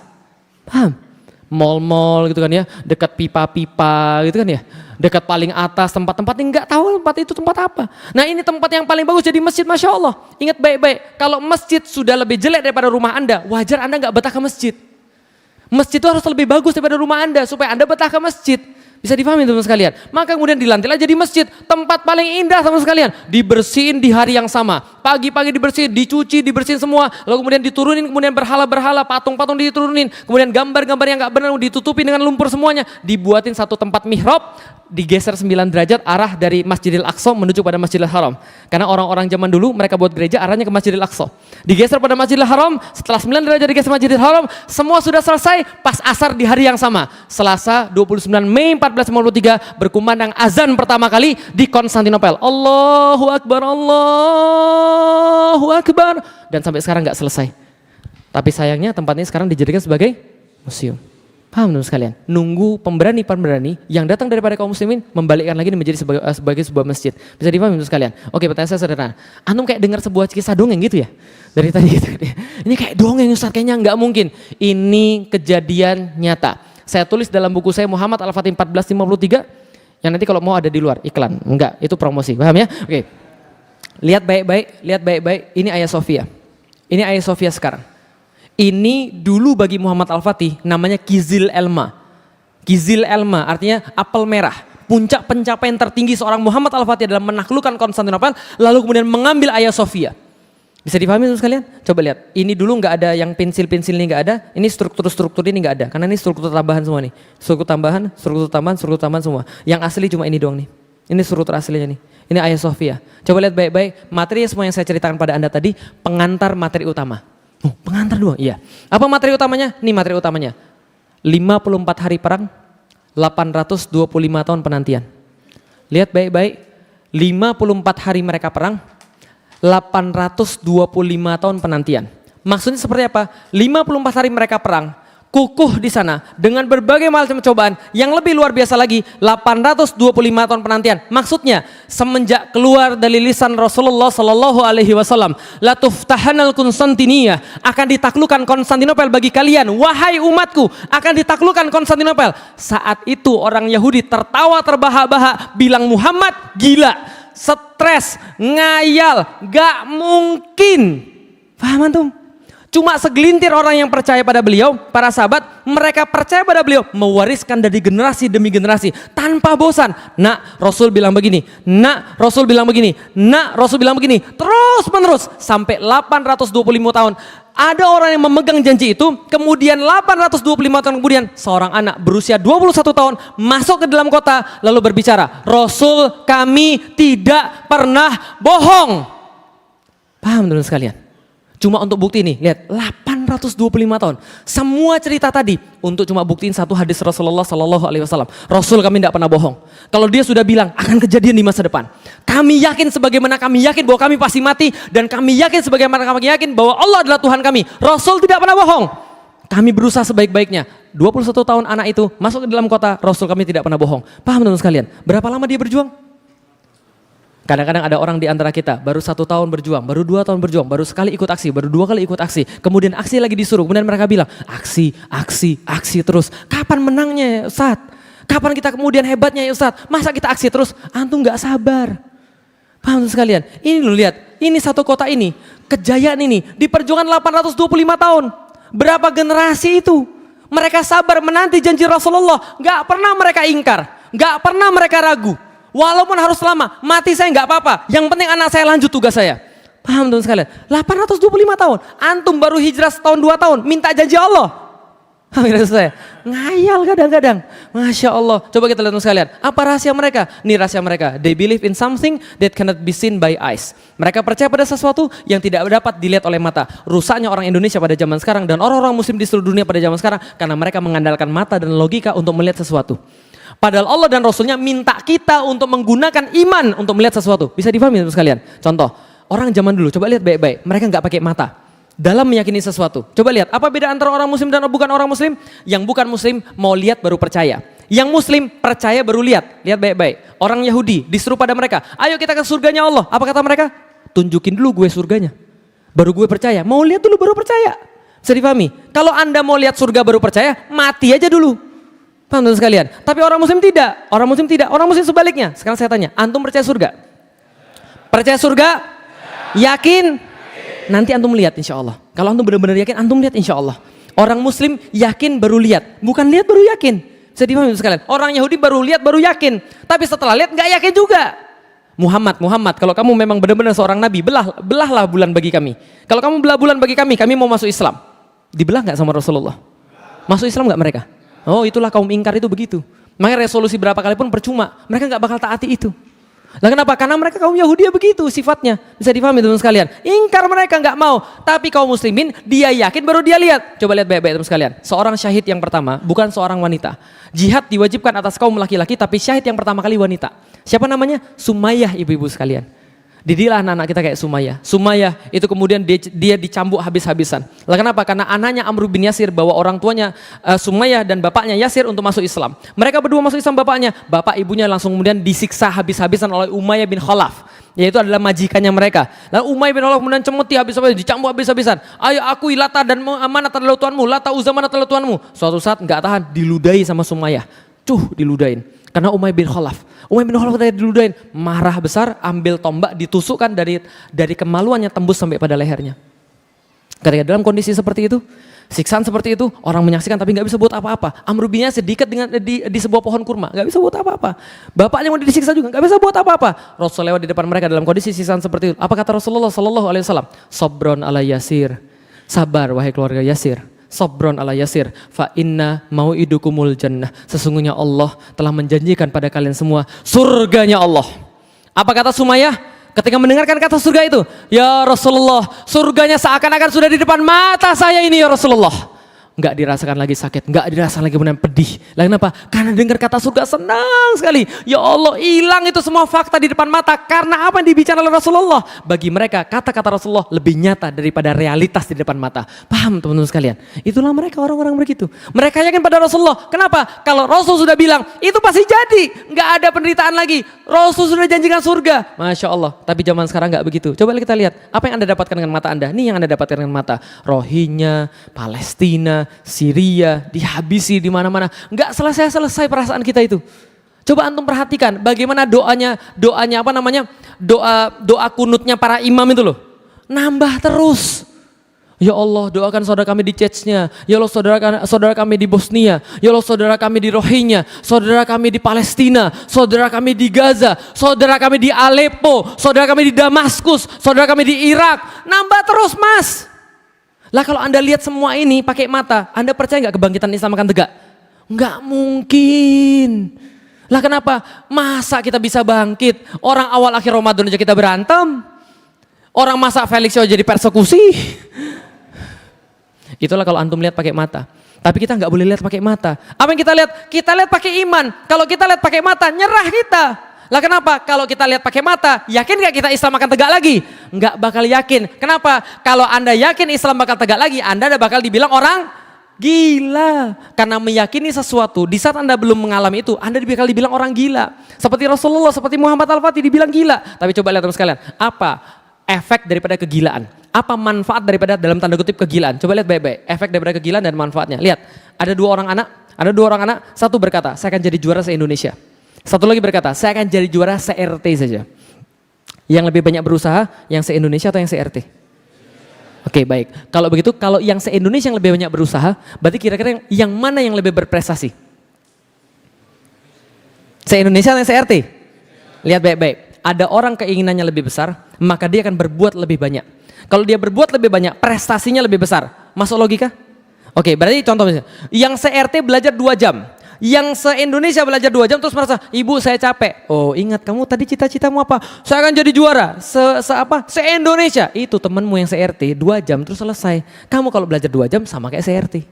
A: Paham? Mall-mall gitu kan ya, dekat pipa-pipa gitu kan ya, dekat paling atas tempat-tempat yang nggak tahu tempat itu tempat apa. Nah ini tempat yang paling bagus jadi masjid, Masya Allah. Ingat baik-baik, kalau masjid sudah lebih jelek daripada rumah Anda, wajar Anda nggak betah ke masjid. Masjid itu harus lebih bagus daripada rumah Anda supaya Anda betah ke masjid. Bisa dipahami teman sekalian. Maka kemudian dilantiklah jadi masjid, tempat paling indah teman sekalian. Dibersihin di hari yang sama. Pagi-pagi dibersihin, dicuci, dibersihin semua. Lalu kemudian diturunin, kemudian berhala-berhala, patung-patung diturunin. Kemudian gambar-gambar yang gak benar ditutupin dengan lumpur semuanya. Dibuatin satu tempat mihrab, digeser 9 derajat arah dari Masjidil Aqsa menuju pada Masjidil Haram. Karena orang-orang zaman dulu mereka buat gereja arahnya ke Masjidil Aqsa. Digeser pada Masjidil Haram, setelah 9 derajat digeser Masjidil Haram, semua sudah selesai pas asar di hari yang sama. Selasa 29 Mei 1453 berkumandang azan pertama kali di Konstantinopel. Allahu Akbar, Allahu Akbar. Dan sampai sekarang nggak selesai. Tapi sayangnya tempat ini sekarang dijadikan sebagai museum. Paham teman sekalian? Nunggu pemberani-pemberani yang datang daripada kaum muslimin membalikkan lagi menjadi sebagai sebuah masjid. Bisa dipahami teman sekalian? Oke, pertanyaan saya sederhana. Antum kayak dengar sebuah kisah dongeng gitu ya? Dari tadi gitu. Ini kayak dongeng Ustaz, kayaknya nggak mungkin. Ini kejadian nyata. Saya tulis dalam buku saya Muhammad Al-Fatih 1453 yang nanti kalau mau ada di luar iklan. Enggak, itu promosi. Paham ya? Oke. Lihat baik-baik. Ini Hagia Sophia. Ini Hagia Sophia sekarang. Ini dulu bagi Muhammad Al-Fatih namanya Kizil Elma. Kizil Elma artinya apel merah. Puncak pencapaian tertinggi seorang Muhammad Al-Fatih adalah menaklukkan Konstantinopel lalu kemudian mengambil Hagia Sophia. Bisa dipahami teman sekalian? Coba lihat. Ini dulu nggak ada yang pensil-pensil ini nggak ada. Ini struktur-struktur ini nggak ada. Karena ini struktur tambahan semua nih. Struktur tambahan semua. Yang asli cuma ini doang nih. Ini struktur aslinya nih. Ini Hagia Sophia. Coba lihat baik-baik. Materi semua yang saya ceritakan pada Anda tadi pengantar materi utama. Oh, pengantar doang, iya. Apa materi utamanya? Nih materi utamanya. 54 hari perang, 825 tahun penantian. Lihat baik-baik. 54 hari mereka perang, 825 tahun penantian. Maksudnya seperti apa? 54 hari mereka perang, kukuh di sana dengan berbagai macam cobaan yang lebih luar biasa lagi 825 tahun penantian. Maksudnya semenjak keluar dari lisan Rasulullah Sallallahu Alaihi Wasallam, la tuftahanal Konstantinia, akan ditaklukkan Konstantinopel bagi kalian, wahai umatku, akan ditaklukkan Konstantinopel. Saat itu orang Yahudi tertawa terbahak-bahak bilang Muhammad gila, stres, ngayal, gak mungkin. Paham antum? Cuma segelintir orang yang percaya pada beliau, para sahabat, mereka percaya pada beliau, mewariskan dari generasi demi generasi, tanpa bosan. Nak, Rasul bilang begini, nak, Rasul bilang begini, nak, Rasul bilang begini, terus menerus, sampai 825 tahun. Ada orang yang memegang janji itu, kemudian 825 tahun kemudian, seorang anak berusia 21 tahun, masuk ke dalam kota, lalu berbicara, Rasul kami tidak pernah bohong. Paham teman sekalian? Cuma untuk bukti ini, lihat 825 tahun. Semua cerita tadi untuk cuma buktiin satu hadis Rasulullah Sallallahu Alaihi Wasallam. Rasul kami tidak pernah bohong. Kalau dia sudah bilang akan kejadian di masa depan, kami yakin sebagaimana kami yakin bahwa kami pasti mati dan kami yakin sebagaimana kami yakin bahwa Allah adalah Tuhan kami. Rasul tidak pernah bohong. Kami berusaha sebaik-baiknya. 21 tahun anak itu masuk ke dalam kota, Rasul kami tidak pernah bohong. Paham teman sekalian? Berapa lama dia berjuang? Kadang-kadang ada orang di antara kita baru 1 tahun berjuang, baru 2 tahun berjuang, baru sekali ikut aksi, baru 2 kali ikut aksi. Kemudian aksi lagi disuruh, kemudian mereka bilang aksi terus. Kapan menangnya ya Ustaz? Kapan kita kemudian hebatnya ya Ustaz? Masa kita aksi terus? Antum gak sabar. Paham sekalian? Ini lu lihat, ini satu kota ini, kejayaan ini, diperjuangkan 825 tahun. Berapa generasi itu? Mereka sabar menanti janji Rasulullah, gak pernah mereka ingkar, gak pernah mereka ragu. Walaupun harus lama, mati saya nggak apa-apa. Yang penting anak saya lanjut tugas saya. Paham teman sekalian? 825 tahun. Antum baru hijrah setahun 2 tahun, minta janji Allah. Paham saya? Ngayal kadang-kadang. Masya Allah. Coba kita lihat teman sekalian. Apa rahasia mereka? Ini rahasia mereka. They believe in something that cannot be seen by eyes. Mereka percaya pada sesuatu yang tidak dapat dilihat oleh mata. Rusaknya orang Indonesia pada zaman sekarang dan orang-orang muslim di seluruh dunia pada zaman sekarang karena mereka mengandalkan mata dan logika untuk melihat sesuatu. Padahal Allah dan Rasulnya minta kita untuk menggunakan iman untuk melihat sesuatu. Bisa difahami teman sekalian? Contoh, orang zaman dulu, coba lihat baik-baik. Mereka nggak pakai mata dalam meyakini sesuatu. Coba lihat, apa beda antara orang muslim dan bukan orang muslim? Yang bukan muslim mau lihat baru percaya. Yang muslim percaya baru lihat. Lihat baik-baik. Orang Yahudi disuruh pada mereka, ayo kita ke surganya Allah. Apa kata mereka? Tunjukin dulu gue surganya. Baru gue percaya. Mau lihat dulu baru percaya. Bisa difahami? Kalau Anda mau lihat surga baru percaya, mati aja dulu. Paham teman sekalian? Tapi orang muslim tidak. Orang muslim tidak. Orang muslim sebaliknya. Sekarang saya tanya, antum percaya surga? Percaya surga? Yakin? Nanti antum lihat insya Allah. Kalau antum benar-benar yakin, antum lihat insya Allah. Orang muslim yakin baru lihat. Bukan lihat baru yakin. Bisa dipahami teman sekalian? Orang Yahudi baru lihat baru yakin. Tapi setelah lihat nggak yakin juga. Muhammad, kalau kamu memang benar-benar seorang nabi, belahlah bulan bagi kami. Kalau kamu belah bulan bagi kami mau masuk Islam. Dibelah nggak sama Rasulullah? Masuk Islam nggak mereka? Oh, itulah kaum ingkar itu begitu. Makanya resolusi berapa kali pun percuma. Mereka nggak bakal taati itu. Lah kenapa? Karena mereka kaum Yahudi begitu sifatnya. Bisa difahami teman sekalian. Ingkar mereka nggak mau. Tapi kaum muslimin dia yakin baru dia lihat. Coba lihat baik-baik teman sekalian. Seorang syahid yang pertama bukan seorang wanita. Jihad diwajibkan atas kaum laki-laki, tapi syahid yang pertama kali wanita. Siapa namanya? Sumayyah, ibu-ibu sekalian. Didilah anak-anak kita kayak Sumayyah. Sumayyah itu kemudian dia dicambuk habis-habisan. Lah kenapa? Karena anaknya Amr bin Yasir bawa orang tuanya Sumayyah dan bapaknya Yasir untuk masuk Islam. Mereka berdua masuk Islam bapaknya. Bapak ibunya langsung kemudian disiksa habis-habisan oleh Umayyah bin Khalaf. Yaitu adalah majikannya mereka. Lalu Umayyah bin Khalaf kemudian cemuti habis-habisan, dicambuk habis-habisan. Ayo akui Lata dan Manat adalah Tuhanmu, Lata Uzza Manat adalah Tuhanmu. Suatu saat enggak tahan, diludahi sama Sumayyah. Diludahin. Karena Umayyah bin Khalaf ketika diludahin, marah besar, ambil tombak, ditusukkan dari kemaluannya tembus sampai pada lehernya. Ketika dalam kondisi seperti itu, siksaan seperti itu, orang menyaksikan tapi nggak bisa buat apa-apa. Amr bin Yasir diikat di sebuah pohon kurma, nggak bisa buat apa-apa. Bapaknya mau disiksa juga, nggak bisa buat apa-apa. Rasul lewat di depan mereka dalam kondisi siksaan seperti itu. Apa kata Rasulullah Sallallahu Alaihi Wasallam? Sabron ala Yasir, sabar wahai keluarga Yasir. Sabron ala Yasir, fa inna mau'idukumul jannah. Sesungguhnya Allah telah menjanjikan pada kalian semua surganya Allah. Apa kata Sumayyah ketika mendengarkan kata surga itu? Ya Rasulullah, surganya seakan-akan sudah di depan mata saya ini ya Rasulullah. Enggak dirasakan lagi sakit, enggak dirasakan lagi kemudian pedih. Lah kenapa? Karena dengar kata surga senang sekali. Ya Allah, hilang itu semua fakta di depan mata karena apa yang dibicarakan oleh Rasulullah. Bagi mereka kata-kata Rasulullah lebih nyata daripada realitas di depan mata. Paham teman-teman sekalian? Itulah mereka orang-orang begitu. Mereka yakin pada Rasulullah. Kenapa? Kalau Rasul sudah bilang itu pasti jadi, enggak ada penderitaan lagi. Rasul sudah janjikan surga. Masya Allah. Tapi zaman sekarang enggak begitu. Coba kita lihat apa yang Anda dapatkan dengan mata Anda. Nih yang Anda dapatkan dengan mata. Rohingya, Palestina, Syria, dihabisi di mana-mana. Enggak selesai-selesai perasaan kita itu. Coba antum perhatikan bagaimana doanya apa namanya? Doa kunutnya para imam itu loh. Nambah terus. Ya Allah, doakan saudara kami di Chechnya. Ya Allah, saudara kami di Bosnia. Ya Allah, saudara kami di Rohingya. Saudara kami di Palestina. Saudara kami di Gaza. Saudara kami di Aleppo. Saudara kami di Damaskus. Saudara kami di Irak. Nambah terus, Mas. Lah kalau Anda lihat semua ini pakai mata, Anda percaya nggak kebangkitan Islam akan tegak? Nggak mungkin. Lah kenapa? Masa kita bisa bangkit? Orang awal akhir Ramadan aja kita berantem. Orang masa Felix aja jadi persekusi. Itulah kalau antum lihat pakai mata. Tapi kita nggak boleh lihat pakai mata. Apa yang kita lihat? Kita lihat pakai iman. Kalau kita lihat pakai mata, nyerah kita. Lah kenapa? Kalau kita lihat pakai mata, yakin gak kita Islam akan tegak lagi? Enggak bakal yakin. Kenapa? Kalau Anda yakin Islam bakal tegak lagi, Anda bakal dibilang orang Gila. Karena meyakini sesuatu, di saat Anda belum mengalami itu, Anda bakal dibilang orang gila. Seperti Rasulullah, seperti Muhammad Al-Fatih dibilang gila. Tapi coba lihat teman sekalian, apa efek daripada kegilaan? Apa manfaat daripada dalam tanda kutip kegilaan? Coba lihat baik-baik, efek daripada kegilaan dan manfaatnya. Lihat, ada dua orang anak, satu berkata, saya akan jadi juara se-Indonesia. Satu lagi berkata, saya akan jadi juara se-RT saja. Yang lebih banyak berusaha, yang se-Indonesia atau yang se-RT? Oke, baik. Kalau begitu, kalau yang se-Indonesia yang lebih banyak berusaha, berarti kira-kira yang mana yang lebih berprestasi? Se-Indonesia atau yang se-RT? Lihat baik-baik. Ada orang keinginannya lebih besar, maka dia akan berbuat lebih banyak. Kalau dia berbuat lebih banyak, prestasinya lebih besar. Masuk logika? Oke, berarti contoh misalnya, yang se-RT belajar 2 jam. Yang se-Indonesia belajar 2 jam terus merasa, ibu saya capek. Oh ingat kamu tadi cita-citamu apa? Saya akan jadi juara. Se-Indonesia. Itu temanmu yang se-RT 2 jam terus selesai. Kamu kalau belajar 2 jam sama kayak se-RT.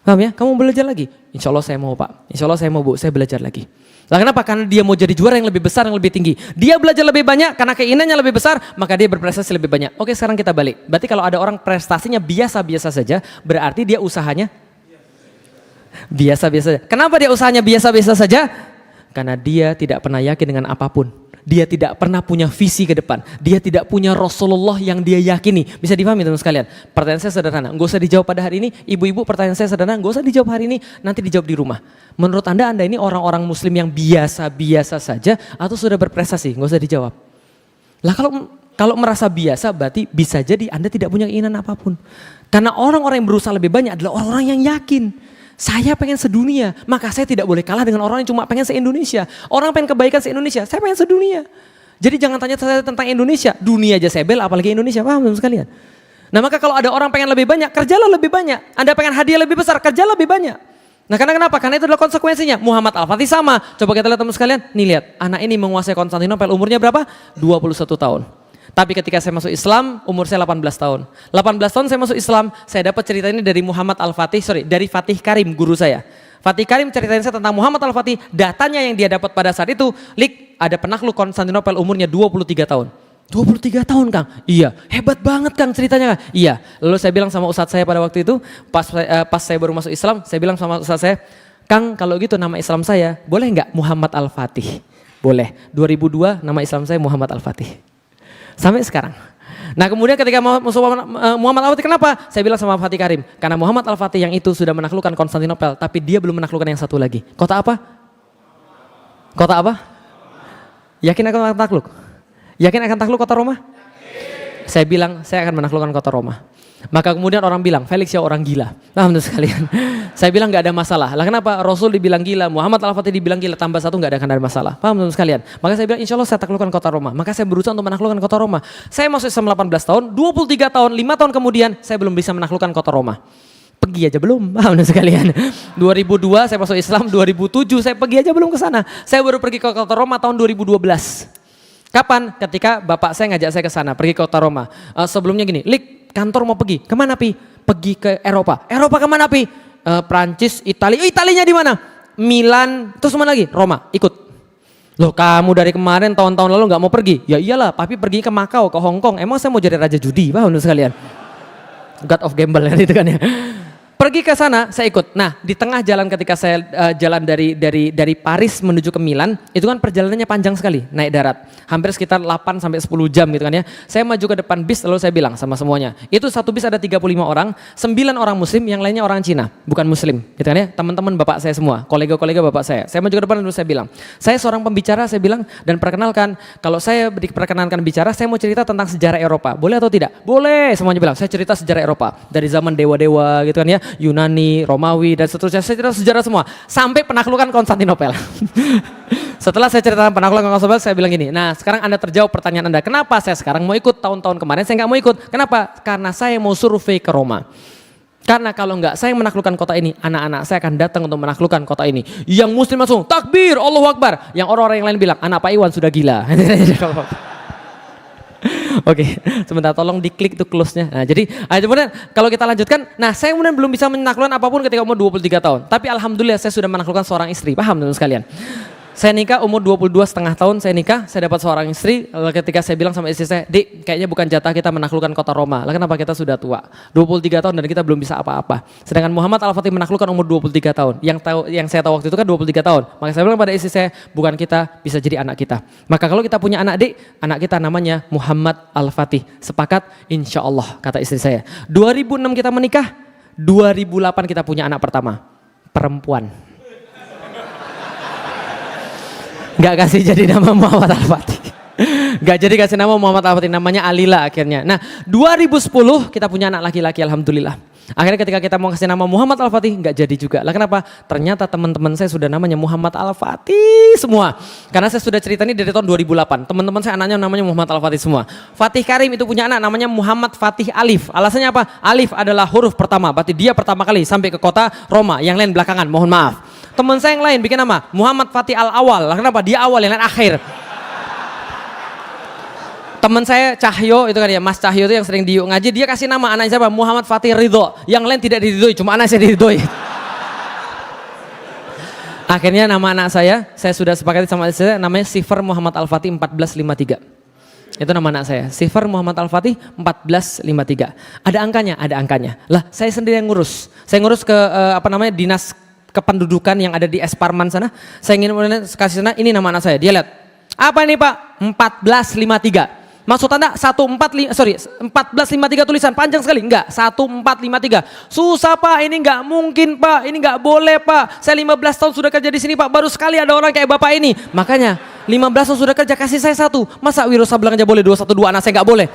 A: Paham ya? Kamu belajar lagi. Insya Allah saya mau pak. Insya Allah saya mau bu. Saya belajar lagi. Lah kenapa? Karena dia mau jadi juara yang lebih besar, yang lebih tinggi. Dia belajar lebih banyak karena keinginannya lebih besar, maka dia berprestasi lebih banyak. Oke sekarang kita balik. Berarti kalau ada orang prestasinya biasa-biasa saja, berarti dia usahanya biasa-biasa saja. Kenapa dia usahanya biasa-biasa saja? Karena dia tidak pernah yakin dengan apapun. Dia tidak pernah punya visi ke depan. Dia tidak punya Rasulullah yang dia yakini. Bisa dipahami teman sekalian? Pertanyaan saya sederhana. Nggak usah dijawab pada hari ini. Ibu-ibu pertanyaan saya sederhana. Nggak usah dijawab hari ini. Nanti dijawab di rumah. Menurut Anda ini orang-orang muslim yang biasa-biasa saja atau sudah berprestasi? Nggak usah dijawab. Lah kalau merasa biasa berarti bisa jadi Anda tidak punya keinginan apapun. Karena orang-orang yang berusaha lebih banyak adalah orang-orang yang yakin. Saya pengen sedunia, maka saya tidak boleh kalah dengan orang yang cuma pengen se-Indonesia. Orang pengen kebaikan se-Indonesia, saya pengen sedunia. Jadi jangan tanya saya tentang Indonesia, dunia aja saya bela apalagi Indonesia, paham teman sekalian? Nah maka kalau ada orang pengen lebih banyak, kerjalah lebih banyak. Anda pengen hadiah lebih besar, kerjalah lebih banyak. Nah karena kenapa? Karena itu adalah konsekuensinya. Muhammad Al-Fatih sama. Coba kita lihat teman sekalian, nih lihat, anak ini menguasai Konstantinopel umurnya berapa? 21 tahun. Tapi ketika saya masuk Islam, umur saya 18 tahun. 18 tahun saya masuk Islam, saya dapat cerita ini dari Muhammad Al-Fatih, dari Fatih Karim, guru saya. Fatih Karim ceritain saya tentang Muhammad Al-Fatih, datanya yang dia dapat pada saat itu, ada penakluk Konstantinopel umurnya 23 tahun. 23 tahun Kang? Iya, hebat banget Kang ceritanya Kang. Iya, lalu saya bilang sama ustadz saya pada waktu itu, pas saya baru masuk Islam, saya bilang sama ustadz saya, Kang kalau gitu nama Islam saya, boleh nggak Muhammad Al-Fatih? Boleh, 2002 nama Islam saya Muhammad Al-Fatih. Sampai sekarang. Nah kemudian ketika Muhammad Al-Fatih kenapa? Saya bilang sama Fatih Karim, karena Muhammad Al-Fatih yang itu sudah menaklukkan Konstantinopel, tapi dia belum menaklukkan yang satu lagi. Kota apa? Kota apa? Yakin akan takluk? Yakin akan takluk kota Roma? Saya bilang saya akan menaklukkan kota Roma. Maka kemudian orang bilang Felix ya orang gila. Paham tuh sekalian? Saya bilang nggak ada masalah. Lah kenapa Rasul dibilang gila, Muhammad Al-Fatih dibilang gila, tambah satu nggak akan ada masalah. Paham tuh sekalian? Maka saya bilang insya Allah saya taklukkan kota Roma. Maka saya berusaha untuk menaklukkan kota Roma. Saya masuk Islam 18 tahun, 23 tahun, 5 tahun kemudian saya belum bisa menaklukkan kota Roma. Pergi aja belum, paham tuh sekalian? 2002 saya masuk Islam, 2007 saya pergi aja belum ke sana. Saya baru pergi ke kota Roma tahun 2012. Kapan? Ketika bapak saya ngajak saya ke sana, pergi ke kota Roma. Sebelumnya gini, kantor mau pergi, kemana Pi? Pergi ke Eropa. Eropa kemana Pi? Prancis, Italia. Italinya di mana? Milan. Terus mana lagi? Roma. Ikut. Loh kamu dari kemarin tahun-tahun lalu nggak mau pergi? Ya iyalah, Papi pergi ke Makau, ke Hong Kong. Emang saya mau jadi raja judi, paham sekalian? God of Gamble kan itu kan ya. Pergi ke sana, saya ikut. Nah, di tengah jalan ketika saya jalan dari Paris menuju ke Milan, itu kan perjalanannya panjang sekali, naik darat. Hampir sekitar 8 sampai 10 jam gitu kan ya. Saya maju ke depan bis lalu saya bilang sama semuanya, itu satu bis ada 35 orang, 9 orang muslim, yang lainnya orang Cina, bukan muslim. Gitu kan ya, teman-teman bapak saya semua, kolega-kolega bapak saya. Saya maju ke depan lalu saya bilang, saya seorang pembicara, saya bilang, dan perkenalkan, kalau saya diperkenalkan bicara, saya mau cerita tentang sejarah Eropa. Boleh atau tidak? Boleh, semuanya bilang, saya cerita sejarah Eropa. Dari zaman dewa-dewa gitu kan ya, Yunani, Romawi, dan seterusnya. Saya cerita sejarah semua. Sampai penaklukan Konstantinopel. Setelah saya ceritakan penaklukan Konstantinopel, saya bilang gini, nah sekarang Anda terjawab pertanyaan Anda. Kenapa saya sekarang mau ikut? Tahun-tahun kemarin saya nggak mau ikut. Kenapa? Karena saya mau survei ke Roma. Karena kalau nggak saya menaklukkan kota ini, anak-anak saya akan datang untuk menaklukkan kota ini. Yang muslim langsung, takbir, Allahu Akbar. Yang orang-orang yang lain bilang, anak Pak Iwan sudah gila. Oke, sebentar tolong diklik tuh close-nya. Nah, jadi kemudian kalau kita lanjutkan, nah saya kemudian belum bisa menaklukkan apapun ketika umur 23 tahun. Tapi alhamdulillah saya sudah menaklukkan seorang istri. Paham teman sekalian? Saya nikah umur 22,5 tahun, saya nikah, saya dapat seorang istri. Lalu ketika saya bilang sama istri saya, Dik, kayaknya bukan jatah kita menaklukkan kota Roma. Lah kenapa kita sudah tua? 23 tahun dan kita belum bisa apa-apa. Sedangkan Muhammad Al-Fatih menaklukkan umur 23 tahun. Yang saya tahu waktu itu kan 23 tahun. Maka saya bilang pada istri saya, bukan kita bisa jadi anak kita. Maka kalau kita punya anak, Dik, anak kita namanya Muhammad Al-Fatih. Sepakat? Insya Allah, kata istri saya. 2006 kita menikah, 2008 kita punya anak pertama, perempuan. Gak kasih jadi nama Muhammad Al-Fatih. Gak jadi kasih nama Muhammad Al-Fatih, namanya Alila akhirnya. Nah 2010 kita punya anak laki-laki, alhamdulillah. Akhirnya ketika kita mau kasih nama Muhammad Al-Fatih gak jadi juga. Lah kenapa? Ternyata teman-teman saya sudah namanya Muhammad Al-Fatih semua. Karena saya sudah cerita ini dari tahun 2008. Teman-teman saya anaknya namanya Muhammad Al-Fatih semua. Fatih Karim itu punya anak namanya Muhammad Fatih Alif. Alasannya apa? Alif adalah huruf pertama, berarti dia pertama kali sampai ke kota Roma. Yang lain belakangan, mohon maaf. Teman saya yang lain bikin nama Muhammad Fatih Al-Awal. Lah kenapa? Dia awal, yang lain akhir. Teman saya Cahyo itu kan ya, Mas Cahyo itu yang sering di ngaji, dia kasih nama anak siapa? Muhammad Fatih Ridho. Yang lain tidak diridhoi, cuma anak saya diridhoi. Akhirnya nama anak saya sudah sepakati sama istri saya, namanya Sifar Muhammad Al-Fatih 1453. Itu nama anak saya, Sifar Muhammad Al-Fatih 1453. Ada angkanya, ada angkanya. Lah saya sendiri yang ngurus. Saya ngurus ke dinas kependudukan yang ada di Esparman sana. Saya ingin kasih sana, ini nama anak saya. Dia lihat, apa ini Pak? 1453. Maksud Anda 1453 tulisan panjang sekali? Enggak, 1453. Susah Pak, ini enggak mungkin Pak, ini enggak boleh Pak. Saya 15 tahun sudah kerja di sini Pak, baru sekali ada orang kayak Bapak ini. Makanya 15 tahun sudah kerja, kasih saya satu. Masa Wiro Sableng aja boleh, 212 anak saya enggak boleh?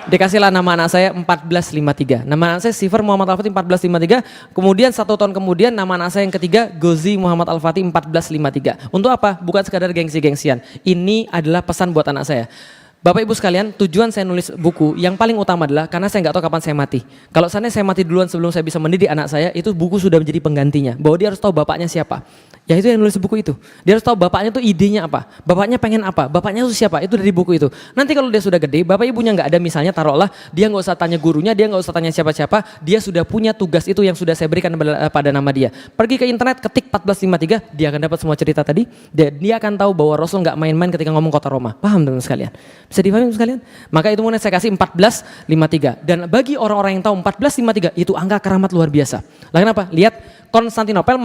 A: Dikasihlah nama anak saya 1453. Nama anak saya Sifar Muhammad Al-Fatih 1453. Kemudian 1 tahun kemudian nama anak saya yang ketiga Gozi Muhammad Al-Fatih 1453. Untuk apa? Bukan sekadar gengsi-gengsian. Ini adalah pesan buat anak saya. Bapak Ibu sekalian, tujuan saya nulis buku yang paling utama adalah karena saya nggak tahu kapan saya mati. Kalau saya mati duluan sebelum saya bisa mendidik anak saya, itu buku sudah menjadi penggantinya. Bahwa dia harus tahu bapaknya siapa. Ya itu yang nulis buku itu. Dia harus tahu bapaknya itu idenya apa, bapaknya pengen apa, bapaknya itu siapa, itu dari buku itu. Nanti kalau dia sudah gede, bapak ibunya nggak ada misalnya, taruhlah dia nggak usah tanya gurunya, dia nggak usah tanya siapa-siapa, dia sudah punya tugas itu yang sudah saya berikan pada nama dia. Pergi ke internet, ketik 1453, dia akan dapat semua cerita tadi. Dia akan tahu bahwa Rasul nggak main-main ketika ngomong kota Roma. Paham teman sekalian? Bisa dipahami sekalian? Maka itu saya kasih 1453. Dan bagi orang-orang yang tahu 1453 itu angka keramat luar biasa. Lah kenapa? Lihat Konstantinopel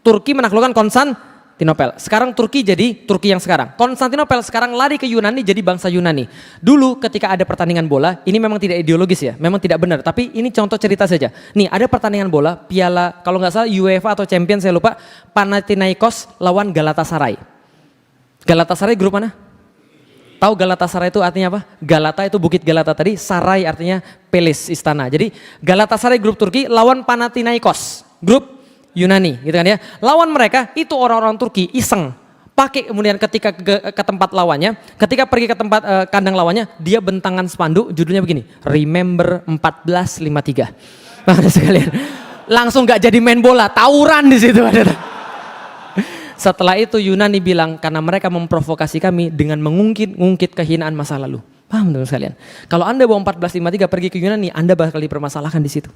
A: Turki menaklukkan Konstantinopel. Sekarang Turki jadi Turki yang sekarang. Konstantinopel sekarang lari ke Yunani jadi bangsa Yunani. Dulu ketika ada pertandingan bola, ini memang tidak ideologis ya, memang tidak benar. Tapi ini contoh cerita saja. Nih ada pertandingan bola, piala kalau nggak salah UEFA atau Champions saya lupa, Panathinaikos lawan Galatasaray. Galatasaray grup mana? Tahu Galatasaray itu artinya apa? Galata itu bukit Galata tadi, Saray artinya Pelis, istana. Jadi Galatasaray grup Turki lawan Panathinaikos grup Yunani gitu kan ya. Lawan mereka itu orang-orang Turki iseng. Pakai kemudian ketika ke tempat lawannya, ketika pergi ke tempat kandang lawannya, dia bentangan spanduk judulnya begini, Remember 1453. Nah, sekalian. Langsung gak jadi main bola, tawuran di situ ada. Setelah itu Yunani bilang karena mereka memprovokasi kami dengan mengungkit kehinaan masa lalu. Paham teman sekalian? Kalau Anda bawa 1453 pergi ke Yunani, Anda bakal dipermasalahkan di situ.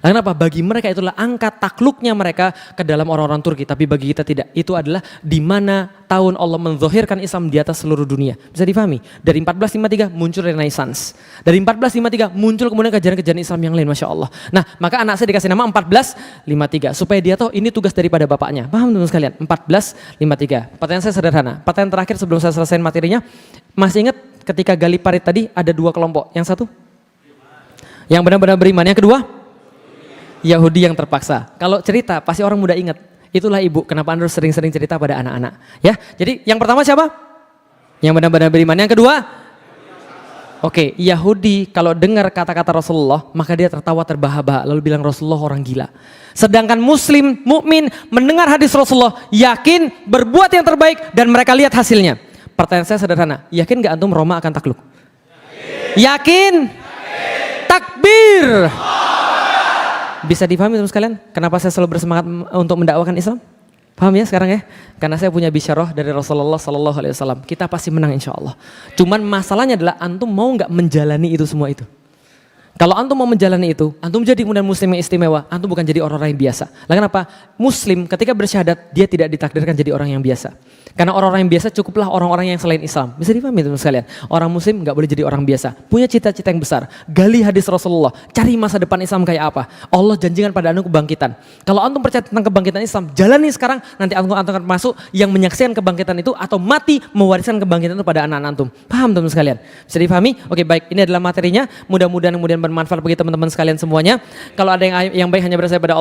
A: Nah, kenapa? Bagi mereka itulah angka takluknya mereka ke dalam orang-orang Turki, tapi bagi kita tidak. Itu adalah di mana tahun Allah menzahirkan Islam di atas seluruh dunia. Bisa difahami? Dari 1453 muncul Renaissance. Dari 1453 muncul kemudian kejaran-kejaran Islam yang lain, Masya Allah. Nah, maka anak saya dikasih nama 1453 supaya dia tahu ini tugas daripada bapaknya. Paham teman sekalian? 1453. Pertanyaan saya sederhana. Pertanyaan terakhir sebelum saya selesaikan materinya. Masih ingat ketika gali parit tadi ada 2 kelompok. Yang satu yang benar-benar beriman, yang kedua Yahudi yang terpaksa. Kalau cerita pasti orang muda ingat. Itulah ibu kenapa Anda harus sering-sering cerita pada anak-anak. Ya, jadi yang pertama siapa? Yang benar-benar beriman. Yang kedua, oke, Yahudi kalau dengar kata-kata Rasulullah maka dia tertawa terbahak-bahak lalu bilang Rasulullah orang gila. Sedangkan Muslim mukmin mendengar hadis Rasulullah yakin berbuat yang terbaik dan mereka lihat hasilnya. Pertanyaan saya sederhana, yakin gak antum Roma akan takluk? Yakin? Takbir. Bisa dipahami teman sekalian? Kenapa saya selalu bersemangat untuk mendakwakan Islam? Paham ya sekarang ya? Karena saya punya bisyarah dari Rasulullah Sallallahu Alaihi Wasallam. Kita pasti menang insya Allah. Cuman masalahnya adalah antum mau nggak menjalani itu semua itu? Kalau antum mau menjalani itu, antum jadi kemudian muslim yang istimewa, antum bukan jadi orang-orang yang biasa. Lah kenapa? Muslim ketika bersyahadat, dia tidak ditakdirkan jadi orang yang biasa. Karena orang-orang yang biasa cukuplah orang-orang yang selain Islam. Bisa dipahami teman sekalian. Orang muslim nggak boleh jadi orang biasa. Punya cita-cita yang besar. Gali hadis Rasulullah. Cari masa depan Islam kayak apa. Allah janjikan pada antum kebangkitan. Kalau antum percaya tentang kebangkitan Islam, jalani sekarang, nanti antum akan masuk yang menyaksikan kebangkitan itu atau mati mewariskan kebangkitan itu pada anak-anak antum. Paham teman sekalian? Bisa dipahami? Oke, baik. Ini adalah materinya. Mudah-mudahan bermanfaat bagi teman-teman sekalian semuanya. Kalau ada yang baik hanya berasal pada Allah.